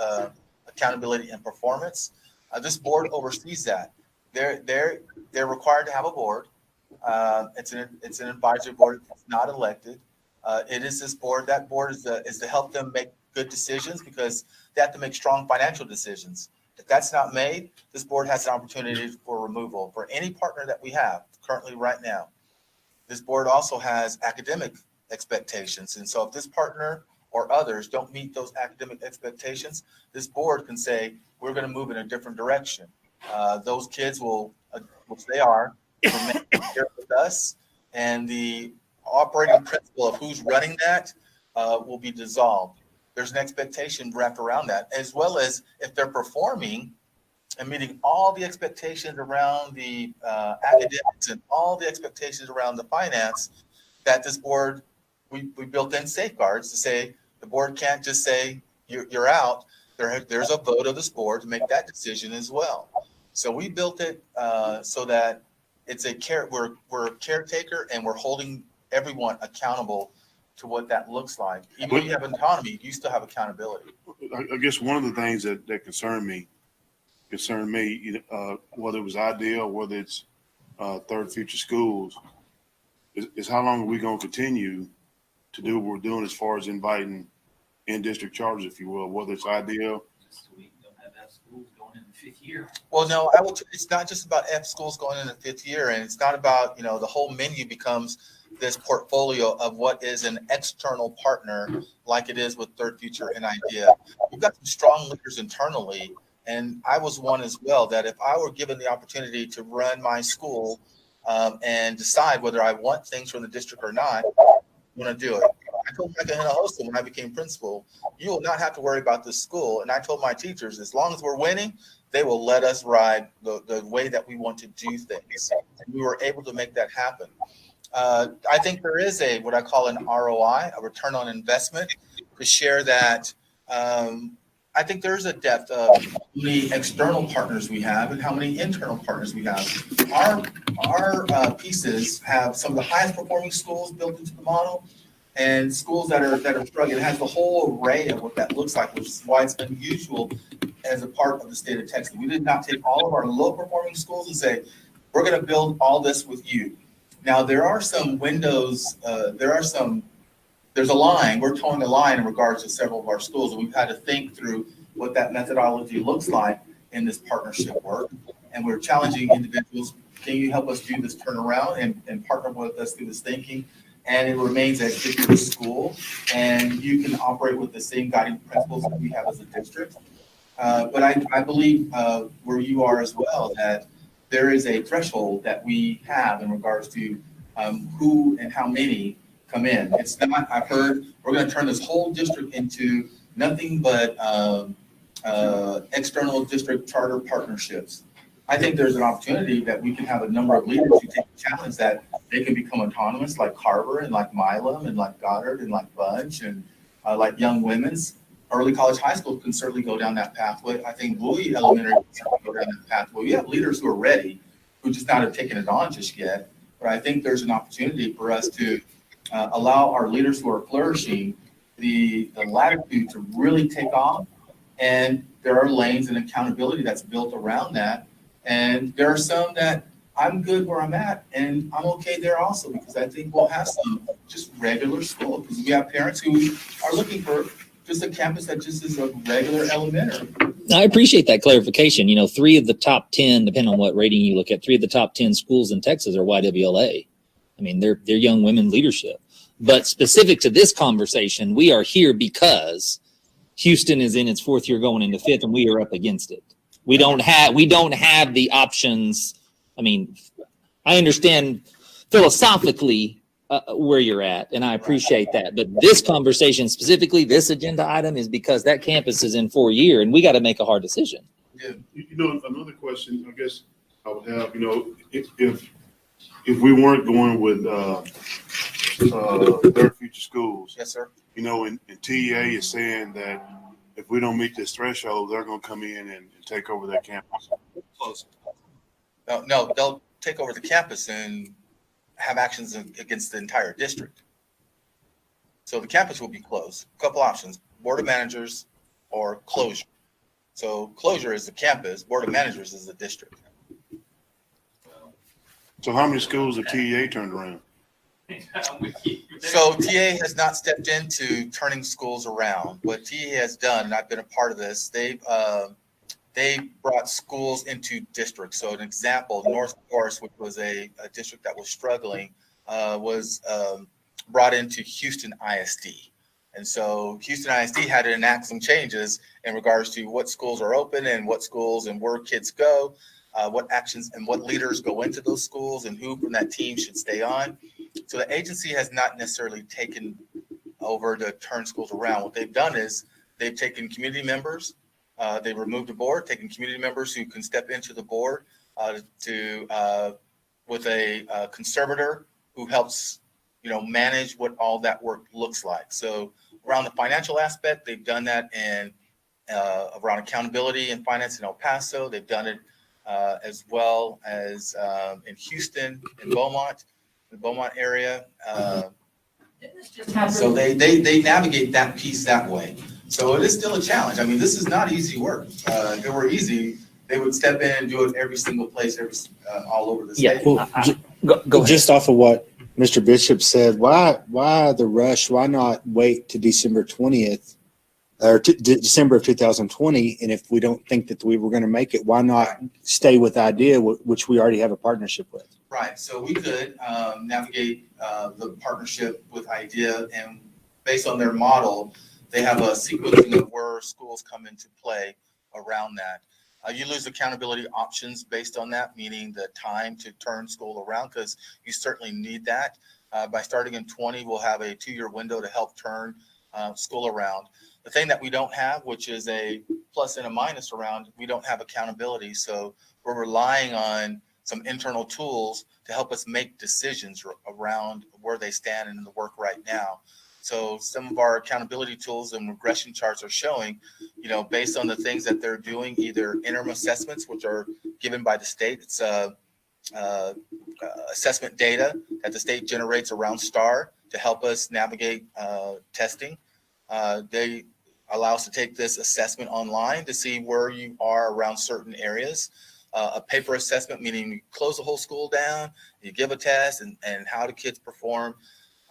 accountability and performance. This board oversees that. They're required to have a board. It's an advisory board. It's not elected. It is this board. That board is to help them make good decisions because they have to make strong financial decisions. If that's not made, this board has an opportunity for removal for any partner that we have currently right now. This board also has academic expectations. And so if this partner or others don't meet those academic expectations, this board can say, we're going to move in a different direction. Those kids will, which they are, remain here with us. And the operating principle of who's running that will be dissolved. There's an expectation wrapped around that, as well as if they're performing and meeting all the expectations around the academics and all the expectations around the finance, that this board, we built in safeguards to say the board can't just say you're out. There's a vote of this board to make that decision as well. So we built it so that it's we're a caretaker and we're holding everyone accountable to what that looks like. Even though you have autonomy, you still have accountability. I guess one of the things that concerned me, whether it was IDEA or whether it's Third Future Schools, is how long are we going to continue to do what we're doing as far as inviting in-district charters, if you will, whether it's IDEA. Well, no, it's not just about F schools going in the fifth year, and it's not about, the whole menu becomes this portfolio of what is an external partner like it is with Third Future and IDEA. We've got some strong leaders internally, and I was one as well, that if I were given the opportunity to run my school and decide whether I want things from the district or not. I'm going to do it. I told Micah Hinojosa when I became principal, you will not have to worry about this school. And I told my teachers, as long as we're winning, they will let us ride the way that we want to do things. And we were able to make that happen. I think there is what I call an ROI, a return on investment, to share that. I think there's a depth of how many external partners we have and how many internal partners we have. Our pieces have some of the highest performing schools built into the model, and schools that are struggling. It has the whole array of what that looks like, which is why it's unusual as a part of the state of Texas. We did not take all of our low performing schools and say, we're going to build all this with you. Now, there are some windows, there's a line, we're towing a line in regards to several of our schools, and we've had to think through what that methodology looks like in this partnership work. And we're challenging individuals, can you help us do this turnaround and partner with us through this thinking? And it remains a district school, and you can operate with the same guiding principles that we have as a district. But I believe where you are as well, that there is a threshold that we have in regards to who and how many come in. It's not, I've heard, we're going to turn this whole district into nothing but external district charter partnerships. I think there's an opportunity that we can have a number of leaders who take the challenge that they can become autonomous, like Carver and like Milam and like Goddard and like Bunch and like Young Women's. Early college high school can certainly go down that pathway. I think Bowie Elementary can certainly go down that pathway. We have leaders who are ready, who just not have taken it on just yet. But I think there's an opportunity for us to allow our leaders who are flourishing the latitude to really take off. And there are lanes and accountability that's built around that. And there are some that I'm good where I'm at, and I'm okay there also, because I think we'll have some just regular school, because we have parents who are looking for just a campus that just is a regular elementary. I appreciate that clarification. 3 of the top 10, depending on what rating you look at, 3 of the top 10 schools in Texas are YWLA. I mean, they're young women leadership. But specific to this conversation, we are here because Houston is in its 4th year going into 5th, and we are up against it. We don't have the options. I mean, I understand philosophically where you're at, and I appreciate that. But this conversation, specifically this agenda item, is because that campus is in 4 year, and we got to make a hard decision. Yeah, another question I guess I would have, if we weren't going with their future schools. Yes, sir. And TEA is saying that if we don't meet this threshold, they're going to come in and take over that campus. Close. No, they'll take over the campus and have actions against the entire district. So the campus will be closed. A couple options: board of managers or closure. So closure is the campus, board of managers is the district. So how many schools have TEA turned around? So TA has not stepped into turning schools around. What TA has done, and I've been a part of this, they brought schools into districts. So an example, North Forest, which was a district that was struggling, was brought into Houston ISD. And so Houston ISD had to enact some changes in regards to what schools are open and what schools and where kids go, what actions and what leaders go into those schools and who from that team should stay on. So the agency has not necessarily taken over to turn schools around. What they've done is they've taken community members, they removed the board, taken community members who can step into the board with a conservator who helps, manage what all that work looks like. So around the financial aspect, they've done that in around accountability and finance in El Paso. They've done it as well as in Houston, in Beaumont. The Beaumont area. So they navigate that piece that way. So it is still a challenge. I mean, this is not easy work. If it were easy, they would step in and do it every single place, all over the state. Well, go just off of what Mr. Bishop said, why the rush? Why not wait to December 20th or December of 2020? And if we don't think that we were going to make it, why not stay with IDEA, which we already have a partnership with? Right. So we could navigate the partnership with IDEA, and based on their model, they have a sequencing of where schools come into play around that. You lose accountability options based on that, meaning the time to turn school around, because you certainly need that. By starting in 20, we'll have a 2-year window to help turn school around. The thing that we don't have, which is a plus and a minus around, we don't have accountability. So we're relying on some internal tools to help us make decisions around where they stand in the work right now. So some of our accountability tools and regression charts are showing, based on the things that they're doing, either interim assessments, which are given by the state. It's assessment data that the state generates around STAR to help us navigate testing. They allow us to take this assessment online to see where you are around certain areas. A paper assessment, meaning you close the whole school down, you give a test, and how do kids perform.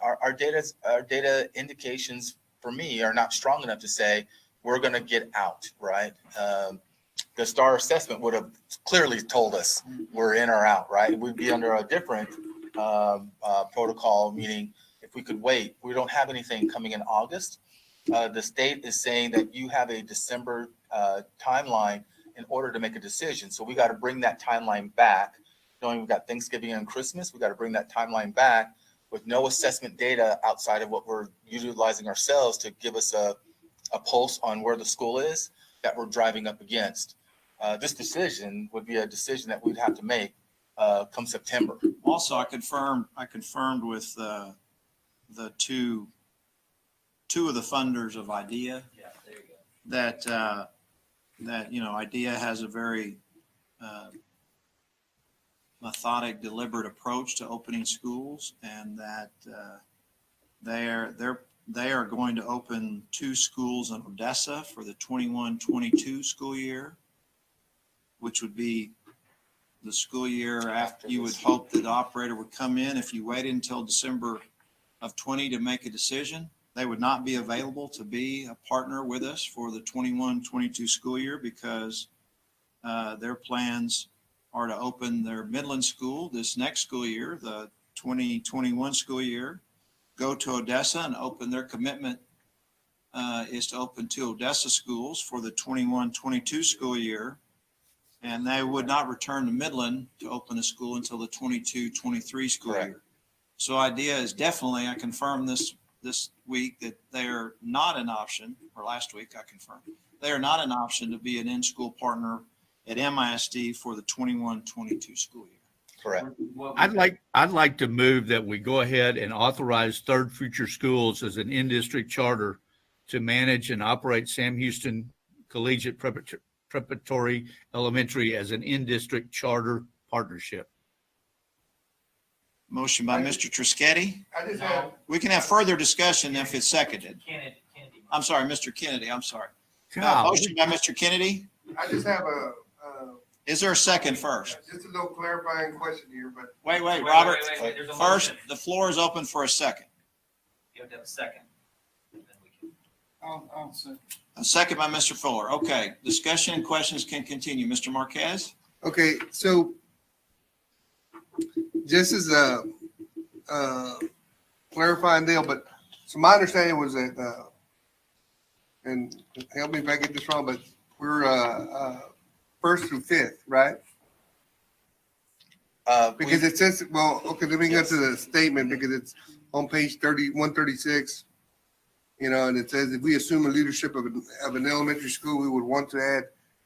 Our data indications for me are not strong enough to say we're going to get out, right? The STAR assessment would have clearly told us we're in or out, right? We'd be under a different protocol, meaning if we could wait. We don't have anything coming in August. The state is saying that you have a December timeline in order to make a decision. So we got to bring that timeline back. Knowing we've got Thanksgiving and Christmas, we got to bring that timeline back with no assessment data outside of what we're utilizing ourselves to give us a pulse on where the school is that we're driving up against. This decision would be a decision that we'd have to make come September. Also, I confirmed with the two of the funders of IDEA. Yeah, there you go. That IDEA has a very methodic, deliberate approach to opening schools, and that they are going to open 2 schools in Odessa for the 21-22 school year, which would be the school year after you would hope that the operator would come in. If you waited until December of 20 to make a decision, they would not be available to be a partner with us for the 21-22 school year, because their plans are to open their Midland school this next school year, the 2021 school year, go to Odessa, and open their commitment is to open 2 Odessa schools for the 21-22 school year. And they would not return to Midland to open a school until the 22-23 school year. So IDEA is definitely, I confirmed this week, that they are not an option, or last week I confirmed, they are not an option to be an in-school partner at MISD for the 21-22 school year. Correct. I'd like to move that we go ahead and authorize Third Future Schools as an in-district charter to manage and operate Sam Houston Collegiate Preparatory Elementary as an in-district charter partnership. Motion by Mr. Trischetti. We can have further discussion if it's seconded. I'm sorry, Mr. Kennedy. I'm sorry. Motion by Mr. Kennedy. I just have Is there a second first? just a little clarifying question here, but Wait, Robert. Wait, there's a First, motion. the floor is open for a second. You have to have a second. I'll say. A second by Mr. Fuller. Okay, discussion and questions can continue. Mr. Marquez? okay, so just as a clarifying deal, but so my understanding was that, and help me if I get this wrong, but we're 1st through 5th, right? Because it says, well, okay, let me go to the statement, because it's on page 136, and it says, if we assume a leadership of an elementary school, we would want to add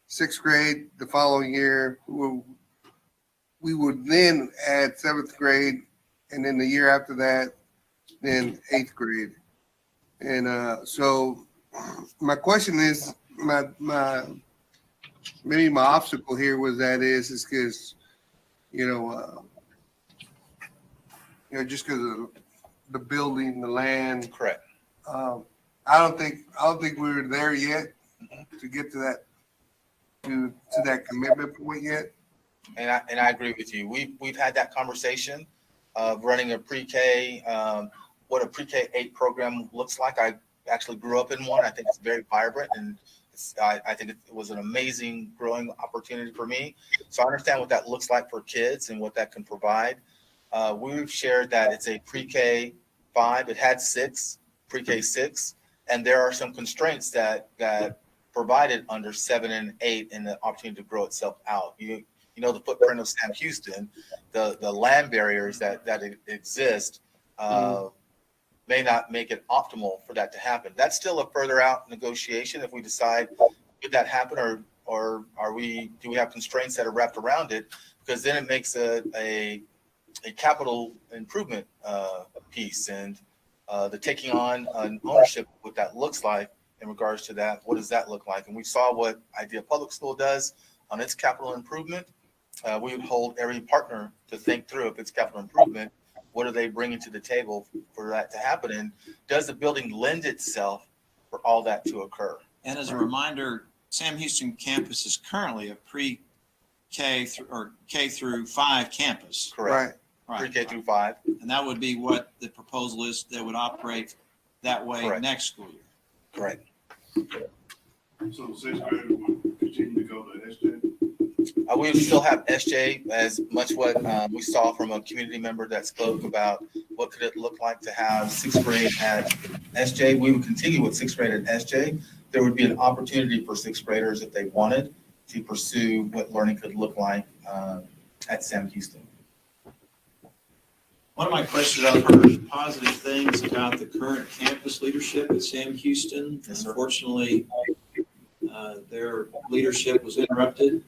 6th grade the following year. We would then add 7th grade, and then the year after that, then 8th grade. And so my question is, maybe my obstacle here was is because, just because of the building, the land. Correct. I don't think we're there yet to get to that commitment point yet. And I agree with you. We've had that conversation of running a pre-K, what a pre-K 8 program looks like. I actually grew up in one. I think it's very vibrant, and I think it was an amazing growing opportunity for me. So I understand what that looks like for kids and what that can provide. We've shared that it's a pre-K 5. It had 6, pre-K 6, and there are some constraints that provided under 7 and 8 and the opportunity to grow itself out. You know the footprint of Sam Houston, the land barriers that exist may not make it optimal for that to happen. That's still a further out negotiation if we decide could that happen, or do we have constraints that are wrapped around it? Because then it makes a capital improvement piece, and the taking on an ownership, what that looks like in regards to that. What does that look like? And we saw what Idea Public School does on its capital improvement. We would hold every partner to think through, if it's capital improvement, what are they bringing to the table for that to happen? And does the building lend itself for all that to occur? And as a reminder, Sam Houston campus is currently a pre-K or K through 5 campus. Correct. Right. Pre-K through 5. And that would be what the proposal is, that would operate that way Correct. next school year. Correct. So the 6th grader would continue to go to SJ? We would still have SJ, as much what we saw from a community member that spoke about what could it look like to have 6th grade at SJ. We would continue with 6th grade at SJ. There would be an opportunity for 6th graders, if they wanted, to pursue what learning could look like at Sam Houston. One of my questions, I've heard positive things about the current campus leadership at Sam Houston. Yes, sir. Unfortunately, their leadership was interrupted,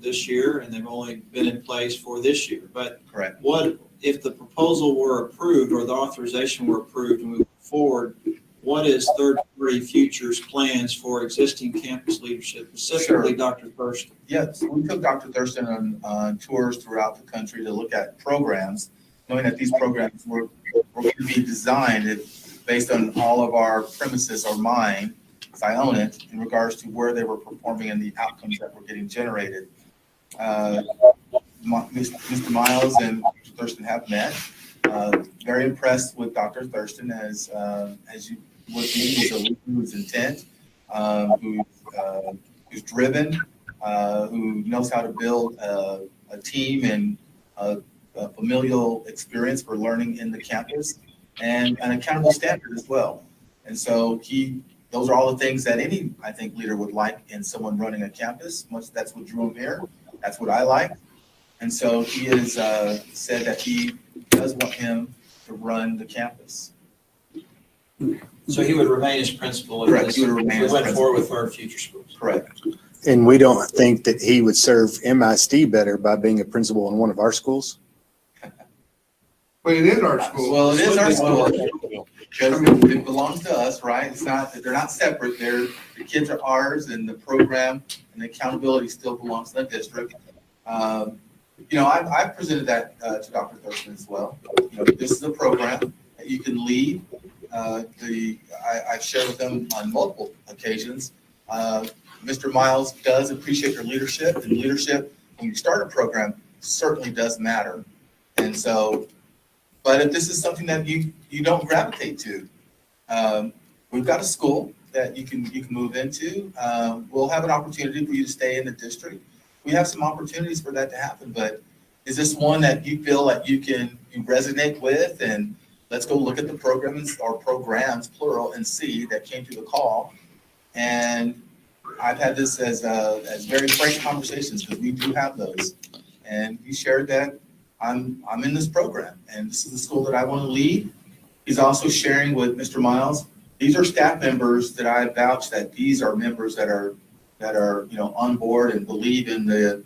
this year, and they've only been in place for this year. But correct. What if the proposal were approved or the authorization were approved and moving forward? What is Third Party Futures plans for existing campus leadership, specifically Sure. Dr. Thurston? Yes, we took Dr. Thurston on tours throughout the country to look at programs, knowing that these programs were going to be designed based on all of our premises or mine, because I own it, in regards to where they were performing and the outcomes that were getting generated. Mr. Miles and Dr. Thurston have met. Very impressed with Dr. Thurston, as you would be. He's a leader who's intent, who's driven, who knows how to build a team and a familial experience for learning in the campus, and an accountable standard as well. And so those are all the things that any, I think, leader would like in someone running a campus. That's what drew him here. That's what I like. And so he has said that he does want him to run the campus. So he would remain as principal if Correct. He would remain as went principal. forward with our future schools. Correct. And we don't think that he would serve MISD better by being a principal in one of our schools? But it is our school. Well, it is our school, because it belongs to us, right? It's not, they're not separate. The kids are ours, and the program and the accountability still belongs to the district. I've presented that to Dr. Thurston as well. This is a program that you can lead. I've shared with them on multiple occasions. Mr. Miles does appreciate your leadership, and leadership when you start a program certainly does matter. And so, but if this is something that you don't gravitate to, we've got a school that you can move into. We'll have an opportunity for you to stay in the district. We have some opportunities for that to happen, but is this one that you feel like you resonate with? And let's go look at the programs plural, and see that came through the call. And I've had this as very frank conversations, because we do have those. And he shared that I'm in this program, and this is the school that I want to lead. He's also sharing with Mr. Miles, these are staff members that I vouch that these are members that are on board and believe in the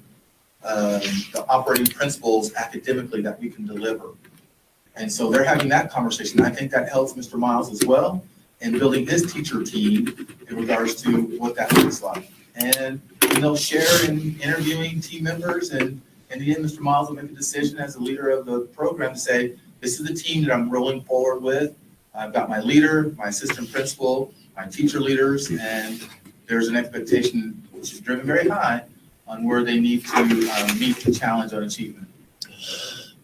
operating principles academically that we can deliver. And so they're having that conversation. I think that helps Mr. Miles as well in building his teacher team in regards to what that looks like. And they'll share in interviewing team members, and in the end, Mr. Miles will make a decision as the leader of the program to say, this is the team that I'm rolling forward with. I've got my leader, my assistant principal, my teacher leaders, and there's an expectation, which is driven very high, on where they need to meet the challenge on achievement.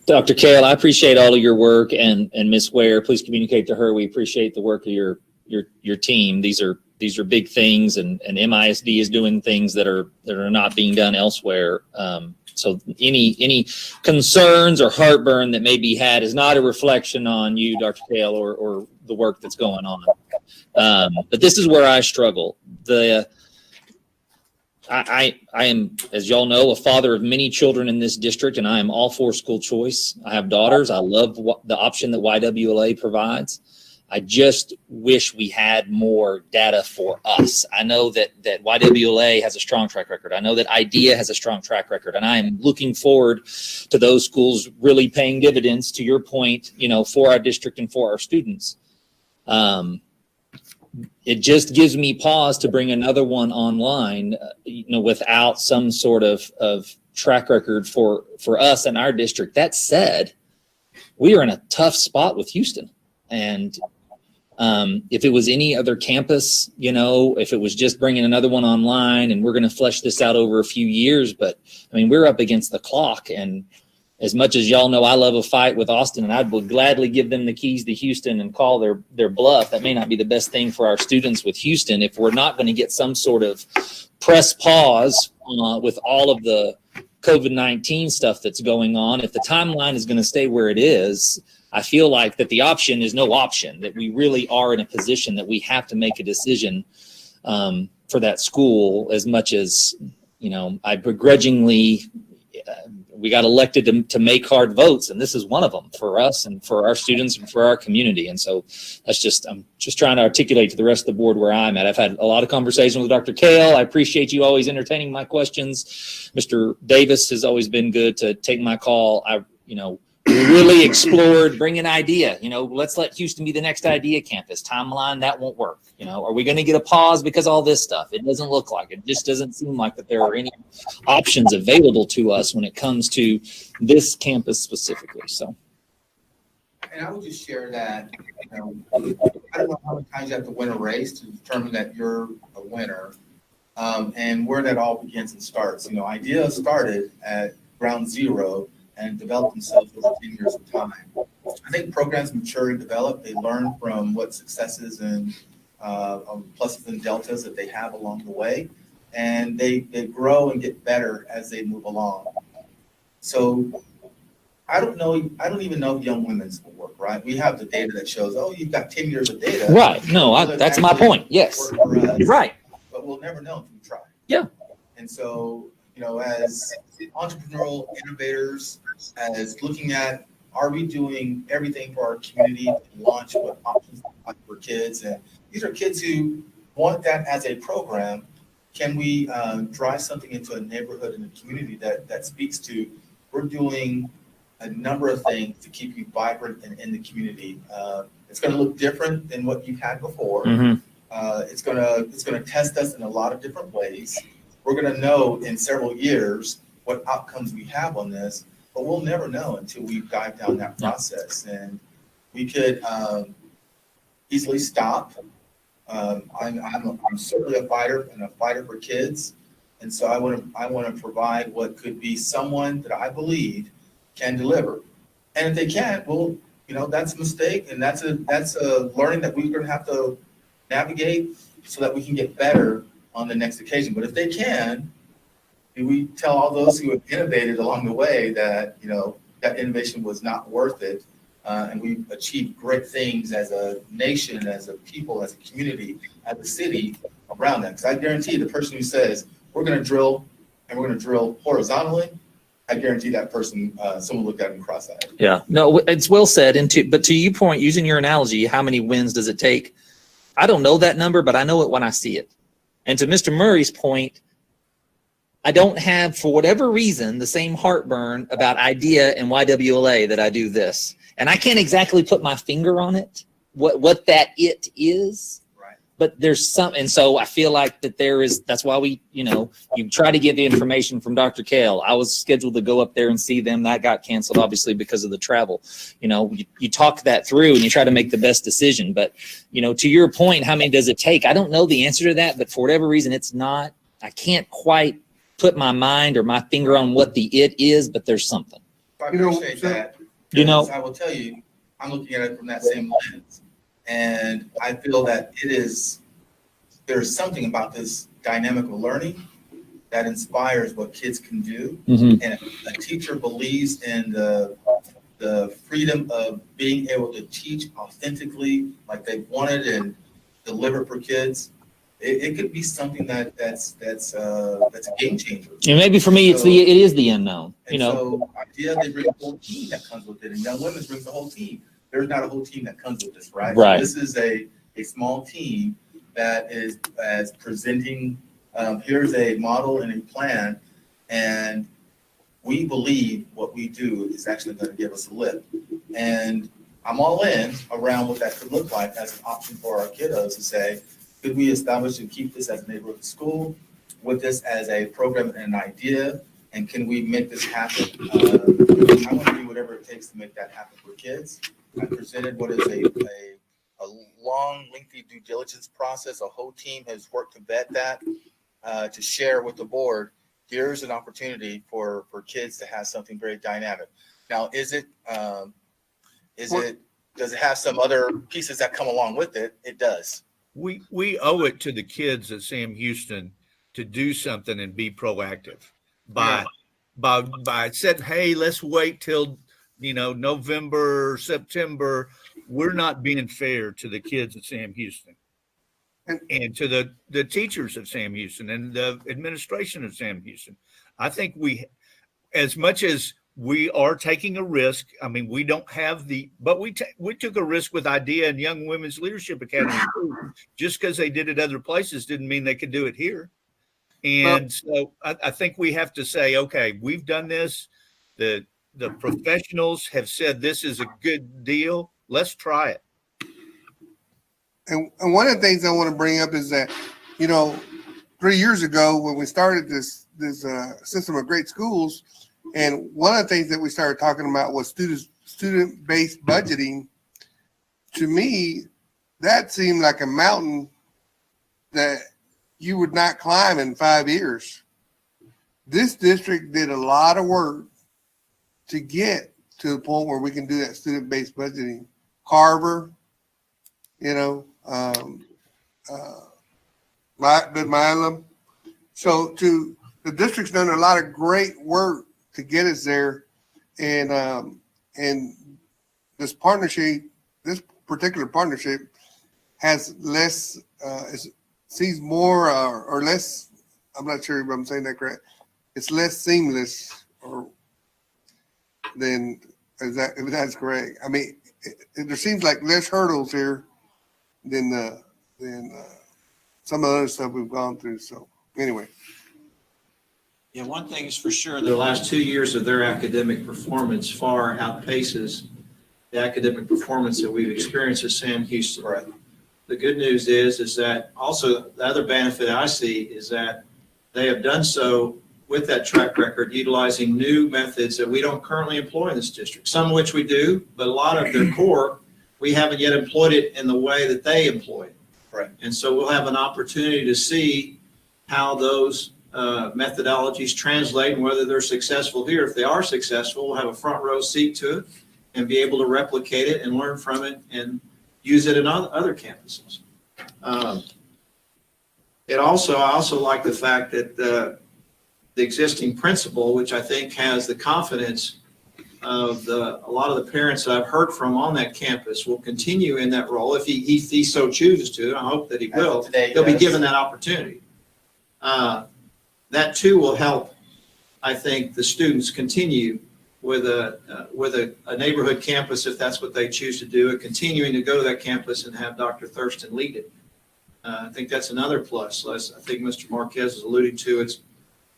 Dr. Kale, I appreciate all of your work, and Ms. Ware, please communicate to her we appreciate the work of your team. These are big things, and MISD is doing things that are not being done elsewhere. So any concerns or heartburn that may be had is not a reflection on you, Dr. Kale, or the work that's going on. But this is where I struggle. I am, as y'all know, a father of many children in this district, and I am all for school choice. I have daughters. I love the option that YWLA provides. I just wish we had more data for us. I know that YWLA has a strong track record. I know that IDEA has a strong track record, and I am looking forward to those schools really paying dividends, to your point, for our district and for our students. It just gives me pause to bring another one online, without some sort of track record for us and our district. That said, we are in a tough spot with Houston. And if it was any other campus, if it was just bringing another one online, and we're going to flesh this out over a few years, but I mean, we're up against the clock. And as much as y'all know, I love a fight with Austin, and I would gladly give them the keys to Houston and call their bluff. That may not be the best thing for our students with Houston if we're not going to get some sort of press pause with all of the COVID-19 stuff that's going on. If the timeline is going to stay where it is, I feel like that the option is no option, that we really are in a position that we have to make a decision for that school. As much as, I begrudgingly, we got elected to make hard votes, and this is one of them for us and for our students and for our community. And so I'm just trying to articulate to the rest of the board where I'm at. I've had a lot of conversation with Dr. Kale. I appreciate you always entertaining my questions. Mr. Davis has always been good to take my call. We really explored, bring an idea, let's let Houston be the next IDEA campus. Timeline, that won't work. Are we going to get a pause because of all this stuff? It doesn't look like it. Just doesn't seem like that there are any options available to us when it comes to this campus specifically. So. And I would just share that, I don't know how many times you have to win a race to determine that you're a winner, and where that all begins and starts. IDEA started at ground zero and develop themselves over 10 years of time. I think programs mature and develop. They learn from what successes and pluses and deltas that they have along the way, and they grow and get better as they move along. So I don't even know if young women's will work, right? We have the data that shows, you've got 10 years of data. Right. No, that's my point. Yes. You're right. But we'll never know until we try. Yeah. And so, as entrepreneurial innovators, as looking at, are we doing everything for our community to launch what options for kids? And these are kids who want that as a program. Can we drive something into a neighborhood and a community that speaks to, we're doing a number of things to keep you vibrant and in the community. It's going to look different than what you've had before. Mm-hmm. It's going to test us in a lot of different ways. We're going to know in several years what outcomes we have on this, but we'll never know until we dive down that process. And we could easily stop. I'm certainly a fighter and a fighter for kids, and so I want to provide what could be someone that I believe can deliver. And if they can't, well, that's a mistake, and that's a learning that we're going to have to navigate so that we can get better on the next occasion. But if they can, we tell all those who have innovated along the way that that innovation was not worth it, and we've achieved great things as a nation, as a people, as a community, as a city around that. Because I guarantee the person who says we're going to drill and we're going to drill horizontally, I guarantee that person, someone looked at him cross-eyed. Yeah, no, it's well said. But to your point, using your analogy, how many wins does it take? I don't know that number, but I know it when I see it. And to Mr. Murray's point, I don't have, for whatever reason, the same heartburn about IDEA and YWLA that I do this. And I can't exactly put my finger on it, what that it is. Right. But there's some, and so I feel like that that's why we, you try to get the information from Dr. Kale. I was scheduled to go up there and see them. That got canceled, obviously, because of the travel. You talk that through and you try to make the best decision. But, to your point, how many does it take? I don't know the answer to that, but for whatever reason, I can't quite put my mind or my finger on what the it is, but there's something. I appreciate that. I will tell you, I'm looking at it from that same lens. And I feel that there's something about this dynamic of learning that inspires what kids can do. Mm-hmm. And if a teacher believes in the freedom of being able to teach authentically like they wanted and deliver for kids, it could be something that's a game changer. And maybe for me, it is the unknown. And so idea they bring a whole team that comes with it, and Young Women's brings a whole team. There's not a whole team that comes with this, right? Right. So this is a small team that is as presenting. Here's a model and a plan, and we believe what we do is actually going to give us a lift. And I'm all in around what that could look like as an option for our kiddos to say, could we establish and keep this as a neighborhood school with this as a program and an idea? And can we make this happen? I want to do whatever it takes to make that happen for kids. I presented what is a long, lengthy due diligence process. A whole team has worked to vet that, to share with the board. Here's an opportunity for kids to have something very dynamic. Now, does it have some other pieces that come along with it? It does. We owe it to the kids at Sam Houston to do something and be proactive by saying, hey, let's wait till November, September. We're not being fair to the kids at Sam Houston and to the teachers at Sam Houston and the administration of Sam Houston. I think as much as we are taking a risk. I mean, we don't have but we took a risk with IDEA and Young Women's Leadership Academy. Just because they did it other places didn't mean they could do it here. And so I think we have to say, okay, we've done this. The professionals have said this is a good deal. Let's try it. And one of the things I want to bring up is that, 3 years ago when we started this system of great schools, and one of the things that we started talking about was student-based budgeting. To me, that seemed like a mountain that you would not climb in 5 years. This district did a lot of work to get to the point where we can do that student-based budgeting. Carver, Milam. So the district's done a lot of great work to get us there, and this particular partnership has less, sees more or less. I'm not sure if I'm saying that correct. It's less seamless, if that's correct. I mean, there seems like less hurdles here than some of the other stuff we've gone through. So anyway. Yeah, one thing is for sure, the last 2 years of their academic performance far outpaces the academic performance that we've experienced at Sam Houston. Right. The good news is that also the other benefit I see is that they have done so with that track record, utilizing new methods that we don't currently employ in this district, some of which we do, but a lot of their core, we haven't yet employed it in the way that they employ it. Right. And so we'll have an opportunity to see how those methodologies translate and whether they're successful here. If they are successful, we'll have a front row seat to it and be able to replicate it and learn from it and use it in other campuses. I also like the fact that the existing principal, which I think has the confidence of a lot of the parents that I've heard from on that campus, will continue in that role if he so chooses to. I hope that he will. He'll be given that opportunity. That too will help, I think, the students continue with a neighborhood campus if that's what they choose to do, and continuing to go to that campus and have Dr. Thurston lead it. I think that's another plus. I think Mr. Marquez is alluding to.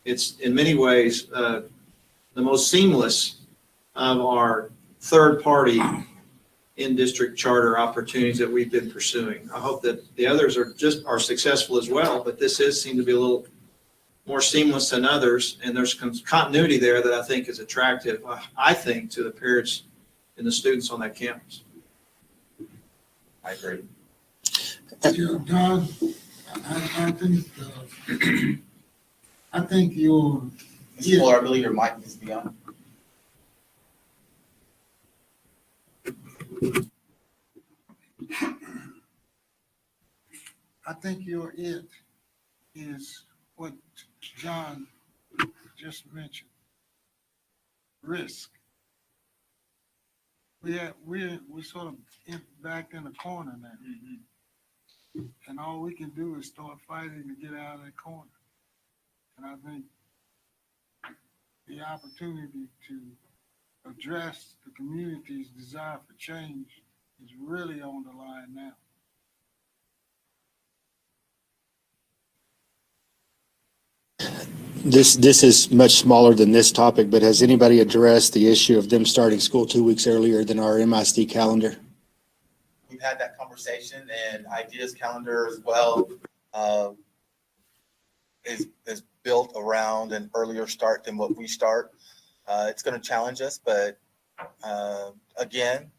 It's in many ways the most seamless of our third-party in-district charter opportunities that we've been pursuing. I hope that the others are successful as well, but this seemed to be a little more seamless than others, and there's continuity there that I think is attractive, I think, to the parents and the students on that campus. I agree. John, I think you're. Mr. Fuller, I believe your mic needs to be on. I think your it is what John just mentioned. Risk. We're sort of back in the corner now. And all we can do is start fighting to get out of that corner. And I think the opportunity to address the community's desire for change is really on the line now. This is much smaller than this topic, but has anybody addressed the issue of them starting school 2 weeks earlier than our MISD calendar? We've had that conversation, and Ideas calendar as well is built around an earlier start than what we start. It's going to challenge us, but again,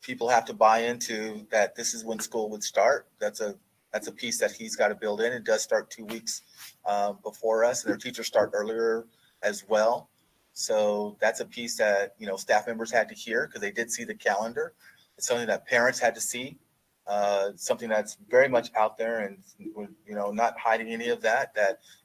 people have to buy into that. This is when school would start. That's a piece that he's got to build in. It does start 2 weeks before us, and their teachers start earlier as well. So that's a piece that, staff members had to hear because they did see the calendar. It's something that parents had to see, something that's very much out there, and, not hiding any of that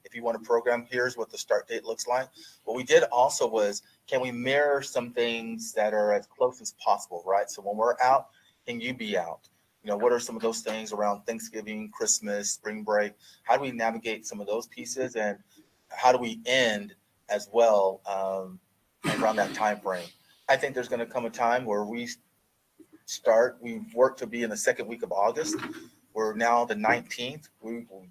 if you want a program, here's what the start date looks like. What we did also was, can we mirror some things that are as close as possible, right? So when we're out, can you be out? What are some of those things around Thanksgiving, Christmas, spring break? How do we navigate some of those pieces, and how do we end as well around that time frame? I think there's going to come a time where we've worked to be in the second week of August. We're now the 19th.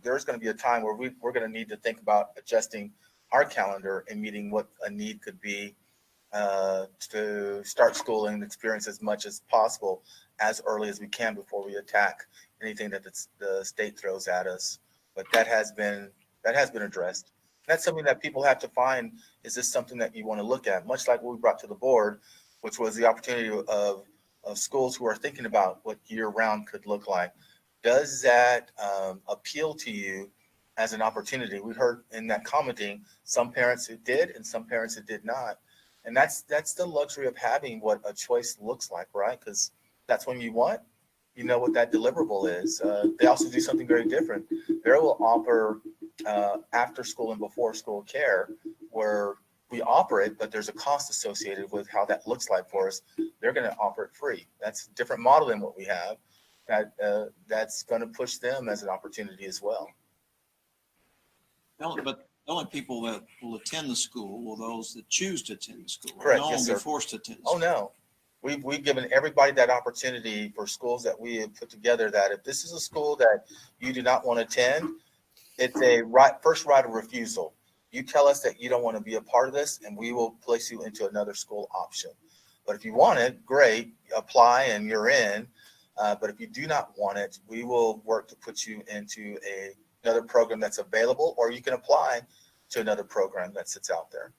There's going to be a time where we're going to need to think about adjusting our calendar and meeting what a need could be to start schooling and experience as much as possible as early as we can before we attack anything that the state throws at us. But that has been addressed. That's something that people have to find. Is this something that you want to look at? Much like what we brought to the board, which was the opportunity of schools who are thinking about what year-round could look like. Does that appeal to you as an opportunity? We heard in that commenting, some parents it did and some parents it did not. And that's the luxury of having what a choice looks like, right? Because that's when you want, what that deliverable is. They also do something very different. They will offer after school and before school care where we offer it, but there's a cost associated with how that looks like for us. They're going to offer it free. That's a different model than what we have. That's going to push them as an opportunity as well. But the only people that will attend the school will those that choose to attend the school. Correct. No Yes, one sir. will be forced to attend. Oh, no. We've given everybody that opportunity for schools that we have put together that if this is a school that you do not want to attend, it's a first right of refusal. You tell us that you don't want to be a part of this, and we will place you into another school option. But if you want it, great, apply and you're in. But if you do not want it, we will work to put you into another program that's available, or you can apply to another program that sits out there.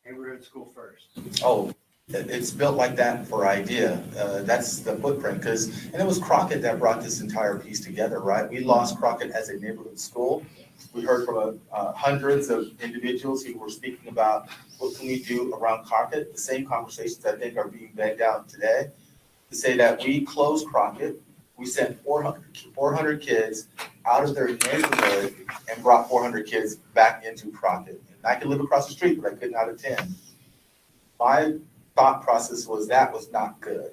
Neighborhood school first. Oh, it's built like that for IDEA. That's the footprint, and it was Crockett that brought this entire piece together, right? We lost Crockett as a neighborhood school. We heard from hundreds of individuals who were speaking about what can we do around Crockett. The same conversations I think are being begged out today to say that we closed Crockett. We sent 400 kids out of their neighborhood and brought 400 kids back into Crockett. And I could live across the street, but I could not attend. My thought process was that was not good.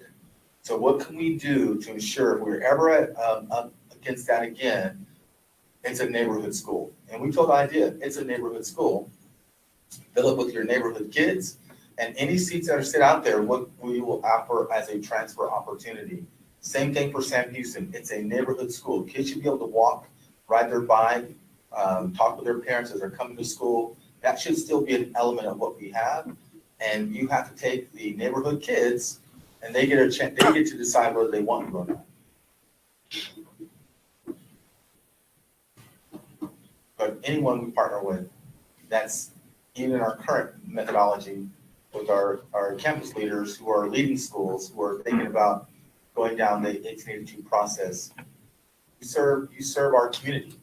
So what can we do to ensure if we're ever up against that again, it's a neighborhood school? And we told the idea, it's a neighborhood school. Fill it with your neighborhood kids, and any seats that are sit out there, what we will offer as a transfer opportunity. Same thing for Sam Houston. It's a neighborhood school. Kids should be able to walk, ride their bike, talk with their parents as they're coming to school. That should still be an element of what we have. And you have to take the neighborhood kids, and they get a chance. They get to decide whether they want to or not. But anyone we partner with, that's even our current methodology with our campus leaders who are leading schools, who are thinking about going down the 1882 process. You serve our community,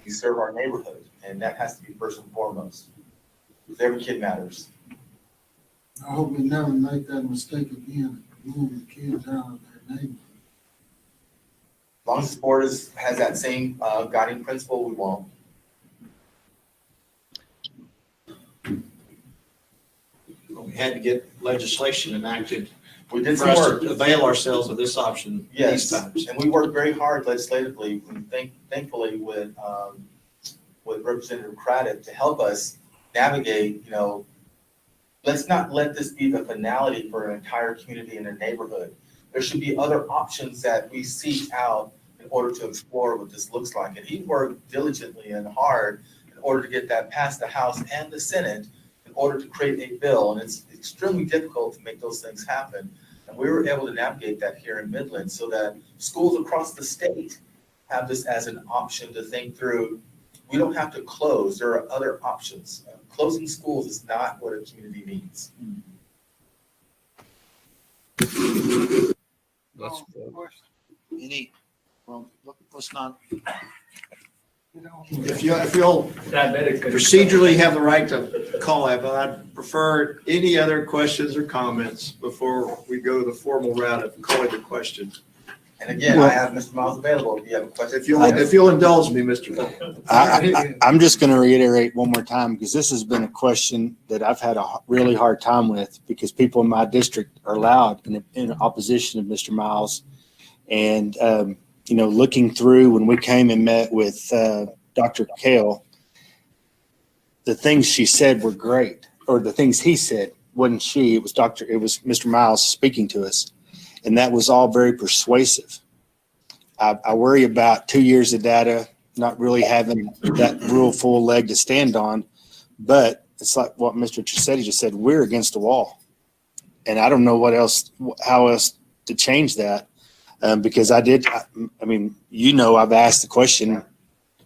you serve our neighborhood, and that has to be first and foremost. Because every kid matters. I hope we never make that mistake again, moving kids out of their neighborhood. As long as the board has that same guiding principle, we won't. We had to get legislation enacted We did for some us work. to avail ourselves of this option Yes, these times. and we worked very hard legislatively, and thankfully with Representative Craddock to help us navigate, let's not let this be the finality for an entire community and a neighborhood. There should be other options that we seek out in order to explore what this looks like. And he worked diligently and hard in order to get that past the House and the Senate in order to create a bill. And it's extremely difficult to make those things happen. And we were able to navigate that here in Midland so that schools across the state have this as an option to think through. We don't have to close. There are other options. Closing schools is not what a community needs. Let's not. If you'll procedurally have the right to call that, but I'd prefer any other questions or comments before we go to the formal route of calling the question. And again, I have Mr. Miles available if you have a question. If you'll indulge me, Mr. I'm just going to reiterate one more time, because this has been a question that I've had a really hard time with, because people in my district are loud in opposition to Mr. Miles. And, looking through when we came and met with Dr. Kale, the things she said were great, or the things he said, wasn't she, it was Mr. Miles speaking to us. And that was all very persuasive. I worry about 2 years of data, not really having that real full leg to stand on. But it's like what Mr. Tricsetti just said, we're against the wall. And I don't know how else to change that. Because I've asked the question a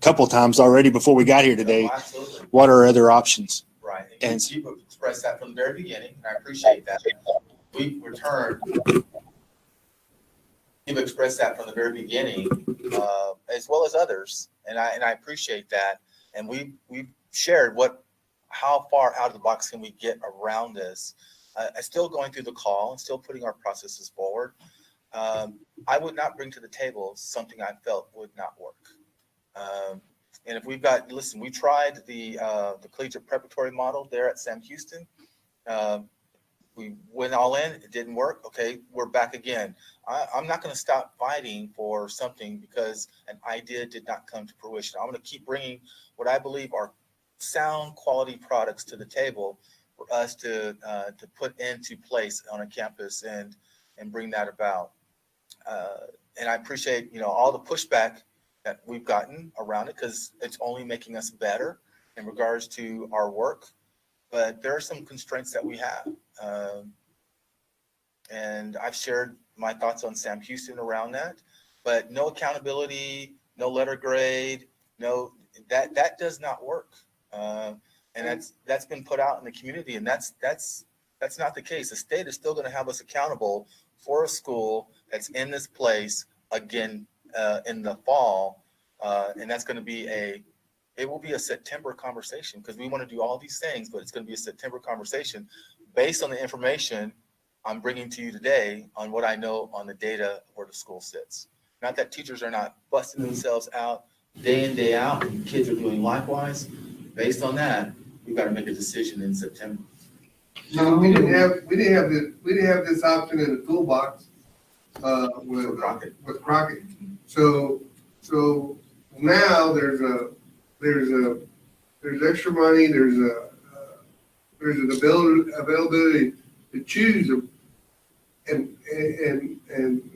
couple of times already before we got here today. What are other options? Right. And you've expressed that from the very beginning, and I appreciate that. You've expressed that from the very beginning, as well as others, and I appreciate that. And we've shared how far out of the box can we get around this. Still going through the call and still putting our processes forward. I would not bring to the table something I felt would not work. And if we tried the collegiate preparatory model there at Sam Houston. We went all in, it didn't work. Okay, we're back again. I'm not going to stop fighting for something because an idea did not come to fruition. I'm going to keep bringing what I believe are sound quality products to the table for us to put into place on a campus and bring that about. And I appreciate, all the pushback that we've gotten around it, because it's only making us better in regards to our work. But there are some constraints that we have. And I've shared my thoughts on Sam Houston around that, but no accountability, no letter grade, that does not work. And that's been put out in the community, and that's not the case. The state is still going to have us accountable for a school that's in this place again in the fall, and that's going to be it will be a September conversation, because we want to do all these things, but it's going to be a September conversation based on the information I'm bringing to you today on what I know on the data where the school sits. Not that teachers are not busting themselves out day in, day out, and kids are doing likewise. Based on that, we've got to make a decision in September. No, we didn't have this option in the toolbox with Crockett. So now there's extra money. There's an availability to choose and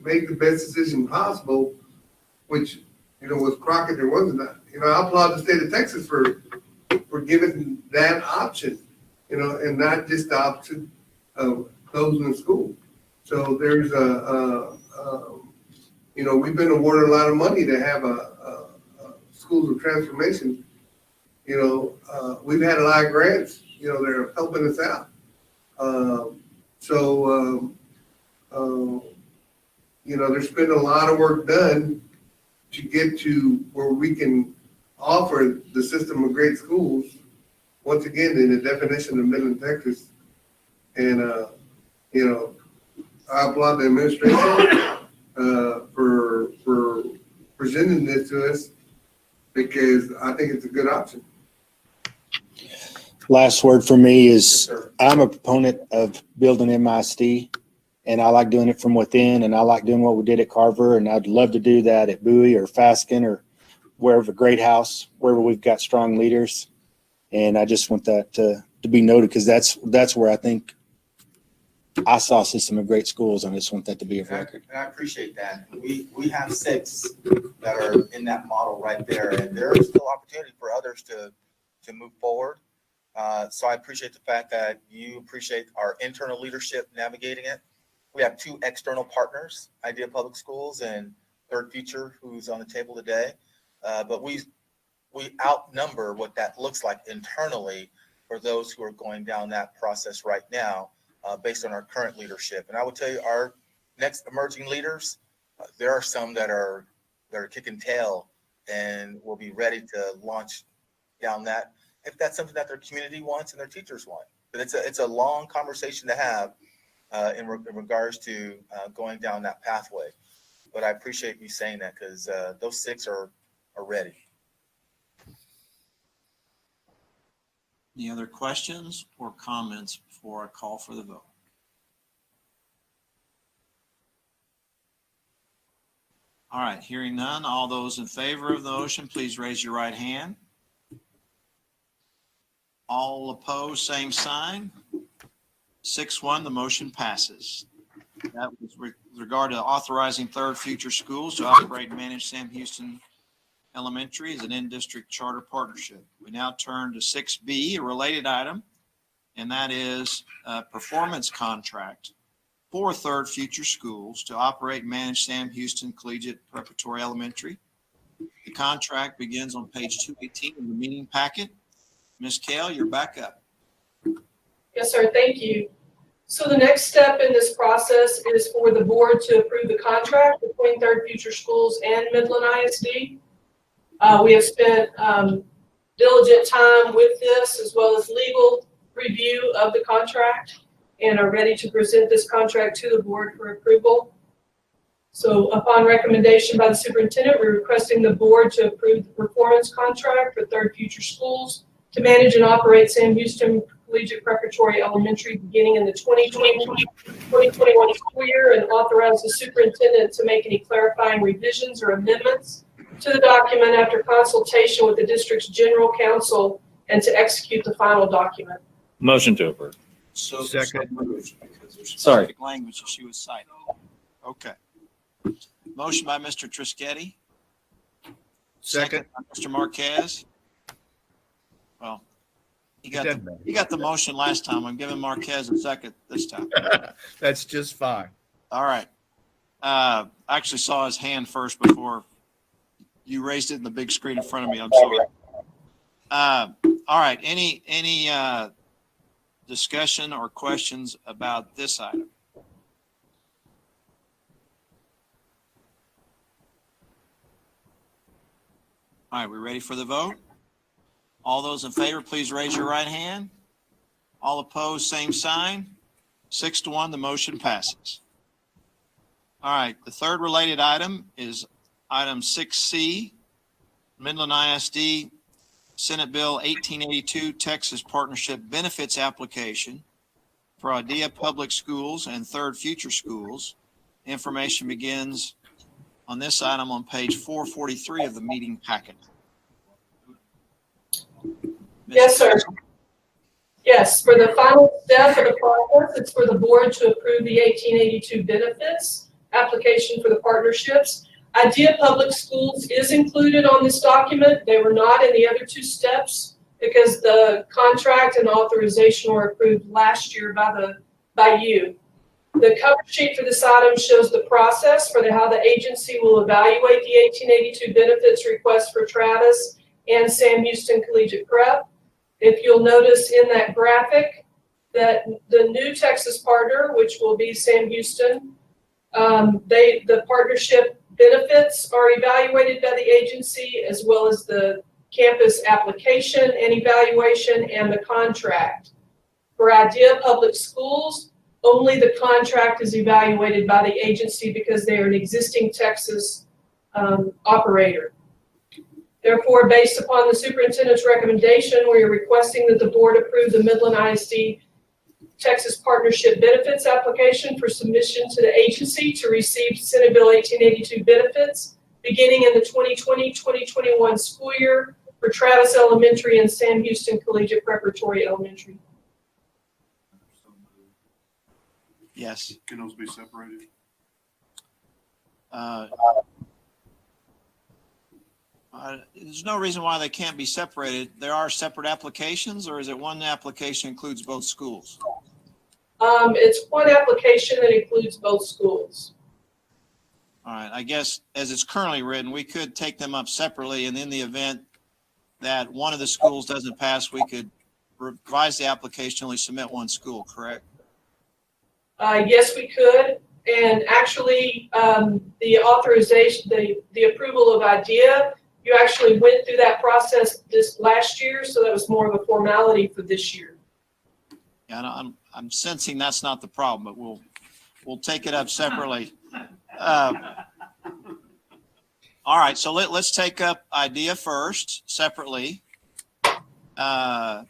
make the best decision possible. Which with Crockett there wasn't that. I applaud the state of Texas for giving that option. And not just the option of closing the school. So there's we've been awarded a lot of money to have a schools of transformation. We've had a lot of grants, they're helping us out. There's been a lot of work done to get to where we can offer the system of great schools. Once again, in the definition of Midland, Texas, and I applaud the administration for presenting this to us, because I think it's a good option. Last word for me is I'm a proponent of building MISD, and I like doing it from within, and I like doing what we did at Carver, and I'd love to do that at Bowie or Fasken or wherever, Great House, wherever we've got strong leaders. And I just want that to be noted, because that's where I think I saw a system of great schools, and I just want that to be a record. And I appreciate that. We have 6 that are in that model right there, and there is still opportunity for others to move forward. So I appreciate the fact that you appreciate our internal leadership navigating it. We have 2 external partners, Idea Public Schools and Third Future, who's on the table today. But we outnumber what that looks like internally for those who are going down that process right now, based on our current leadership. And I will tell you, our next emerging leaders, there are some that are kicking tail and will be ready to launch down that, if that's something that their community wants and their teachers want. But it's a long conversation to have in regards to going down that pathway. But I appreciate you saying that, because those 6 are ready. Any other questions or comments before I call for the vote? All right, hearing none, all those in favor of the motion, please raise your right hand. All opposed, same sign. 6-1, the motion passes. That was with regard to authorizing Third Future Schools to operate and manage Sam Houston Elementary as an in-district charter partnership. We now turn to 6B, a related item, and that is a performance contract for Third Future Schools to operate and manage Sam Houston Collegiate Preparatory Elementary. The contract begins on page 218 of the meeting packet. Ms. Kale, you're back up. Yes, sir. Thank you. So the next step in this process is for the board to approve the contract between Third Future Schools and Midland ISD. We have spent diligent time with this, as well as legal review of the contract, and are ready to present this contract to the board for approval. So upon recommendation by the superintendent, we're requesting the board to approve the performance contract for Third Future Schools to manage and operate Sam Houston Collegiate Preparatory Elementary beginning in the 2020-2021 school year, and authorize the superintendent to make any clarifying revisions or amendments to the document after consultation with the district's general counsel, and to execute the final document. Motion to approve. So Second. because there's Sorry. specific language that she was citing. Okay. Motion by Mr. Trischetti. Second. By Mr. Marquez. Well, you got the motion last time. I'm giving Marquez a second this time. That's just fine. All right. I actually saw his hand first before you raised it in the big screen in front of me. I'm sorry. All right. Any discussion or questions about this item? All right, we ready for the vote? All those in favor, please raise your right hand. All opposed, same sign. 6-1, the motion passes. All right, the third related item is item 6C, Midland ISD Senate Bill 1882 Texas Partnership Benefits Application for Idea Public Schools and Third Future Schools. Information begins on this item on page 443 of the meeting packet. Yes, sir. Yes, for the final step of the process, it's for the board to approve the 1882 benefits application for the partnerships. Idea Public Schools is included on this document. They were not in the other 2 steps because the contract and authorization were approved last year by you. The cover sheet for this item shows the process for how the agency will evaluate the 1882 benefits request for Travis and Sam Houston Collegiate Prep. If you'll notice in that graphic that the new Texas partner, which will be Sam Houston, the partnership benefits are evaluated by the agency, as well as the campus application and evaluation and the contract. For Idea Public Schools, only the contract is evaluated by the agency because they are an existing Texas operator. Therefore, based upon the superintendent's recommendation, we are requesting that the board approve the Midland ISD Texas Partnership Benefits application for submission to the agency to receive Senate Bill 1882 benefits beginning in the 2020-2021 school year for Travis Elementary and Sam Houston Collegiate Preparatory Elementary. Yes. Can those be separated? There's no reason why they can't be separated. There are separate applications, or is it one application includes both schools? It's one application that includes both schools. All right, I guess as it's currently written, we could take them up separately, and in the event that one of the schools doesn't pass, we could revise the application, only submit one school, correct? Yes, we could. And actually, the authorization, the approval of IDEA, you actually went through that process this last year, so that was more of a formality for this year. Yeah, I'm sensing that's not the problem, but we'll take it up separately. All right, so let's take up IDEA first, separately. The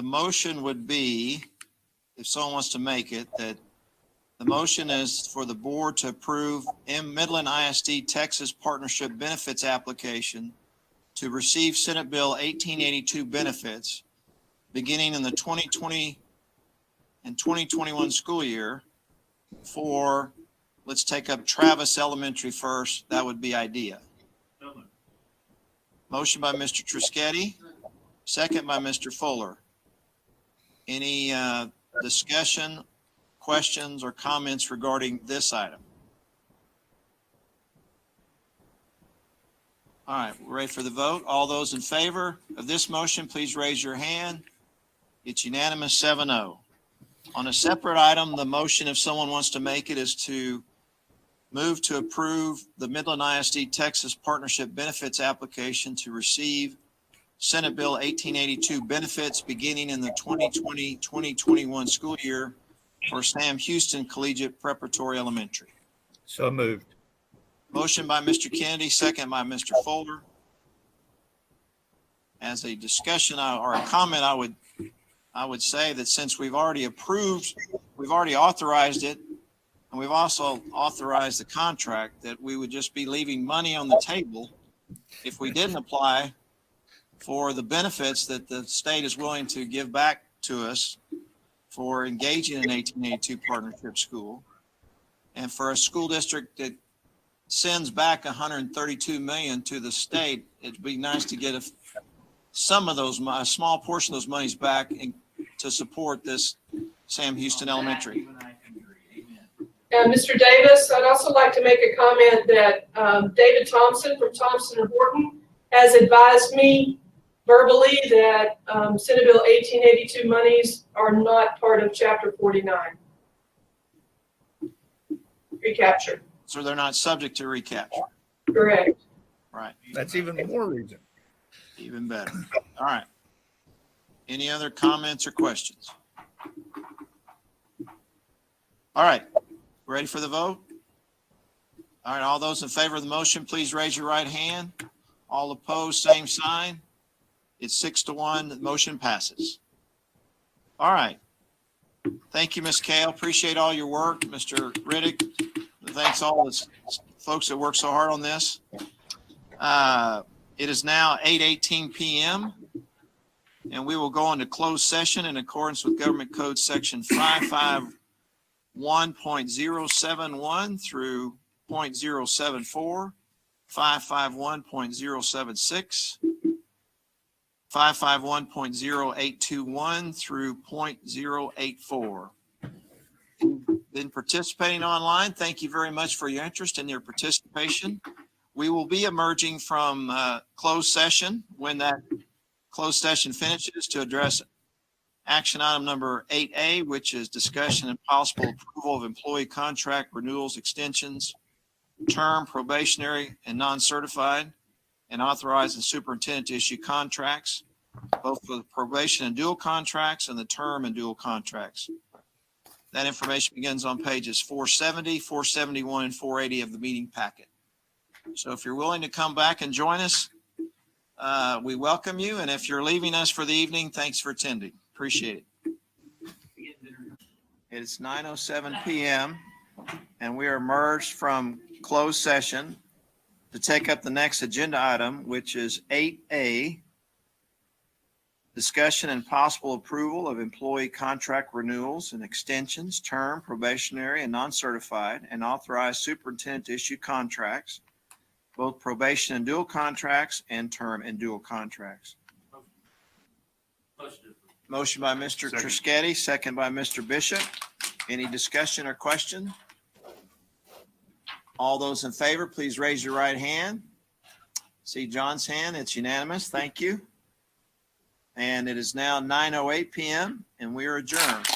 motion would be, if someone wants to make it, that the motion is for the board to approve Midland ISD Texas Partnership Benefits application to receive Senate Bill 1882 benefits beginning in the 2020 and 2021 school year for, let's take up Travis Elementary first. That would be IDEA. Motion by Mr. Trischetti, second by Mr. Fuller. Any discussion, questions, or comments regarding this item? All right, we're ready for the vote. All those in favor of this motion, please raise your hand. It's unanimous, 7-0. On a separate item, the motion, if someone wants to make it, is to move to approve the Midland ISD Texas Partnership Benefits application to receive Senate Bill 1882 benefits beginning in the 2020-2021 school year for Sam Houston Collegiate Preparatory Elementary. So moved. Motion by Mr. Kennedy, second by Mr. Folder. As a discussion or a comment, I would say that since we've already authorized it, and we've also authorized the contract, that we would just be leaving money on the table if we didn't apply for the benefits that the state is willing to give back to us for engaging in 1882 partnership school. And for a school district that sends back $132 million to the state, it'd be nice to get some of those, a small portion of those monies back to support this Sam Houston Elementary. Mr. Davis, I'd also like to make a comment that David Thompson from Thompson & Horton has advised me verbally that Senate Bill 1882 monies are not part of Chapter 49. Recapture. So they're not subject to recapture. Correct. Right. That's even more reason. Even better. All right. Any other comments or questions? All right. Ready for the vote? All right. All those in favor of the motion, please raise your right hand. All opposed, same sign. It's 6-1. The motion passes. All right. Thank you, Ms. Kale. Appreciate all your work. Mr. Riddick, thanks all the folks that work so hard on this. It is now 8:18 p.m. and we will go into closed session in accordance with Government Code Section 551.071 through .074, 551.076, 551.0821 through .084. Been participating online. Thank you very much for your interest and your participation. We will be emerging from closed session when that closed session finishes to address action item number 8A, which is discussion and possible approval of employee contract renewals, extensions, term, probationary, and non-certified, and authorizing superintendent to issue contracts, both for the probation and dual contracts and the term and dual contracts. That information begins on pages 470, 471, and 480 of the meeting packet. So if you're willing to come back and join us, We welcome you, and if you're leaving us for the evening, thanks for attending. Appreciate it. It's 9:07 p.m., and we are merged from closed session to take up the next agenda item, which is 8A, discussion and possible approval of employee contract renewals and extensions, term, probationary, and non-certified, and authorized superintendent to issue contracts, both probation and dual contracts and term and dual contracts. Motion by Mr. Trischetti, second by Mr. Bishop. Any discussion or question? All those in favor, please raise your right hand. See John's hand. It's unanimous. Thank you. And it is now 9:08 p.m. and we are adjourned.